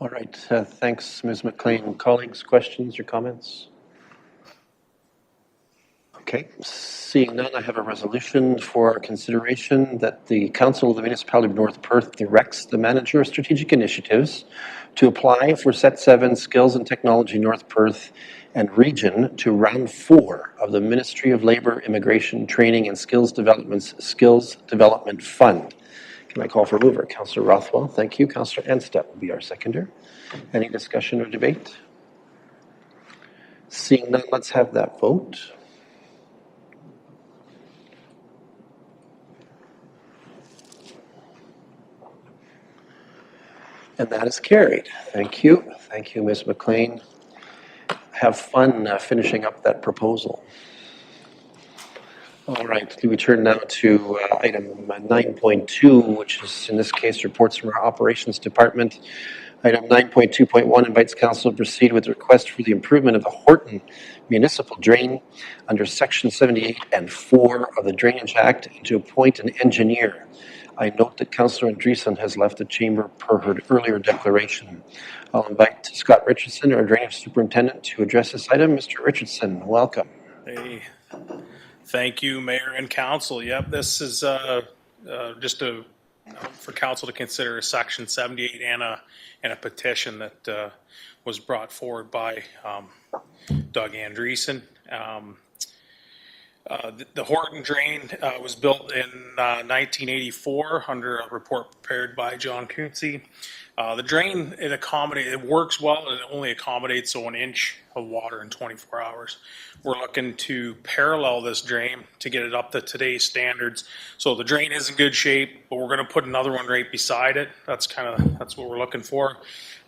All right, thanks, Ms. McLean. Colleagues, questions or comments? Okay, seeing none, I have a resolution for consideration that the Council of the Municipality of North Perth directs the Manager of Strategic Initiatives to apply for Set 7 Skills and Technology North Perth and Region to round 4 of the Ministry of Labour, Immigration, Training and Skills Development's Skills Development Fund. Can I call for a mover? Councillor Rothwell, thank you. Councillor Enstedt will be our seconder. Any discussion or debate? Seeing none, let's have that vote. And that is carried. Thank you. Thank you, Ms. McLean. Have fun finishing up that proposal. All right, we turn now to item 9.2, which is in this case reports from our operations department. Item 9.2.1 invites council to proceed with the request for the improvement of the Horton Municipal Drain under Section 78 and 4 of the Drainage Act and to appoint an engineer. I note that Councillor Andreessen has left the chamber per her earlier declaration. I'll invite Scott Richardson, our drainage superintendent, to address this item. Mr. Richardson, welcome. Hey, thank you, Mayor and Council. Yep, this is just a for council to consider a Section 78 and a petition that was brought forward by Doug Andreessen. The Horton Drain was built in 1984 under a report prepared by John Coonsey. The drain, it works well, and it only accommodates 1 inch of water in 24 hours. We're looking to parallel this drain to get it up to today's standards. So the drain is in good shape, but we're going to put another one right beside it. That's what we're looking for.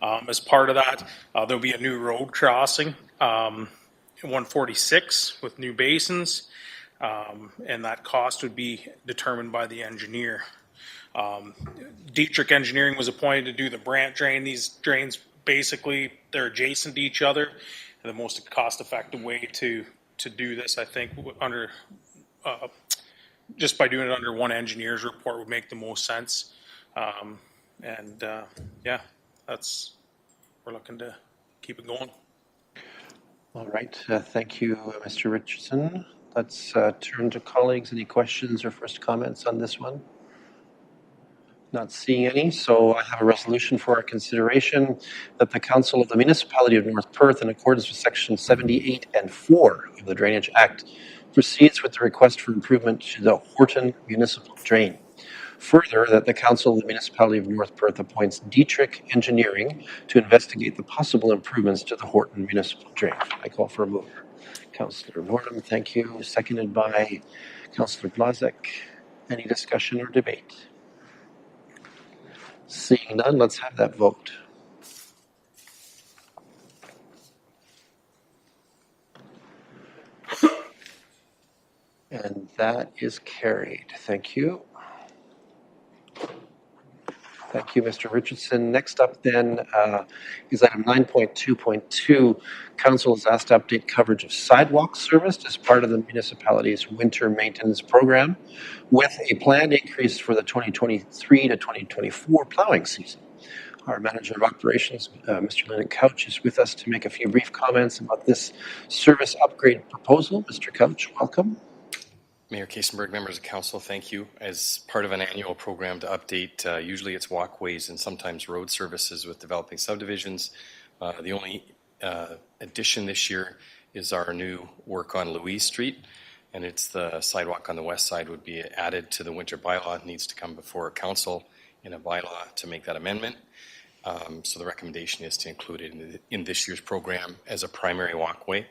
As part of that, there'll be a new road crossing, 146 with new basins. And that cost would be determined by the engineer. Dietrich Engineering was appointed to do the Brant drain. These drains, basically, they're adjacent to each other. And the most cost-effective way to do this, I think, just by doing it under one engineer's report would make the most sense. Yeah, we're looking to keep it going. All right, thank you, Mr. Richardson. Let's turn to colleagues. Any questions or first comments on this one? Not seeing any, so I have a resolution for our consideration that the Council of the Municipality of North Perth, in accordance with Section 78 and 4 of the Drainage Act, proceeds with the request for improvement to the Horton Municipal Drain. Further, that the Council of the Municipality of North Perth appoints Dietrich Engineering to investigate the possible improvements to the Horton Municipal Drain. I call for a move. Councillor Nordum, thank you. Seconded by Councillor Blazek. Any discussion or debate? Seeing none, let's have that vote. And that is carried. Thank you. Thank you, Mr. Richardson. Next up then is item 9.2.2. Council is asked to update coverage of sidewalk service as part of the municipality's winter maintenance program with a planned increase for the 2023 to 2024 plowing season. Our Manager of Operations, Mr. Leonard Couch, is with us to make a few brief comments about this service upgrade proposal. Mr. Couch, welcome. Mayor Kaysenberg, members of council, thank you. As part of an annual program to update, usually it's walkways and sometimes road services with developing subdivisions. The only addition this year is our new work on Louise Street, and it's the sidewalk on the west side would be added to the winter bylaw. It needs to come before council in a bylaw to make that amendment. So the recommendation is to include it in this year's program as a primary walkway.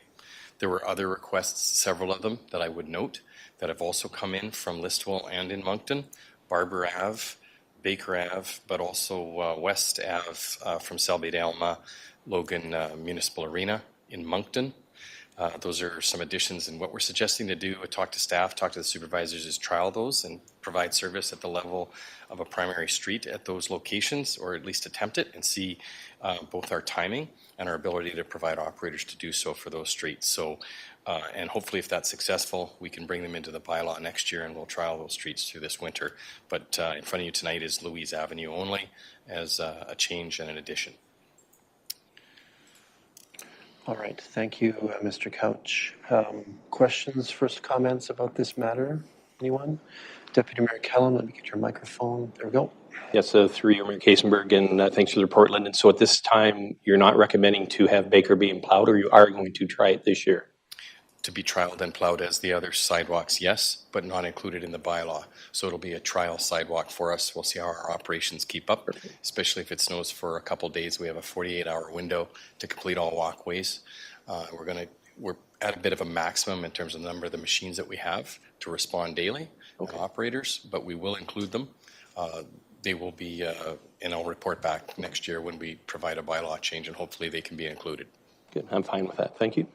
There were other requests, several of them, that I would note, that have also come in from Listowel and in Moncton, Barber Ave, Baker Ave, but also West Ave from Selby to Alma, Logan Municipal Arena in Moncton. Those are some additions, and what we're suggesting to do, talk to staff, talk to the supervisors, is trial those and provide service at the level of a primary street at those locations, or at least attempt it and see both our timing and our ability to provide operators to do so for those streets. So, and hopefully if that's successful, we can bring them into the bylaw next year and we'll trial those streets through this winter. But in front of you tonight is Louise Avenue only as a change and an addition. All right, thank you, Mr. Couch. Questions, first comments about this matter? Anyone? Deputy Mayor Kellum, let me get your microphone. There we go. Yes, through you, Mayor Kaysenberg, and thanks for the report, Lyndon. So at this time, you're not recommending to have Baker being plowed, or you are going to try it this year? To be trialed and plowed as the other sidewalks, yes, but not included in the bylaw. So it'll be a trial sidewalk for us. We'll see how our operations keep up, especially if it snows for a couple days. We have a 48-hour window to complete all walkways. We're at a bit of a maximum in terms of the number of the machines that we have to respond daily, operators, but we will include them. They will be, and I'll report back next year when we provide a bylaw change, and hopefully they can be included. Good, I'm fine with that. Thank you.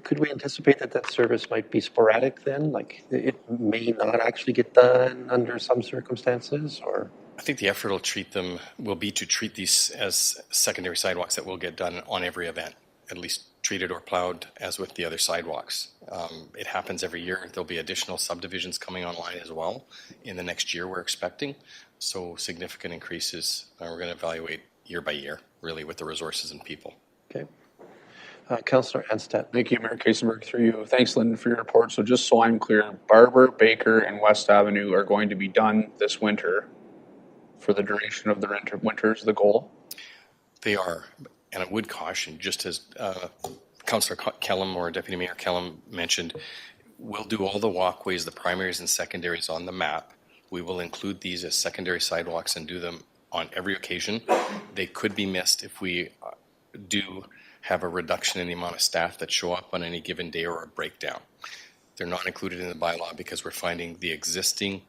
Could we anticipate that service might be sporadic then? Like it may not actually get done under some circumstances, or? I think the effort will be to treat these as secondary sidewalks that will get done on every event, at least treated or plowed as with the other sidewalks. It happens every year. There'll be additional subdivisions coming online as well in the next year, we're expecting. So significant increases. We're going to evaluate year by year, really, with the resources and people. Okay. Councillor Anstett. Thank you, Mayor Kaysenberg, through you. Thanks, Lyndon, for your report. So just so I'm clear, Barber, Baker, and West Avenue are going to be done this winter, for the duration of the winter is the goal? They are, and I would caution, just as Councillor Kellum or Deputy Mayor Kellum mentioned, we'll do all the walkways, the primaries and secondaries on the map. We will include these as secondary sidewalks and do them on every occasion. They could be missed if we do have a reduction in the amount of staff that show up on any given day or a breakdown. They're not included in the bylaw because we're finding the existing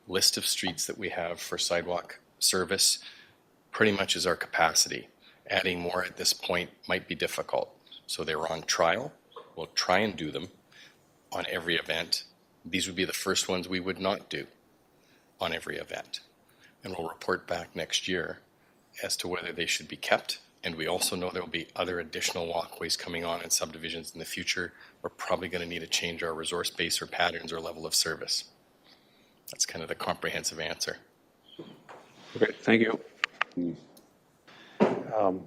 list of streets that we have for sidewalk service pretty much is our capacity. Adding more at this point might be difficult. So they were on trial. We'll try and do them on every event. These would be the first ones we would not do on every event. And we'll report back next year as to whether they should be kept. And we also know there will be other additional walkways coming on in subdivisions in the future. We're probably going to need to change our resource base or patterns or level of service. That's kind of the comprehensive answer. Okay, thank you.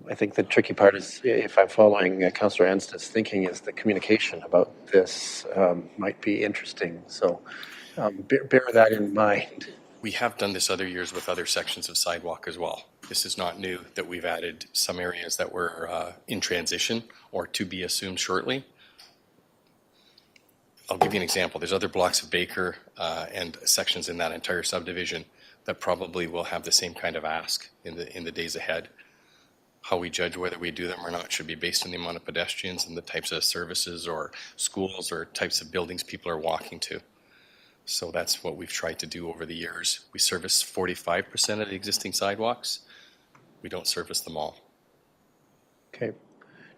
I think the tricky part is, if I'm following Councillor Ansted's thinking, is the communication about this might be interesting. So bear that in mind. We have done this other years with other sections of sidewalk as well. This is not new that we've added some areas that were in transition or to be assumed shortly. I'll give you an example. There's other blocks of Baker and sections in that entire subdivision that probably will have the same kind of ask in the days ahead. How we judge whether we do them or not should be based on the amount of pedestrians and the types of services or schools or types of buildings people are walking to. So that's what we've tried to do over the years. We service 45% of the existing sidewalks. We don't service them all. Okay.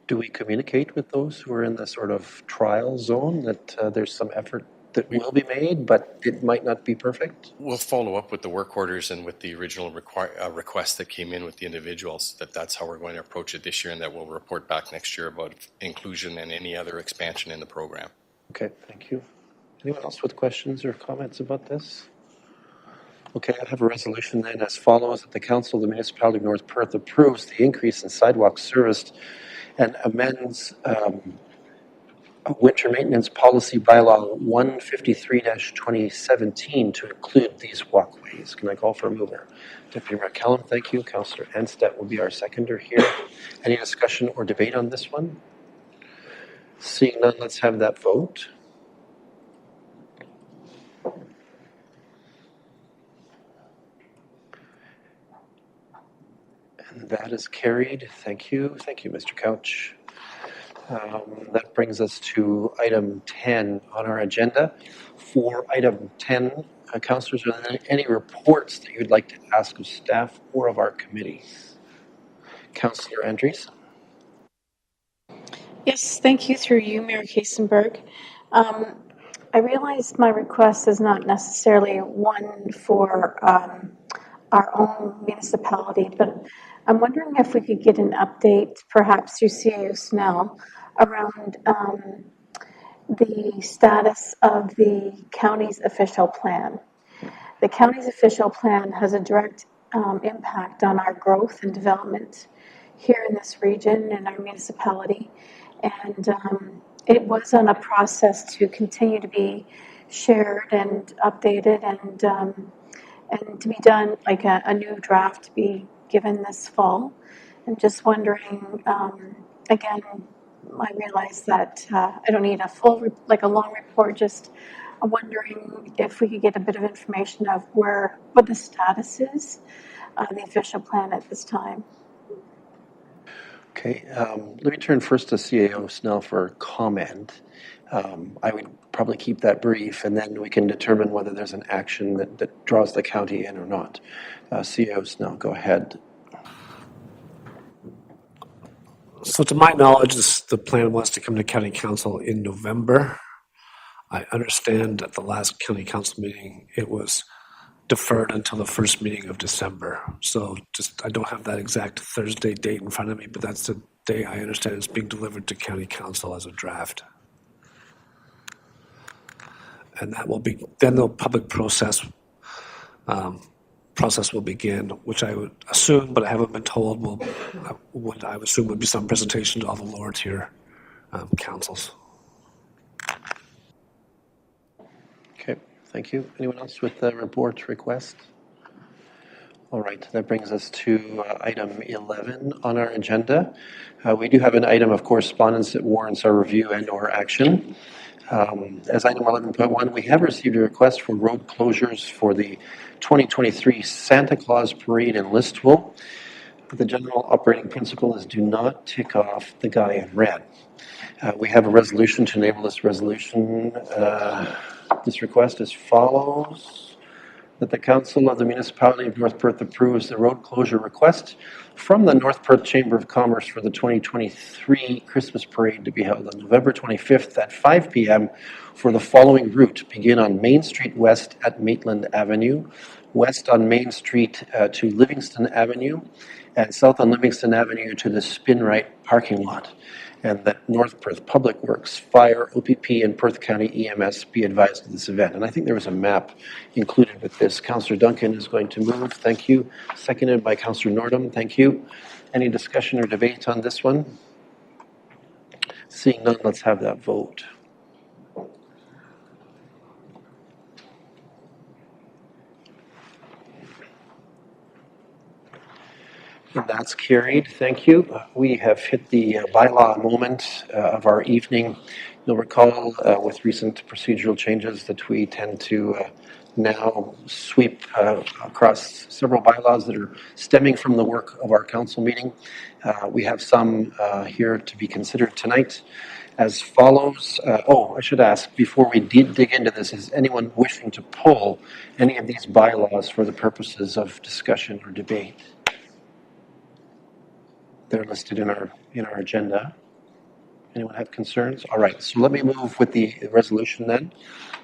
Do we communicate with those who are in the sort of trial zone that there's some effort that will be made, but it might not be perfect? We'll follow up with the work orders and with the original request that came in with the individuals, that's how we're going to approach it this year, and that we'll report back next year about inclusion and any other expansion in the program. Okay, thank you. Anyone else with questions or comments about this? Okay, I have a resolution then as follows: that the Council of the Municipality of North Perth approves the increase in sidewalk service and amends Winter Maintenance Policy Bylaw 153-2017 to include these walkways. Can I call for a mover? Deputy Mayor Kellum, thank you. Councillor Ansted will be our seconder here. Any discussion or debate on this one? Seeing none, let's have that vote. And that is carried. Thank you. Thank you, Mr. Couch. That brings us to item 10 on our agenda. For item 10, councillors, are there any reports that you'd like to ask of staff or of our committees? Councillor Andrews. Yes, thank you through you, Mayor Kiesenberg. I realize my request is not necessarily one for our own municipality, but I'm wondering if we could get an update, perhaps through CAO Snell, around the status of the county's official plan. The county's official plan has a direct impact on our growth and development here in this region and our municipality. And it was on a process to continue to be shared and updated and to be done, like a new draft to be given this fall. I'm just wondering, again, I realize that I don't need a full, like a long report, just I'm wondering if we could get a bit of information of what the status is on the official plan at this time. Okay, let me turn first to CAO Snell for comment. I would probably keep that brief, and then we can determine whether there's an action that draws the county in or not. CAO Snell, go ahead. So to my knowledge, the plan was to come to county council in November. I understand at the last county council meeting, it was deferred until the first meeting of December. So I don't have that exact Thursday date in front of me, but that's the day I understand it's being delivered to county council as a draft. And that will be, then the public process will begin, which I would assume, but I haven't been told, what I would assume would be some presentation to all the lower tier councils. Okay, thank you. Anyone else with a report request? All right, that brings us to item 11 on our agenda. We do have an item of correspondence that warrants our review and or action. As item 11.1, we have received a request for road closures for the 2023 Santa Claus Parade in Listowel. The general operating principle is do not tick off the guy in red. We have a resolution to enable this resolution. This request as follows. That the Council of the Municipality of North Perth approves the road closure request from the North Perth Chamber of Commerce for the 2023 Christmas Parade to be held on November 25th at 5 p.m. for the following route. Begin on Main Street West at Maitland Avenue, west on Main Street to Livingston Avenue, and south on Livingston Avenue to the Spin Right parking lot. And that North Perth Public Works, Fire, OPP, and Perth County EMS be advised of this event. And I think there was a map included with this. Councillor Duncan is going to move. Thank you. Seconded by Councillor Nordum. Thank you. Any discussion or debate on this one? Seeing none, let's have that vote. And that's carried. Thank you. We have hit the bylaw moment of our evening. You'll recall with recent procedural changes that we tend to now sweep across several bylaws that are stemming from the work of our council meeting. We have some here to be considered tonight as follows. I should ask, before we dig into this, is anyone wishing to pull any of these bylaws for the purposes of discussion or debate? They're listed in our agenda. Anyone have concerns? All right, so let me move with the resolution then.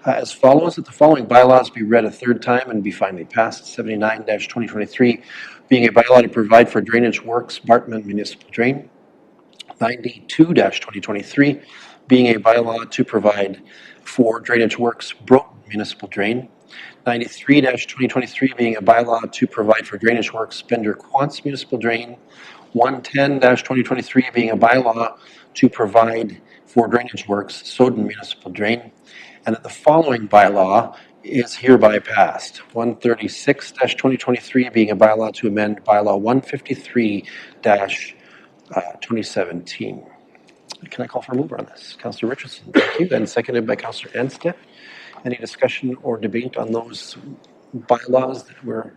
As follows, that the following bylaws be read a third time and be finally passed. 79-2023, being a bylaw to provide for drainage works, Bartman Municipal Drain. 92-2023, being a bylaw to provide for drainage works, Broughton Municipal Drain. 93-2023, being a bylaw to provide for drainage works, Bender Quance Municipal Drain. 110-2023, being a bylaw to provide for drainage works, Soden Municipal Drain, and that the following bylaw is hereby passed. 136-2023, being a bylaw to amend bylaw 153-2017. Can I call for a mover on this? Councillor Richardson, thank you, and seconded by Councillor Anstead. Any discussion or debate on those bylaws that we're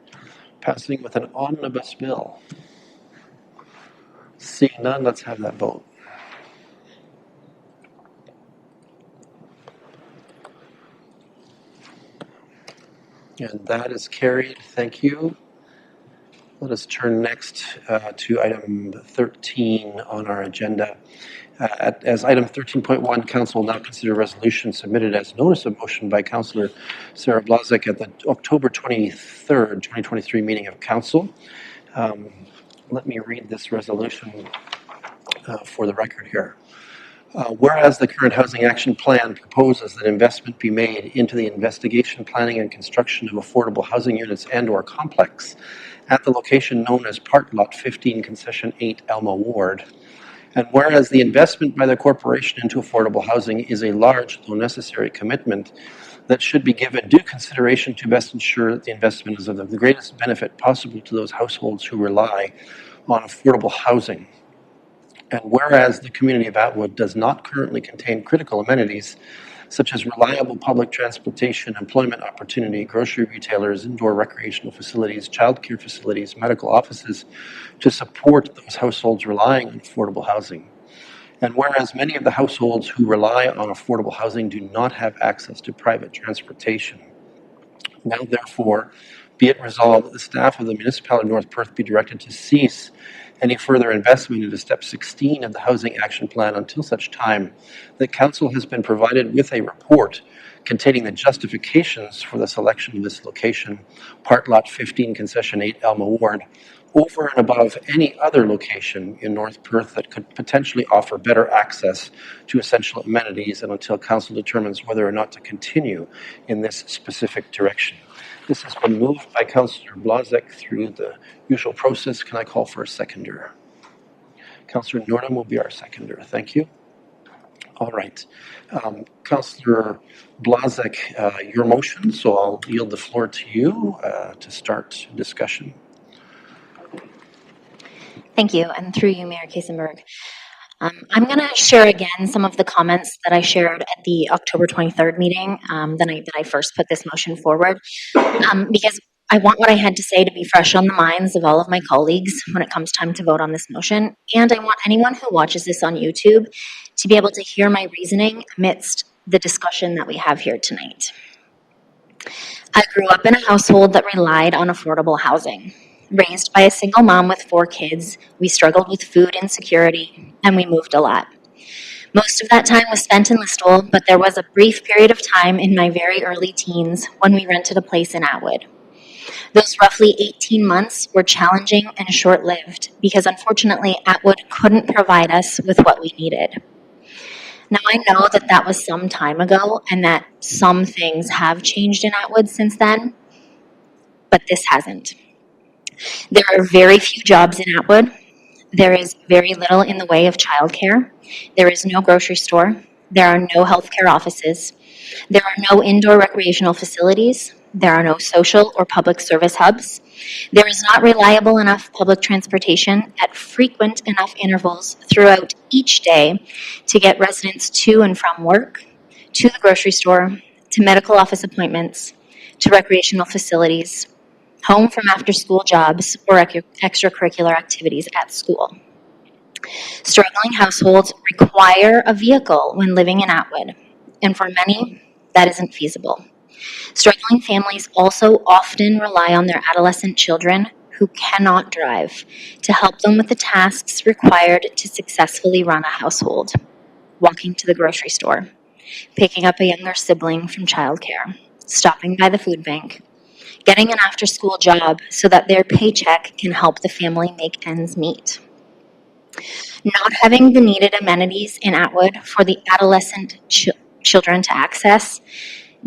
passing with an omnibus bill? Seeing none, let's have that vote. And that is carried. Thank you. Let us turn next to item 13 on our agenda. As item 13.1, Council will now consider a resolution submitted as notice of motion by Councillor Sarah Blazek at the October 23rd, 2023 meeting of Council. Let me read this resolution for the record here. Whereas the current Housing Action Plan proposes that investment be made into the investigation, planning, and construction of affordable housing units and/or complex at the location known as Park Lot 15, Concession 8, Elma Ward. And whereas the investment by the corporation into affordable housing is a large, though necessary commitment that should be given due consideration to best ensure that the investment is of the greatest benefit possible to those households who rely on affordable housing. And whereas the community of Atwood does not currently contain critical amenities such as reliable public transportation, employment opportunity, grocery retailers, indoor recreational facilities, childcare facilities, medical offices to support those households relying on affordable housing. And whereas many of the households who rely on affordable housing do not have access to private transportation. Now, therefore, be it resolved that the staff of the Municipality of North Perth be directed to cease any further investment into Step 16 of the Housing Action Plan until such time that Council has been provided with a report containing the justifications for the selection of this location, Park Lot 15, Concession 8, Elma Ward, over and above any other location in North Perth that could potentially offer better access to essential amenities, and until Council determines whether or not to continue in this specific direction. This has been moved by Councillor Blazek through the usual process. Can I call for a seconder? Councillor Nordum will be our seconder. Thank you. All right. Councillor Blazek, your motion, so I'll yield the floor to you to start discussion. Thank you, and through you, Mayor Kasenberg. I'm going to share again some of the comments that I shared at the October 23rd meeting, the night that I first put this motion forward, because I want what I had to say to be fresh on the minds of all of my colleagues when it comes time to vote on this motion, and I want anyone who watches this on YouTube to be able to hear my reasoning amidst the discussion that we have here tonight. I grew up in a household that relied on affordable housing. Raised by a single mom with 4 kids, we struggled with food insecurity, and we moved a lot. Most of that time was spent in Listowel, but there was a brief period of time in my very early teens when we rented a place in Atwood. Those roughly 18 months were challenging and short-lived because unfortunately Atwood couldn't provide us with what we needed. Now I know that that was some time ago and that some things have changed in Atwood since then, but this hasn't. There are very few jobs in Atwood. There is very little in the way of childcare. There is no grocery store. There are no healthcare offices. There are no indoor recreational facilities. There are no social or public service hubs. There is not reliable enough public transportation at frequent enough intervals throughout each day to get residents to and from work, to the grocery store, to medical office appointments, to recreational facilities, home from after-school jobs, or extracurricular activities at school. Struggling households require a vehicle when living in Atwood, and for many, that isn't feasible. Struggling families also often rely on their adolescent children who cannot drive to help them with the tasks required to successfully run a household. Walking to the grocery store, picking up a younger sibling from childcare, stopping by the food bank, getting an after-school job so that their paycheck can help the family make ends meet. Not having the needed amenities in Atwood for the adolescent children to access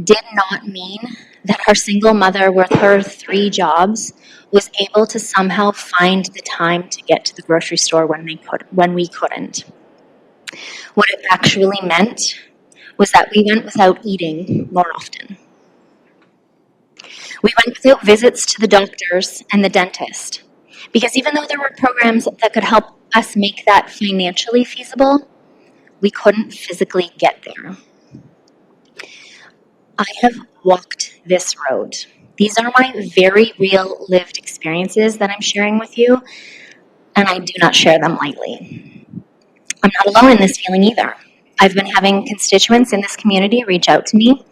did not mean that our single mother with her 3 jobs was able to somehow find the time to get to the grocery store when we couldn't. What it actually meant was that we went without eating more often. We went without visits to the doctors and the dentist, because even though there were programs that could help us make that financially feasible, we couldn't physically get there. I have walked this road. These are my very real lived experiences that I'm sharing with you, and I do not share them lightly. I'm not alone in this feeling either. I've been having constituents in this community reach out to me,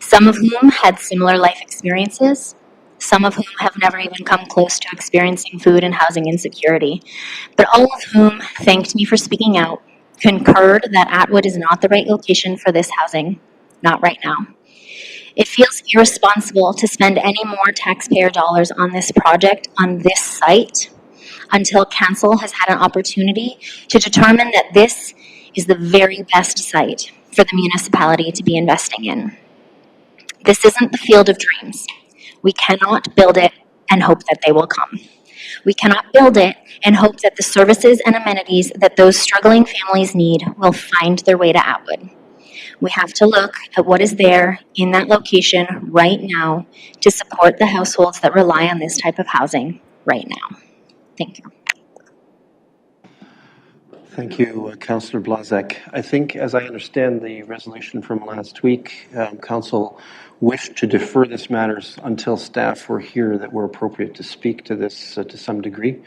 some of whom had similar life experiences, some of whom have never even come close to experiencing food and housing insecurity, but all of whom thanked me for speaking out, concurred that Atwood is not the right location for this housing, not right now. It feels irresponsible to spend any more taxpayer dollars on this project on this site until council has had an opportunity to determine that this is the very best site for the municipality to be investing in. This isn't the field of dreams. We cannot build it and hope that they will come. We cannot build it and hope that the services and amenities that those struggling families need will find their way to Atwood. We have to look at what is there in that location right now to support the households that rely on this type of housing right now. Thank you. Thank you, Councillor Blazek. I think, as I understand the resolution from last week, Council wished to defer this matters until staff were here that were appropriate to speak to this to some degree,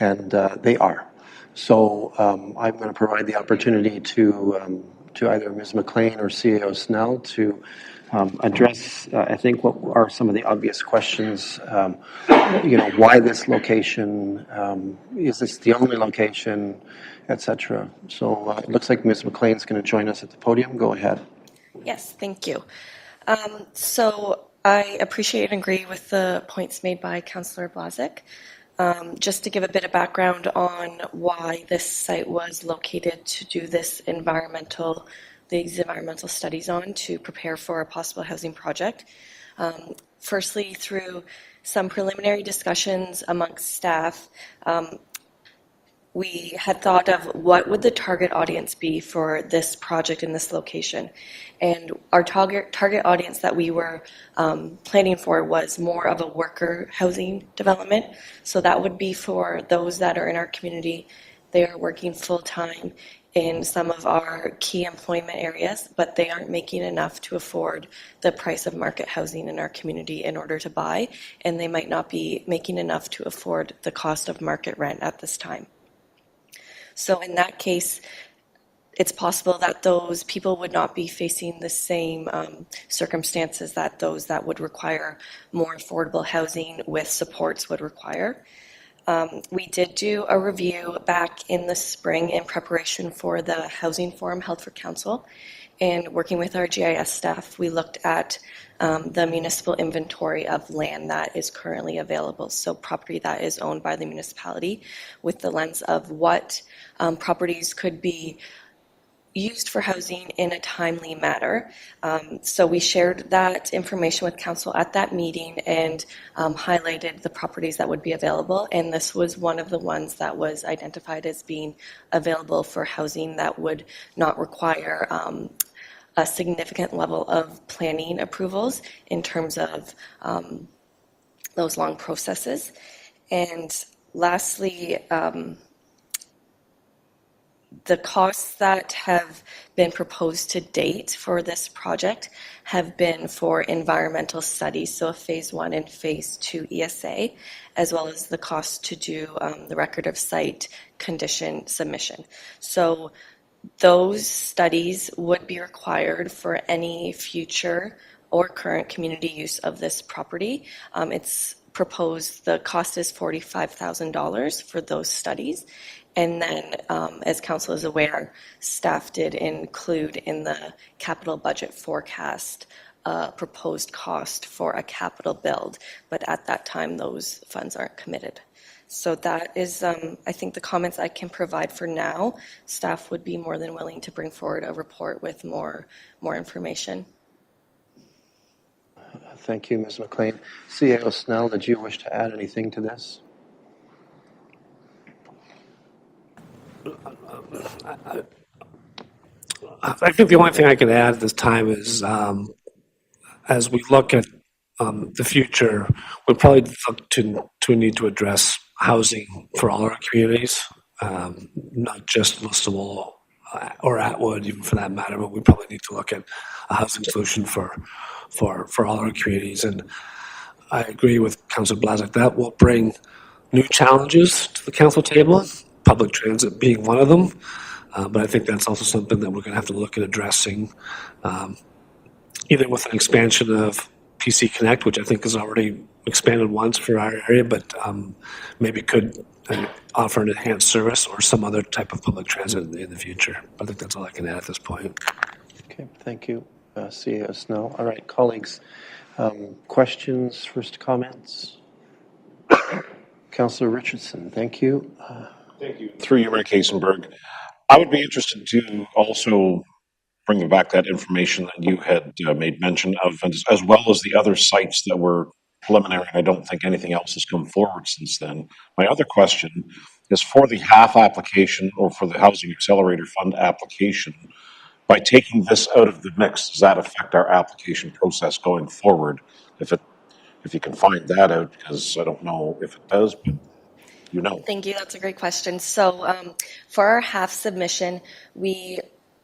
and they are. So I'm going to provide the opportunity to either Ms. McLean or CAO Snell to address, I think, what are some of the obvious questions. Why this location? Is this the only location? Etc. So it looks like Ms. McLean's going to join us at the podium. Go ahead. Yes, thank you. So I appreciate and agree with the points made by Councillor Blazek. Just to give a bit of background on why this site was located to do these environmental studies on to prepare for a possible housing project. Firstly, through some preliminary discussions amongst staff, we had thought of what would the target audience be for this project in this location. And our target audience that we were planning for was more of a worker housing development. So that would be for those that are in our community. They are working full-time in some of our key employment areas, but they aren't making enough to afford the price of market housing in our community in order to buy, and they might not be making enough to afford the cost of market rent at this time. So in that case, it's possible that those people would not be facing the same circumstances that those that would require more affordable housing with supports would require. We did do a review back in the spring in preparation for the housing forum held for council. And working with our GIS staff, we looked at the municipal inventory of land that is currently available. So property that is owned by the municipality, with the lens of what properties could be used for housing in a timely manner. So we shared that information with council at that meeting and highlighted the properties that would be available. And this was one of the ones that was identified as being available for housing that would not require a significant level of planning approvals in terms of those long processes. And lastly, the costs that have been proposed to date for this project have been for environmental studies, so a phase 1 and phase 2 ESA, as well as the cost to do the record of site condition submission. So those studies would be required for any future or current community use of this property. It's proposed, the cost is $45,000 for those studies. And then, as council is aware, staff did include in the capital budget forecast proposed cost for a capital build, but at that time, those funds aren't committed. So that is, I think, the comments I can provide for now. Staff would be more than willing to bring forward a report with more information. Thank you, Ms. McLean. CAO Snell, did you wish to add anything to this? I think the only thing I can add at this time is, as we look at the future, we'll probably look to need to address housing for all our communities, not just Listowel or Atwood, even for that matter, but we probably need to look at a housing solution for all our communities. And I agree with Councillor Blazek, that will bring new challenges to the council table, public transit being one of them. But I think that's also something that we're going to have to look at addressing, either with an expansion of PC Connect, which I think is already expanded once for our area, but maybe could offer an enhanced service or some other type of public transit in the future. I think that's all I can add at this point. Okay, thank you, CAO Snell. All right, colleagues, questions, first comments? Councillor Richardson, thank you. Thank you. Through you, Mayor Kasenberg. I would be interested to also bring back that information that you had made mention of, as well as the other sites that were preliminary. I don't think anything else has come forward since then. My other question is for the HAF application or for the Housing Accelerator Fund application, by taking this out of the mix, does that affect our application process going forward? If you can find that out, because I don't know if it does, but you know. Thank you. That's a great question. So for our HAF submission, we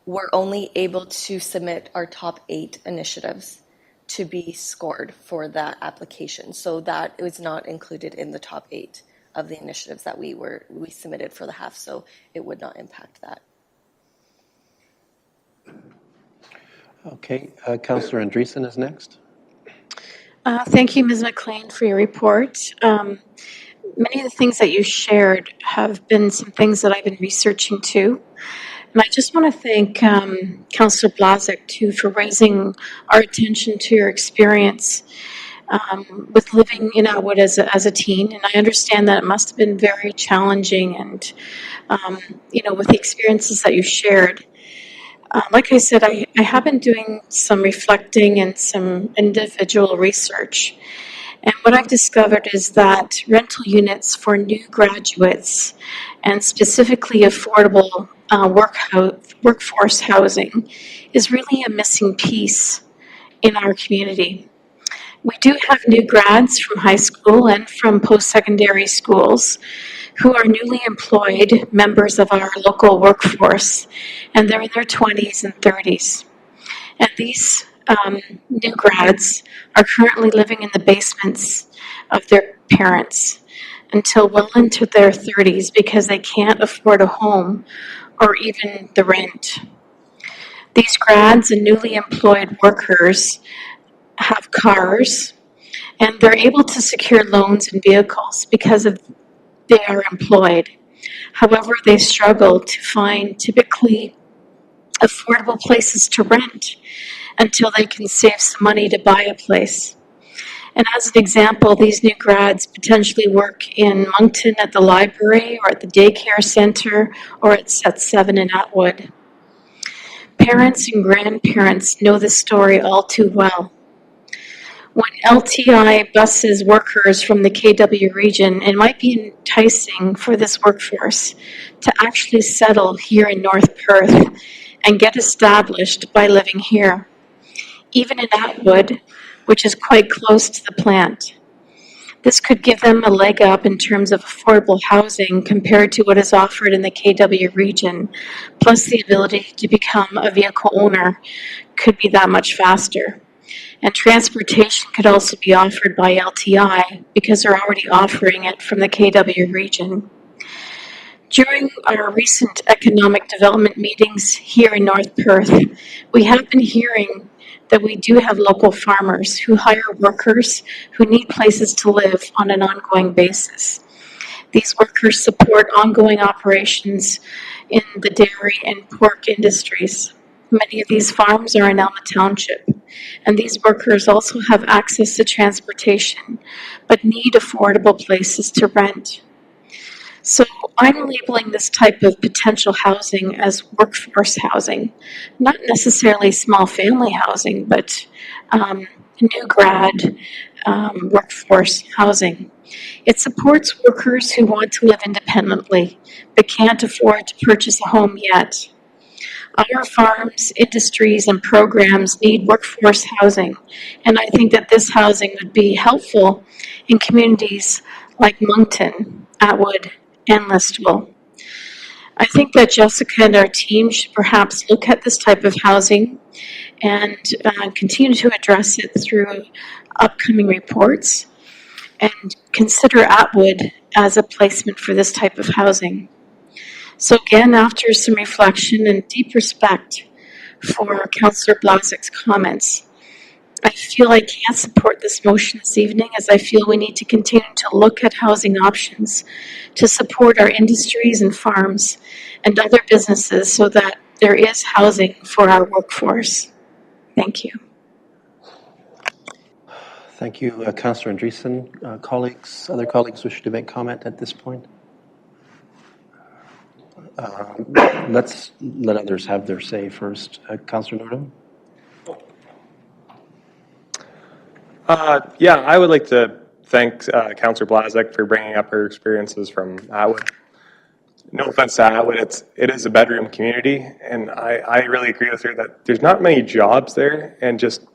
were only able to submit our top 8 initiatives to be scored for that application. So that was not included in the top 8 of the initiatives that we submitted for the HAF. So it would not impact that. Okay, Councillor Andreessen is next. Thank you, Ms. McLean, for your report. Many of the things that you shared have been some things that I've been researching too. And I just want to thank Councillor Blazek too for raising our attention to your experience with living in Atwood as a teen. And I understand that it must have been very challenging and, with the experiences that you shared. Like I said, I have been doing some reflecting and some individual research. And what I've discovered is that rental units for new graduates and specifically affordable workforce housing is really a missing piece in our community. We do have new grads from high school and from post-secondary schools who are newly employed members of our local workforce, and they're in their 20s and 30s. And these new grads are currently living in the basements of their parents until well into their 30s because they can't afford a home or even the rent. These grads and newly employed workers have cars, and they're able to secure loans and vehicles because they are employed. However, they struggle to find typically affordable places to rent until they can save some money to buy a place. And as an example, these new grads potentially work in Moncton at the library or at the daycare center or at Set 7 in Atwood. Parents and grandparents know this story all too well. When LTI buses workers from the KW region, it might be enticing for this workforce to actually settle here in North Perth and get established by living here, even in Atwood, which is quite close to the plant. This could give them a leg up in terms of affordable housing compared to what is offered in the KW region, plus the ability to become a vehicle owner could be that much faster. And transportation could also be offered by LTI because they're already offering it from the KW region. During our recent economic development meetings here in North Perth, we have been hearing that we do have local farmers who hire workers who need places to live on an ongoing basis. These workers support ongoing operations in the dairy and pork industries. Many of these farms are in Alma Township, and these workers also have access to transportation, but need affordable places to rent. So I'm labeling this type of potential housing as workforce housing, not necessarily small family housing, but new grad workforce housing. It supports workers who want to live independently but can't afford to purchase a home yet. Our farms, industries, and programs need workforce housing, and I think that this housing would be helpful in communities like Moncton, Atwood, and Listowel. I think that Jessica and our team should perhaps look at this type of housing and continue to address it through upcoming reports and consider Atwood as a placement for this type of housing. So again, after some reflection and deep respect for Councillor Blazek's comments, I feel I can't support this motion this evening as I feel we need to continue to look at housing options to support our industries and farms and other businesses so that there is housing for our workforce. Thank you. Thank you, Councillor Andreessen. Other colleagues wishing to make comment at this point? Let's let others have their say first. Councillor Nordum? Yeah, I would like to thank Councillor Blazek for bringing up her experiences from Atwood. No offense to Atwood, it is a bedroom community, and I really agree with her that there's not many jobs there, and just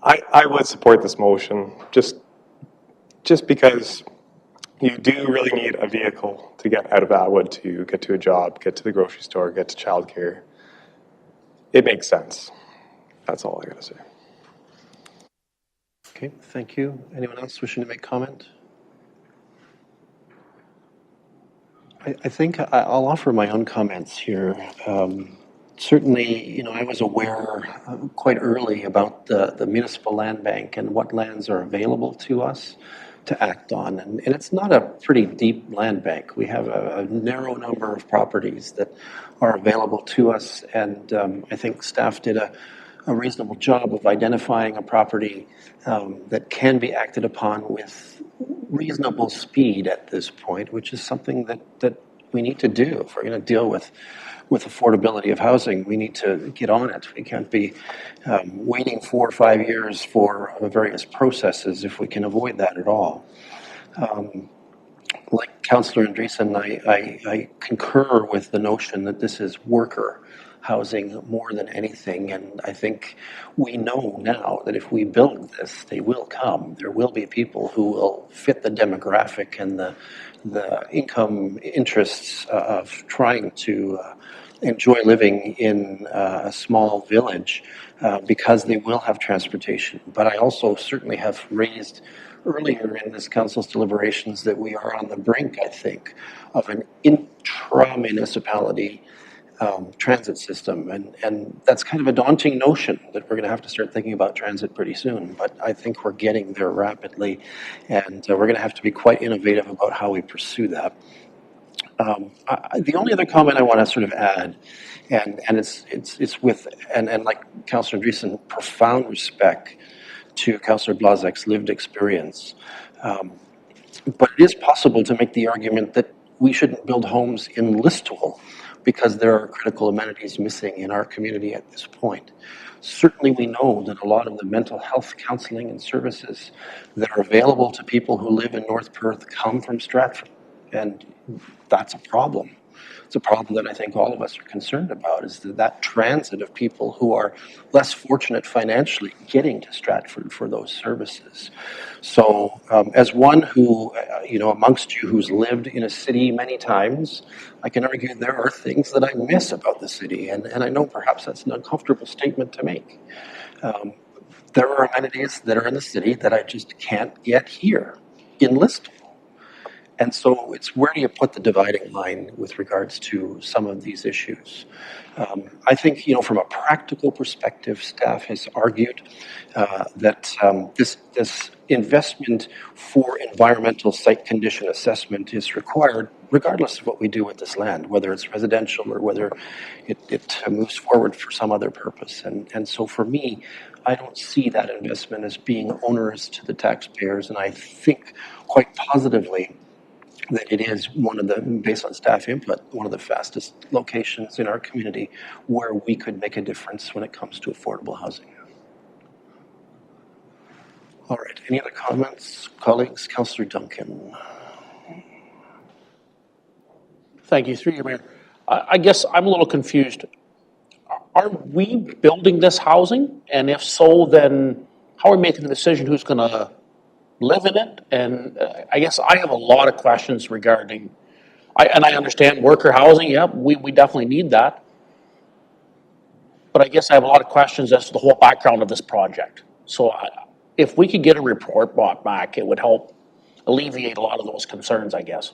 I would support this motion just because you do really need a vehicle to get out of Atwood to get to a job, get to the grocery store, get to childcare. It makes sense. That's all I got to say. Okay, thank you. Anyone else wishing to make comment? I think I'll offer my own comments here. Certainly, I was aware quite early about the municipal land bank and what lands are available to us to act on. And it's not a pretty deep land bank. We have a narrow number of properties that are available to us. And I think staff did a reasonable job of identifying a property that can be acted upon with reasonable speed at this point, which is something that we need to do. If we're going to deal with affordability of housing, we need to get on it. We can't be waiting 4 or 5 years for various processes if we can avoid that at all. Like Councillor Andreessen, I concur with the notion that this is worker housing more than anything, and I think we know now that if we build this, they will come. There will be people who will fit the demographic and the income interests of trying to enjoy living in a small village because they will have transportation. But I also certainly have raised earlier in this council's deliberations that we are on the brink, I think, of an intra-municipality transit system. And that's kind of a daunting notion that we're going to have to start thinking about transit pretty soon. But I think we're getting there rapidly, and we're going to have to be quite innovative about how we pursue that. The only other comment I want to sort of add, and it's with, and like Councillor Andreessen, profound respect to Councillor Blazek's lived experience. But it is possible to make the argument that we shouldn't build homes in Listowel because there are critical amenities missing in our community at this point. Certainly we know that a lot of the mental health counselling and services that are available to people who live in North Perth come from Stratford, and that's a problem. It's a problem that I think all of us are concerned about, is that transit of people who are less fortunate financially getting to Stratford for those services. So as one who, amongst you who's lived in a city many times, I can argue there are things that I miss about the city, and I know perhaps that's an uncomfortable statement to make. There are amenities that are in the city that I just can't get here in Listowel. And so it's where do you put the dividing line with regards to some of these issues? I think, from a practical perspective, staff has argued that this investment for environmental site condition assessment is required regardless of what we do with this land, whether it's residential or whether it moves forward for some other purpose. And so for me, I don't see that investment as being onerous to the taxpayers, and I think quite positively that it is based on staff input, one of the fastest locations in our community where we could make a difference when it comes to affordable housing. All right, any other comments, colleagues? Councillor Duncan. Thank you, through you, Mayor. I guess I'm a little confused. Are we building this housing? And if so, then how are we making the decision who's going to live in it? And I guess I have a lot of questions regarding, and I understand worker housing, yeah, we definitely need that. But I guess I have a lot of questions as to the whole background of this project. So if we could get a report brought back, it would help alleviate a lot of those concerns, I guess,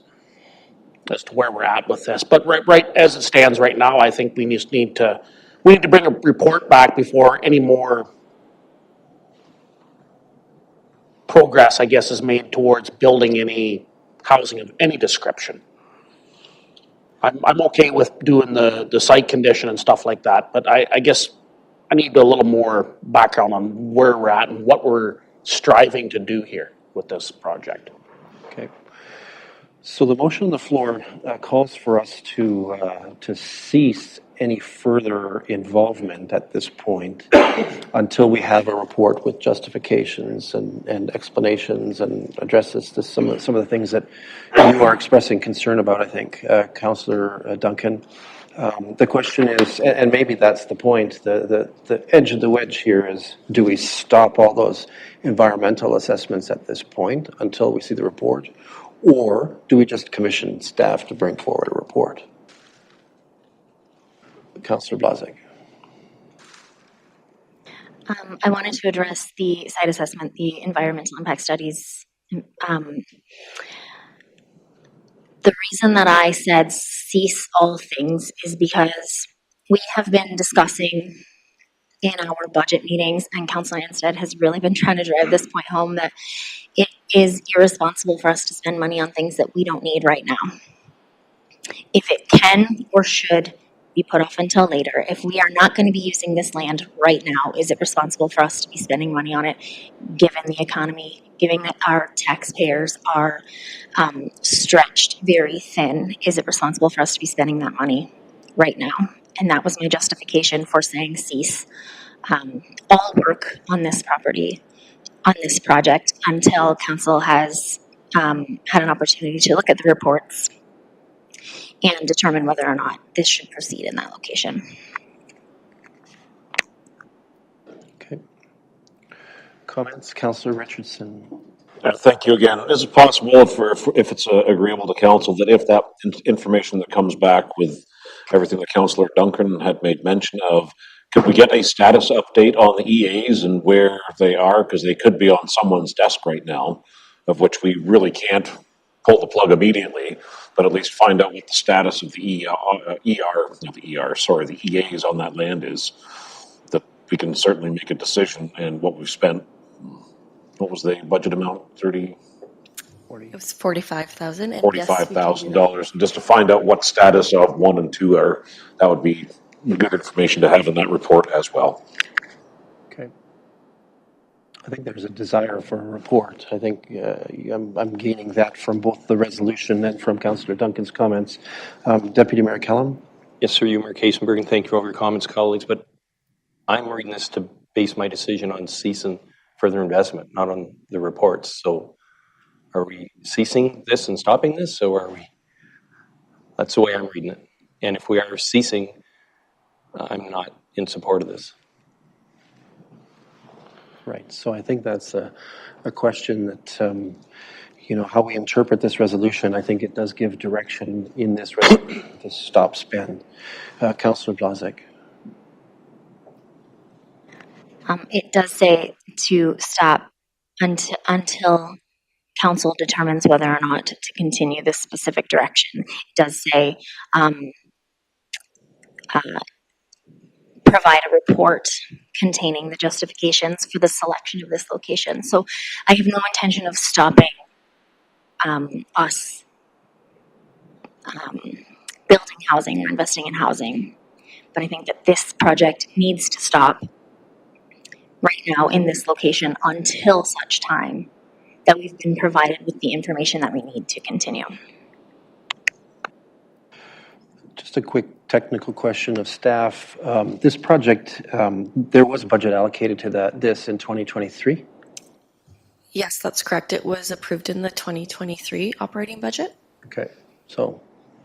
as to where we're at with this. But right as it stands right now, I think we need to bring a report back before any more progress, I guess, is made towards building any housing of any description. I'm okay with doing the site condition and stuff like that, but I guess I need a little more background on where we're at and what we're striving to do here with this project. Okay. So the motion on the floor calls for us to cease any further involvement at this point until we have a report with justifications and explanations and addresses to some of the things that you are expressing concern about, I think, Councillor Duncan. The question is, and maybe that's the point, the edge of the wedge here is, do we stop all those environmental assessments at this point until we see the report? Or do we just commission staff to bring forward a report? Councillor Blazek. I wanted to address the site assessment, the environmental impact studies. The reason that I said cease all things is because we have been discussing in our budget meetings, and Councillor Anstead has really been trying to drive this point home, that it is irresponsible for us to spend money on things that we don't need right now. If it can or should be put off until later, if we are not going to be using this land right now, is it responsible for us to be spending money on it, given the economy, given that our taxpayers are stretched very thin, is it responsible for us to be spending that money right now? And that was my justification for saying cease all work on this property, on this project, until council has had an opportunity to look at the reports and determine whether or not this should proceed in that location. Okay. Comments, Councillor Richardson? Thank you again. Is it possible, if it's agreeable to council, that if that information that comes back with everything that Councillor Duncan had made mention of, could we get a status update on the EAs and where they are? Because they could be on someone's desk right now, of which we really can't pull the plug immediately, but at least find out what the status of the the EAs on that land is, that we can certainly make a decision and what we've spent. What was the budget amount? It was $45,000. $45,000, and just to find out what status of 1 and 2 are, that would be good information to have in that report as well. Okay. I think there's a desire for a report. I think I'm gaining that from both the resolution and from Councillor Duncan's comments. Deputy Mayor Kellum? Yes, sir, you, Mayor Kasenberg, and thank you for all your comments, colleagues, but I'm reading this to base my decision on ceasing further investment, not on the reports. So are we ceasing this and stopping this, or are we? That's the way I'm reading it. And if we are ceasing, I'm not in support of this. Right. So I think that's a question that, how we interpret this resolution. I think it does give direction in this resolution to stop spend. Councillor Blazek. It does say to stop until council determines whether or not to continue this specific direction. It does say provide a report containing the justifications for the selection of this location. So I have no intention of stopping us building housing or investing in housing. But I think that this project needs to stop right now in this location until such time that we've been provided with the information that we need to continue. Just a quick technical question of staff. This project, there was budget allocated to this in 2023? Yes, that's correct. It was approved in the 2023 operating budget. Okay, so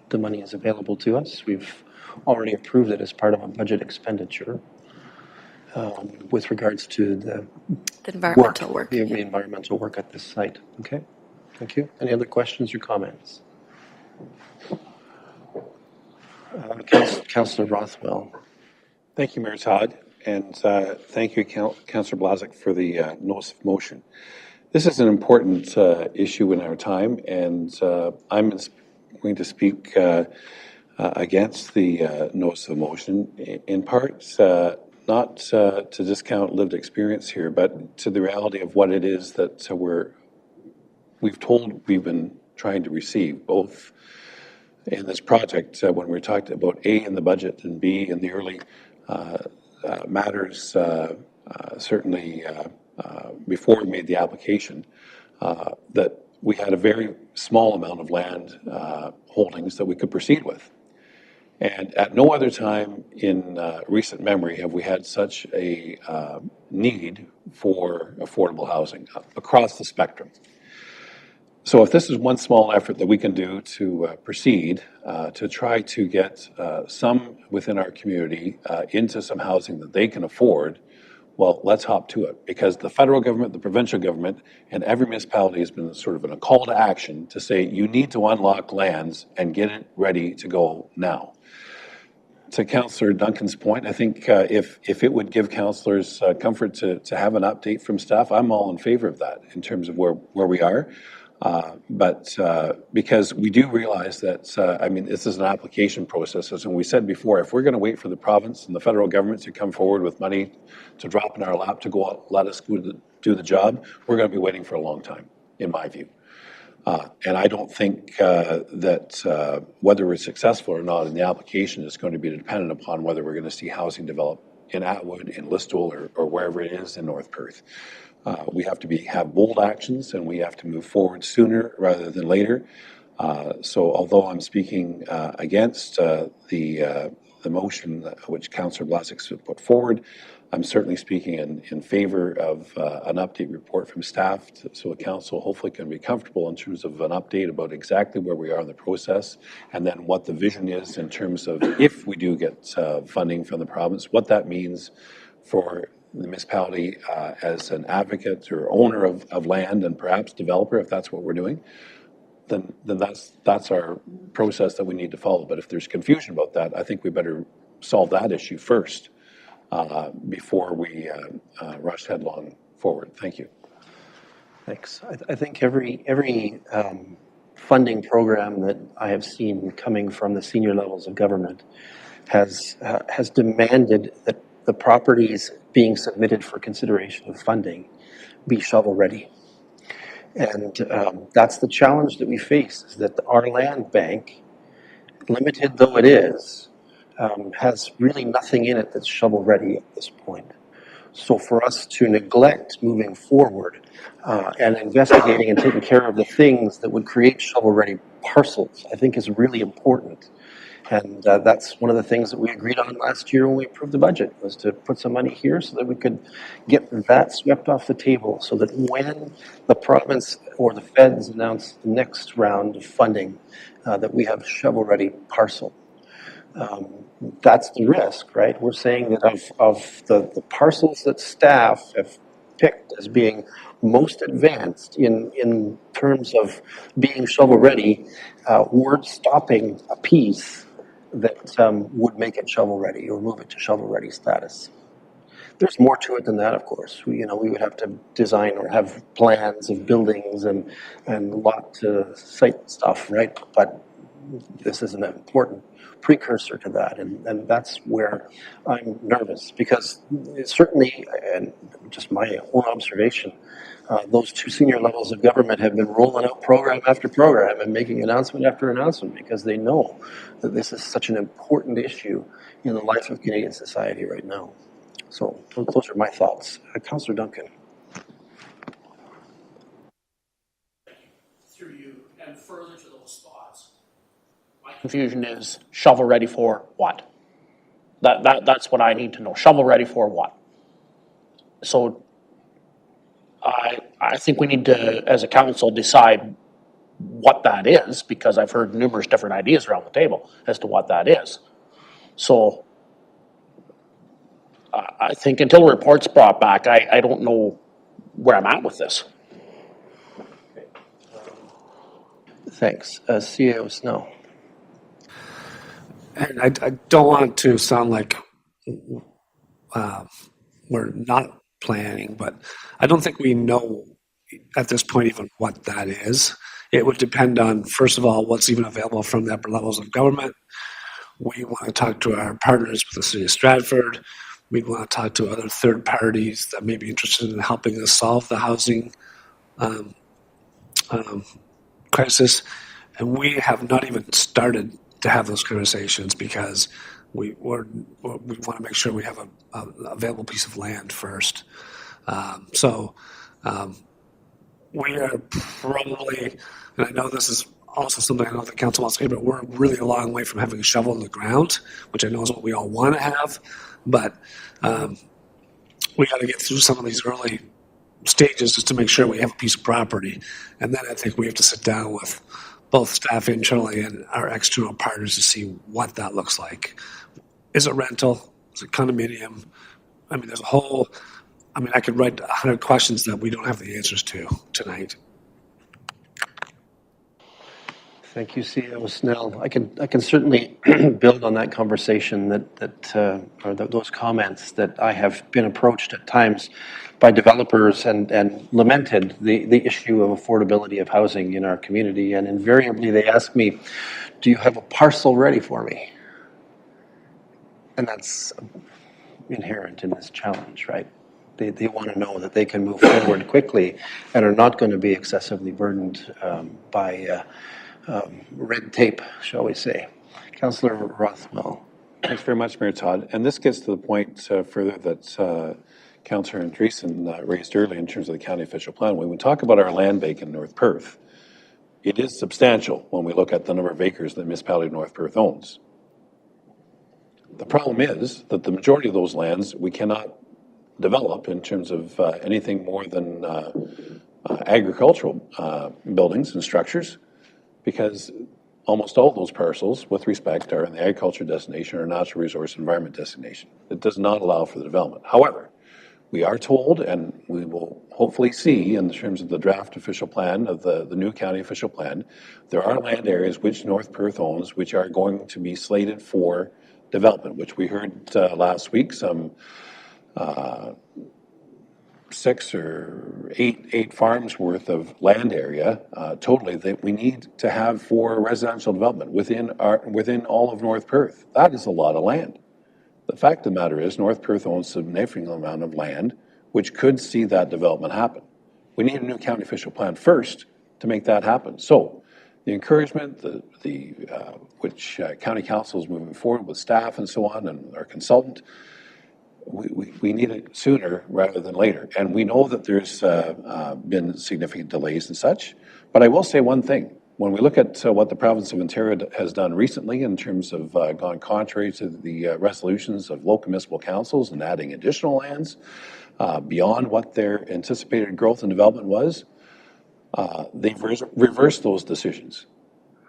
the money is available to us. We've already approved it as part of a budget expenditure with regards to the environmental work. The environmental work at this site. Okay, thank you. Any other questions or comments? Councillor Rothwell. Thank you, Mayor Todd, and thank you, Councillor Blazek, for the notice of motion. This is an important issue in our time, and I'm going to speak against the notice of motion, in part not to discount lived experience here, but to the reality of what it is that we've been trying to receive, both in this project when we talked about A in the budget and B in the early matters, certainly before we made the application, that we had a very small amount of land holdings that we could proceed with. And at no other time in recent memory have we had such a need for affordable housing across the spectrum. So if this is one small effort that we can do to proceed, to try to get some within our community into some housing that they can afford, well, let's hop to it, because the federal government, the provincial government, and every municipality has been sort of in a call to action to say you need to unlock lands and get it ready to go now. To Councillor Duncan's point, I think if it would give councillors comfort to have an update from staff, I'm all in favor of that in terms of where we are. But because we do realize that, this is an application process. As we said before, if we're going to wait for the province and the federal government to come forward with money to drop in our lap to go out, let us do the job, we're going to be waiting for a long time, in my view. And I don't think that whether we're successful or not in the application is going to be dependent upon whether we're going to see housing develop in Atwood, in Listowel, or wherever it is in North Perth. We have to have bold actions, and we have to move forward sooner rather than later. So although I'm speaking against the motion which Councillor Blazek put forward, I'm certainly speaking in favor of an update report from staff so the council hopefully can be comfortable in terms of an update about exactly where we are in the process and then what the vision is in terms of if we do get funding from the province, what that means for the municipality as an advocate or owner of land and perhaps developer, if that's what we're doing. Then that's our process that we need to follow. But if there's confusion about that, I think we better solve that issue first before we rush headlong forward. Thank you. Thanks. I think every funding program that I have seen coming from the senior levels of government has demanded that the properties being submitted for consideration of funding be shovel ready. And that's the challenge that we face, is that our land bank, limited though it is, has really nothing in it that's shovel ready at this point. So for us to neglect moving forward and investigating and taking care of the things that would create shovel ready parcels, I think is really important. And that's one of the things that we agreed on last year when we approved the budget, was to put some money here so that we could get that swept off the table, so that when the province or the feds announce the next round of funding, that we have a shovel-ready parcel. That's the risk, right? We're saying that of the parcels that staff have picked as being most advanced in terms of being shovel-ready, we're stopping a piece that would make it shovel-ready or move it to shovel-ready status. There's more to it than that, of course. We would have to design or have plans of buildings and lot site stuff, right? But this is an important precursor to that, and that's where I'm nervous, because certainly, and just my own observation, those two senior levels of government have been rolling out program after program and making announcement after announcement because they know that this is such an important issue in the life of Canadian society right now. So those are my thoughts. Councillor Duncan. Through you and further to those thoughts, my confusion is shovel ready for what? That's what I need to know. Shovel ready for what? So I think we need to, as a council, decide what that is, because I've heard numerous different ideas around the table as to what that is. So I think until the report's brought back, I don't know where I'm at with this. Thanks. CAO Snow. And I don't want to sound like we're not planning, but I don't think we know at this point even what that is. It would depend on, first of all, what's even available from the upper levels of government. We want to talk to our partners with the City of Stratford. We want to talk to other third parties that may be interested in helping us solve the housing crisis. And we have not even started to have those conversations because we want to make sure we have an available piece of land first. We are probably, and I know this is also something I know the council wants to hear, but we're really a long way from having a shovel in the ground, which I know is what we all want to have. But we got to get through some of these early stages just to make sure we have a piece of property. And then I think we have to sit down with both staff internally and our external partners to see what that looks like. Is it rental? Is it condominium? I mean, there's a whole, I could write 100 questions that we don't have the answers to tonight. Thank you, CEO Snell. I can certainly build on that conversation or those comments that I have been approached at times by developers and lamented the issue of affordability of housing in our community. And invariably they ask me, do you have a parcel ready for me? And that's inherent in this challenge, right? They want to know that they can move forward quickly and are not going to be excessively burdened by red tape, shall we say. Councillor Rothwell. Thanks very much, Mayor Todd. And this gets to the point further that Councillor Andreessen raised earlier in terms of the county official plan, when we talk about our land bank in North Perth, it is substantial when we look at the number of acres that the municipality of North Perth owns. The problem is that the majority of those lands we cannot develop in terms of anything more than agricultural buildings and structures, because almost all those parcels, with respect, are in the agriculture destination or natural resource environment destination. It does not allow for the development. However, we are told, and we will hopefully see in terms of the draft official plan of the new county official plan, there are land areas which North Perth owns which are going to be slated for development, which we heard last week, some 6 or 8 farms worth of land area totally that we need to have for residential development within all of North Perth. That is a lot of land. The fact of the matter is North Perth owns a significant amount of land which could see that development happen. We need a new county official plan first to make that happen. So the encouragement, which county council is moving forward with staff and so on and our consultant, we need it sooner rather than later. And we know that there's been significant delays and such. But I will say one thing. When we look at what the province of Ontario has done recently in terms of gone contrary to the resolutions of local municipal councils and adding additional lands beyond what their anticipated growth and development was, they've reversed those decisions.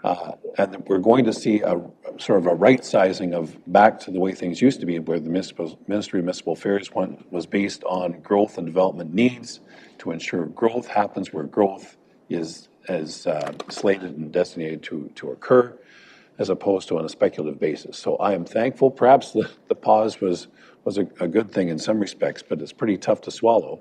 And we're going to see a sort of a right sizing of back to the way things used to be, where the Ministry of Municipal Affairs was based on growth and development needs to ensure growth happens where growth is slated and designated to occur, as opposed to on a speculative basis. So I am thankful. Perhaps the pause was a good thing in some respects, but it's pretty tough to swallow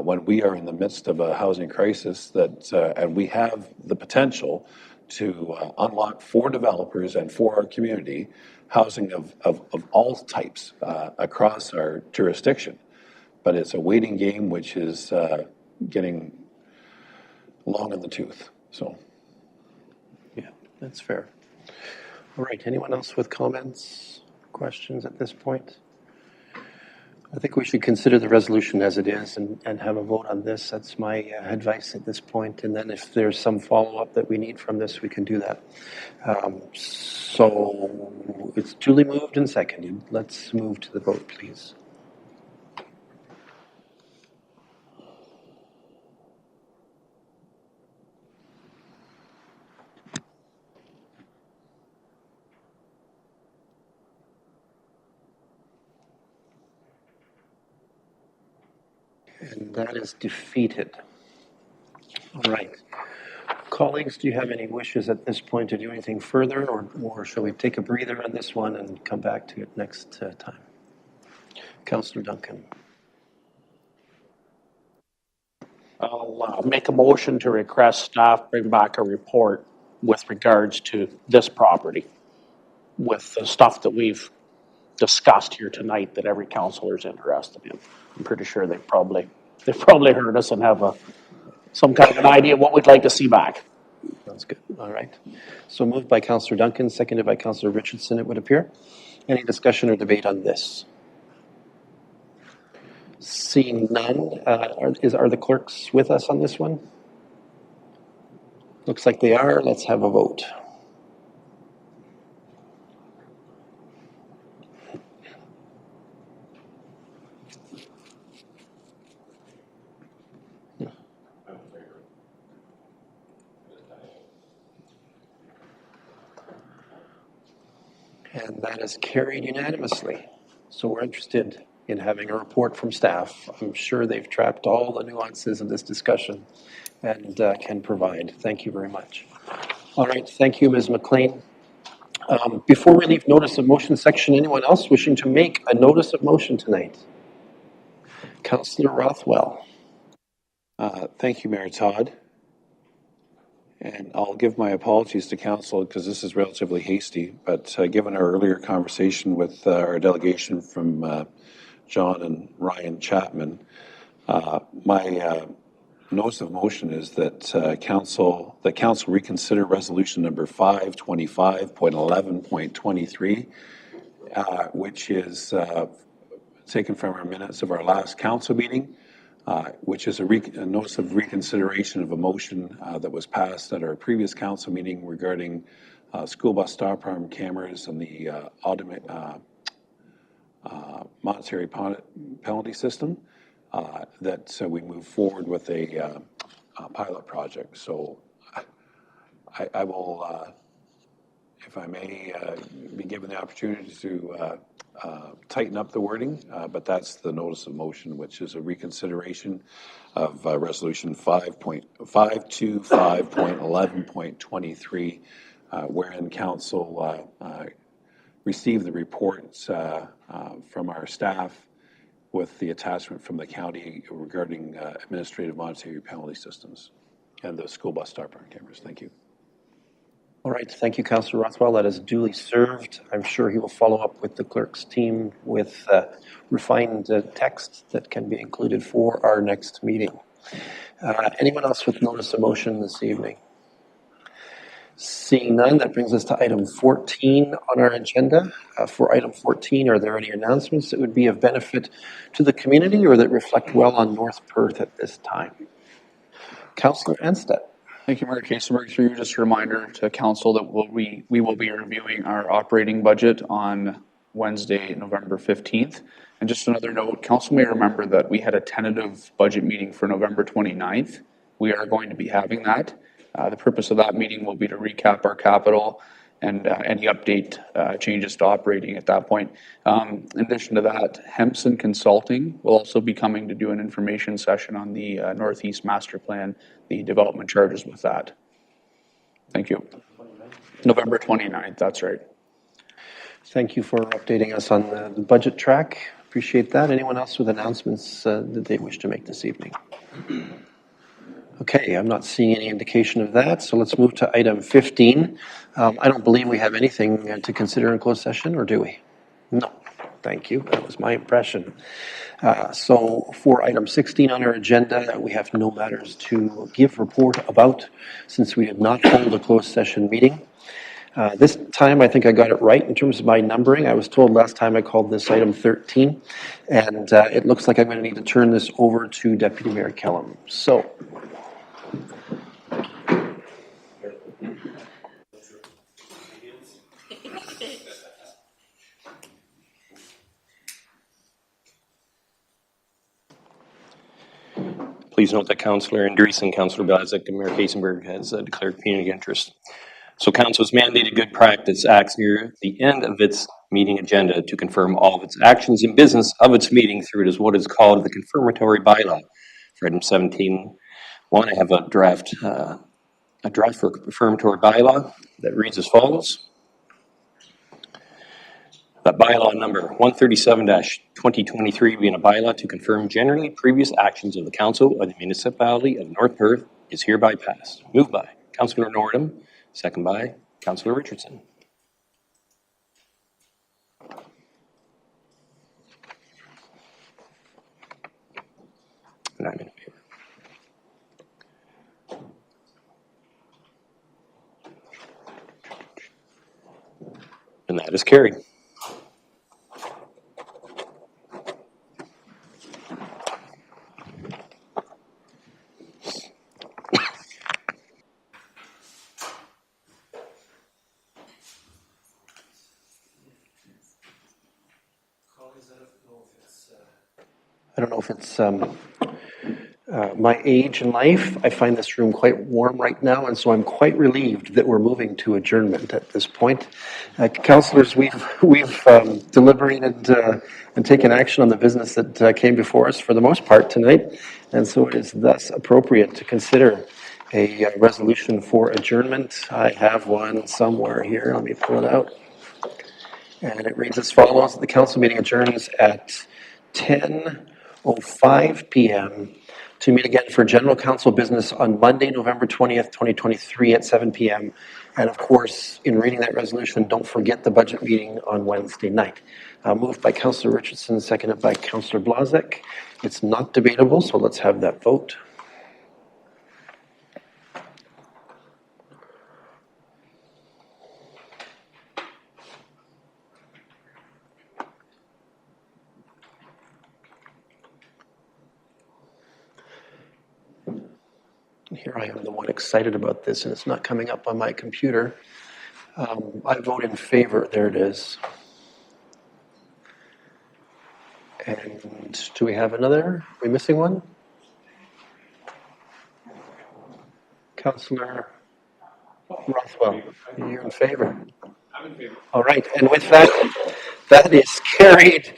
when we are in the midst of a housing crisis and we have the potential to unlock for developers and for our community housing of all types across our jurisdiction. But it's a waiting game which is getting long in the tooth. So, yeah, that's fair. All right, anyone else with comments, questions at this point? I think we should consider the resolution as it is and have a vote on this. That's my advice at this point. And then if there's some follow-up that we need from this, we can do that. So it's duly moved and seconded. Let's move to the vote, please. And that is defeated. All right. Colleagues, do you have any wishes at this point to do anything further, or shall we take a breather on this one and come back to it next time? Councillor Duncan. I'll make a motion to request staff bring back a report with regards to this property, with the stuff that we've discussed here tonight that every councillor is interested in. I'm pretty sure they've probably heard us and have some kind of an idea of what we'd like to see back. Sounds good. All right. So moved by Councillor Duncan, seconded by Councillor Richardson, it would appear. Any discussion or debate on this? Seeing none, are the clerks with us on this one? Looks like they are. Let's have a vote. And that is carried unanimously. So we're interested in having a report from staff. I'm sure they've tracked all the nuances of this discussion and can provide. Thank you very much. All right, thank you, Ms. McLean. Before we leave notice of motion section, anyone else wishing to make a notice of motion tonight? Councillor Rothwell. Thank you, Mayor Todd. And I'll give my apologies to council because this is relatively hasty, but given our earlier conversation with our delegation from John and Ryan Chapman, my notice of motion is that council reconsider resolution number 525.11.23, which is taken from our minutes of our last council meeting, which is a notice of reconsideration of a motion that was passed at our previous council meeting regarding school bus stop arm cameras and the monetary penalty system, that we move forward with a pilot project. So I will, if I may, be given the opportunity to tighten up the wording, but that's the notice of motion, which is a reconsideration of Resolution 5.525.11.23, wherein Council received the reports from our staff with the attachment from the county regarding administrative monetary penalty systems and the school bus stop arm cameras. Thank you. All right, thank you, Councillor Rothwell. That is duly served. I'm sure he will follow up with the clerk's team with refined text that can be included for our next meeting. Anyone else with notice of motion this evening? Seeing none, that brings us to item 14 on our agenda. For item 14, are there any announcements that would be of benefit to the community or that reflect well on North Perth at this time? Councillor Anstead. Thank you, Mayor Kasenberg. Through you, just a reminder to council that we will be reviewing our operating budget on Wednesday, November 15th. And just another note, council may remember that we had a tentative budget meeting for November 29th. We are going to be having that. The purpose of that meeting will be to recap our capital and any update changes to operating at that point. In addition to that, Hempson Consulting will also be coming to do an information session on the Northeast Master Plan, the development charges with that. Thank you. November 29th, that's right. Thank you for updating us on the budget track. Appreciate that. Anyone else with announcements that they wish to make this evening? Okay, I'm not seeing any indication of that, so let's move to item 15. I don't believe we have anything to consider in closed session, or do we? No, thank you. That was my impression. So for item 16 on our agenda, we have no matters to give report about since we did not hold a closed session meeting. This time, I think I got it right in terms of my numbering. I was told last time I called this item 13, and it looks like I'm going to need to turn this over to Deputy Mayor Kellum. So. Please note that Councillor Andreessen, Councillor Blazek, and Mayor Kasenberg has declared community interest. So Council's mandated good practice acts near the end of its meeting agenda to confirm all of its actions and business of its meeting through what is called the confirmatory bylaw. For item 17.1, I have a draft for a confirmatory bylaw that reads as follows. That bylaw number 137-2023 being a bylaw to confirm generally previous actions of the Council of the Municipality of North Perth is hereby passed. Moved by Councillor Nordham, second by Councillor Richardson. And I'm in favor. And that is carried. I don't know if it's my age in life. I find this room quite warm right now, and so I'm quite relieved that we're moving to adjournment at this point. Councillors, we've deliberated and taken action on the business that came before us for the most part tonight, and so it is thus appropriate to consider a resolution for adjournment. I have one somewhere here. Let me pull it out. And it reads as follows. The council meeting adjourns at 10:05 p.m. to meet again for general council business on Monday, November 20th, 2023 at 7 p.m. And of course, in reading that resolution, don't forget the budget meeting on Wednesday night. Moved by Councillor Richardson, seconded by Councillor Blazek. It's not debatable, so let's have that vote. Here I am, the one excited about this, and it's not coming up on my computer. I vote in favor. There it is. And do we have another? Are we missing one? Councillor Rothwell, you're in favor. I'm in favor. All right, and with that, that is carried.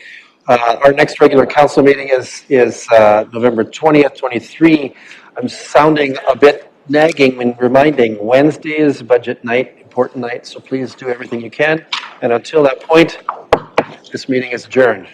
Our next regular council meeting is November 20th, 23. I'm sounding a bit nagging when reminding Wednesday is budget night, important night, so please do everything you can. And until that point, this meeting is adjourned.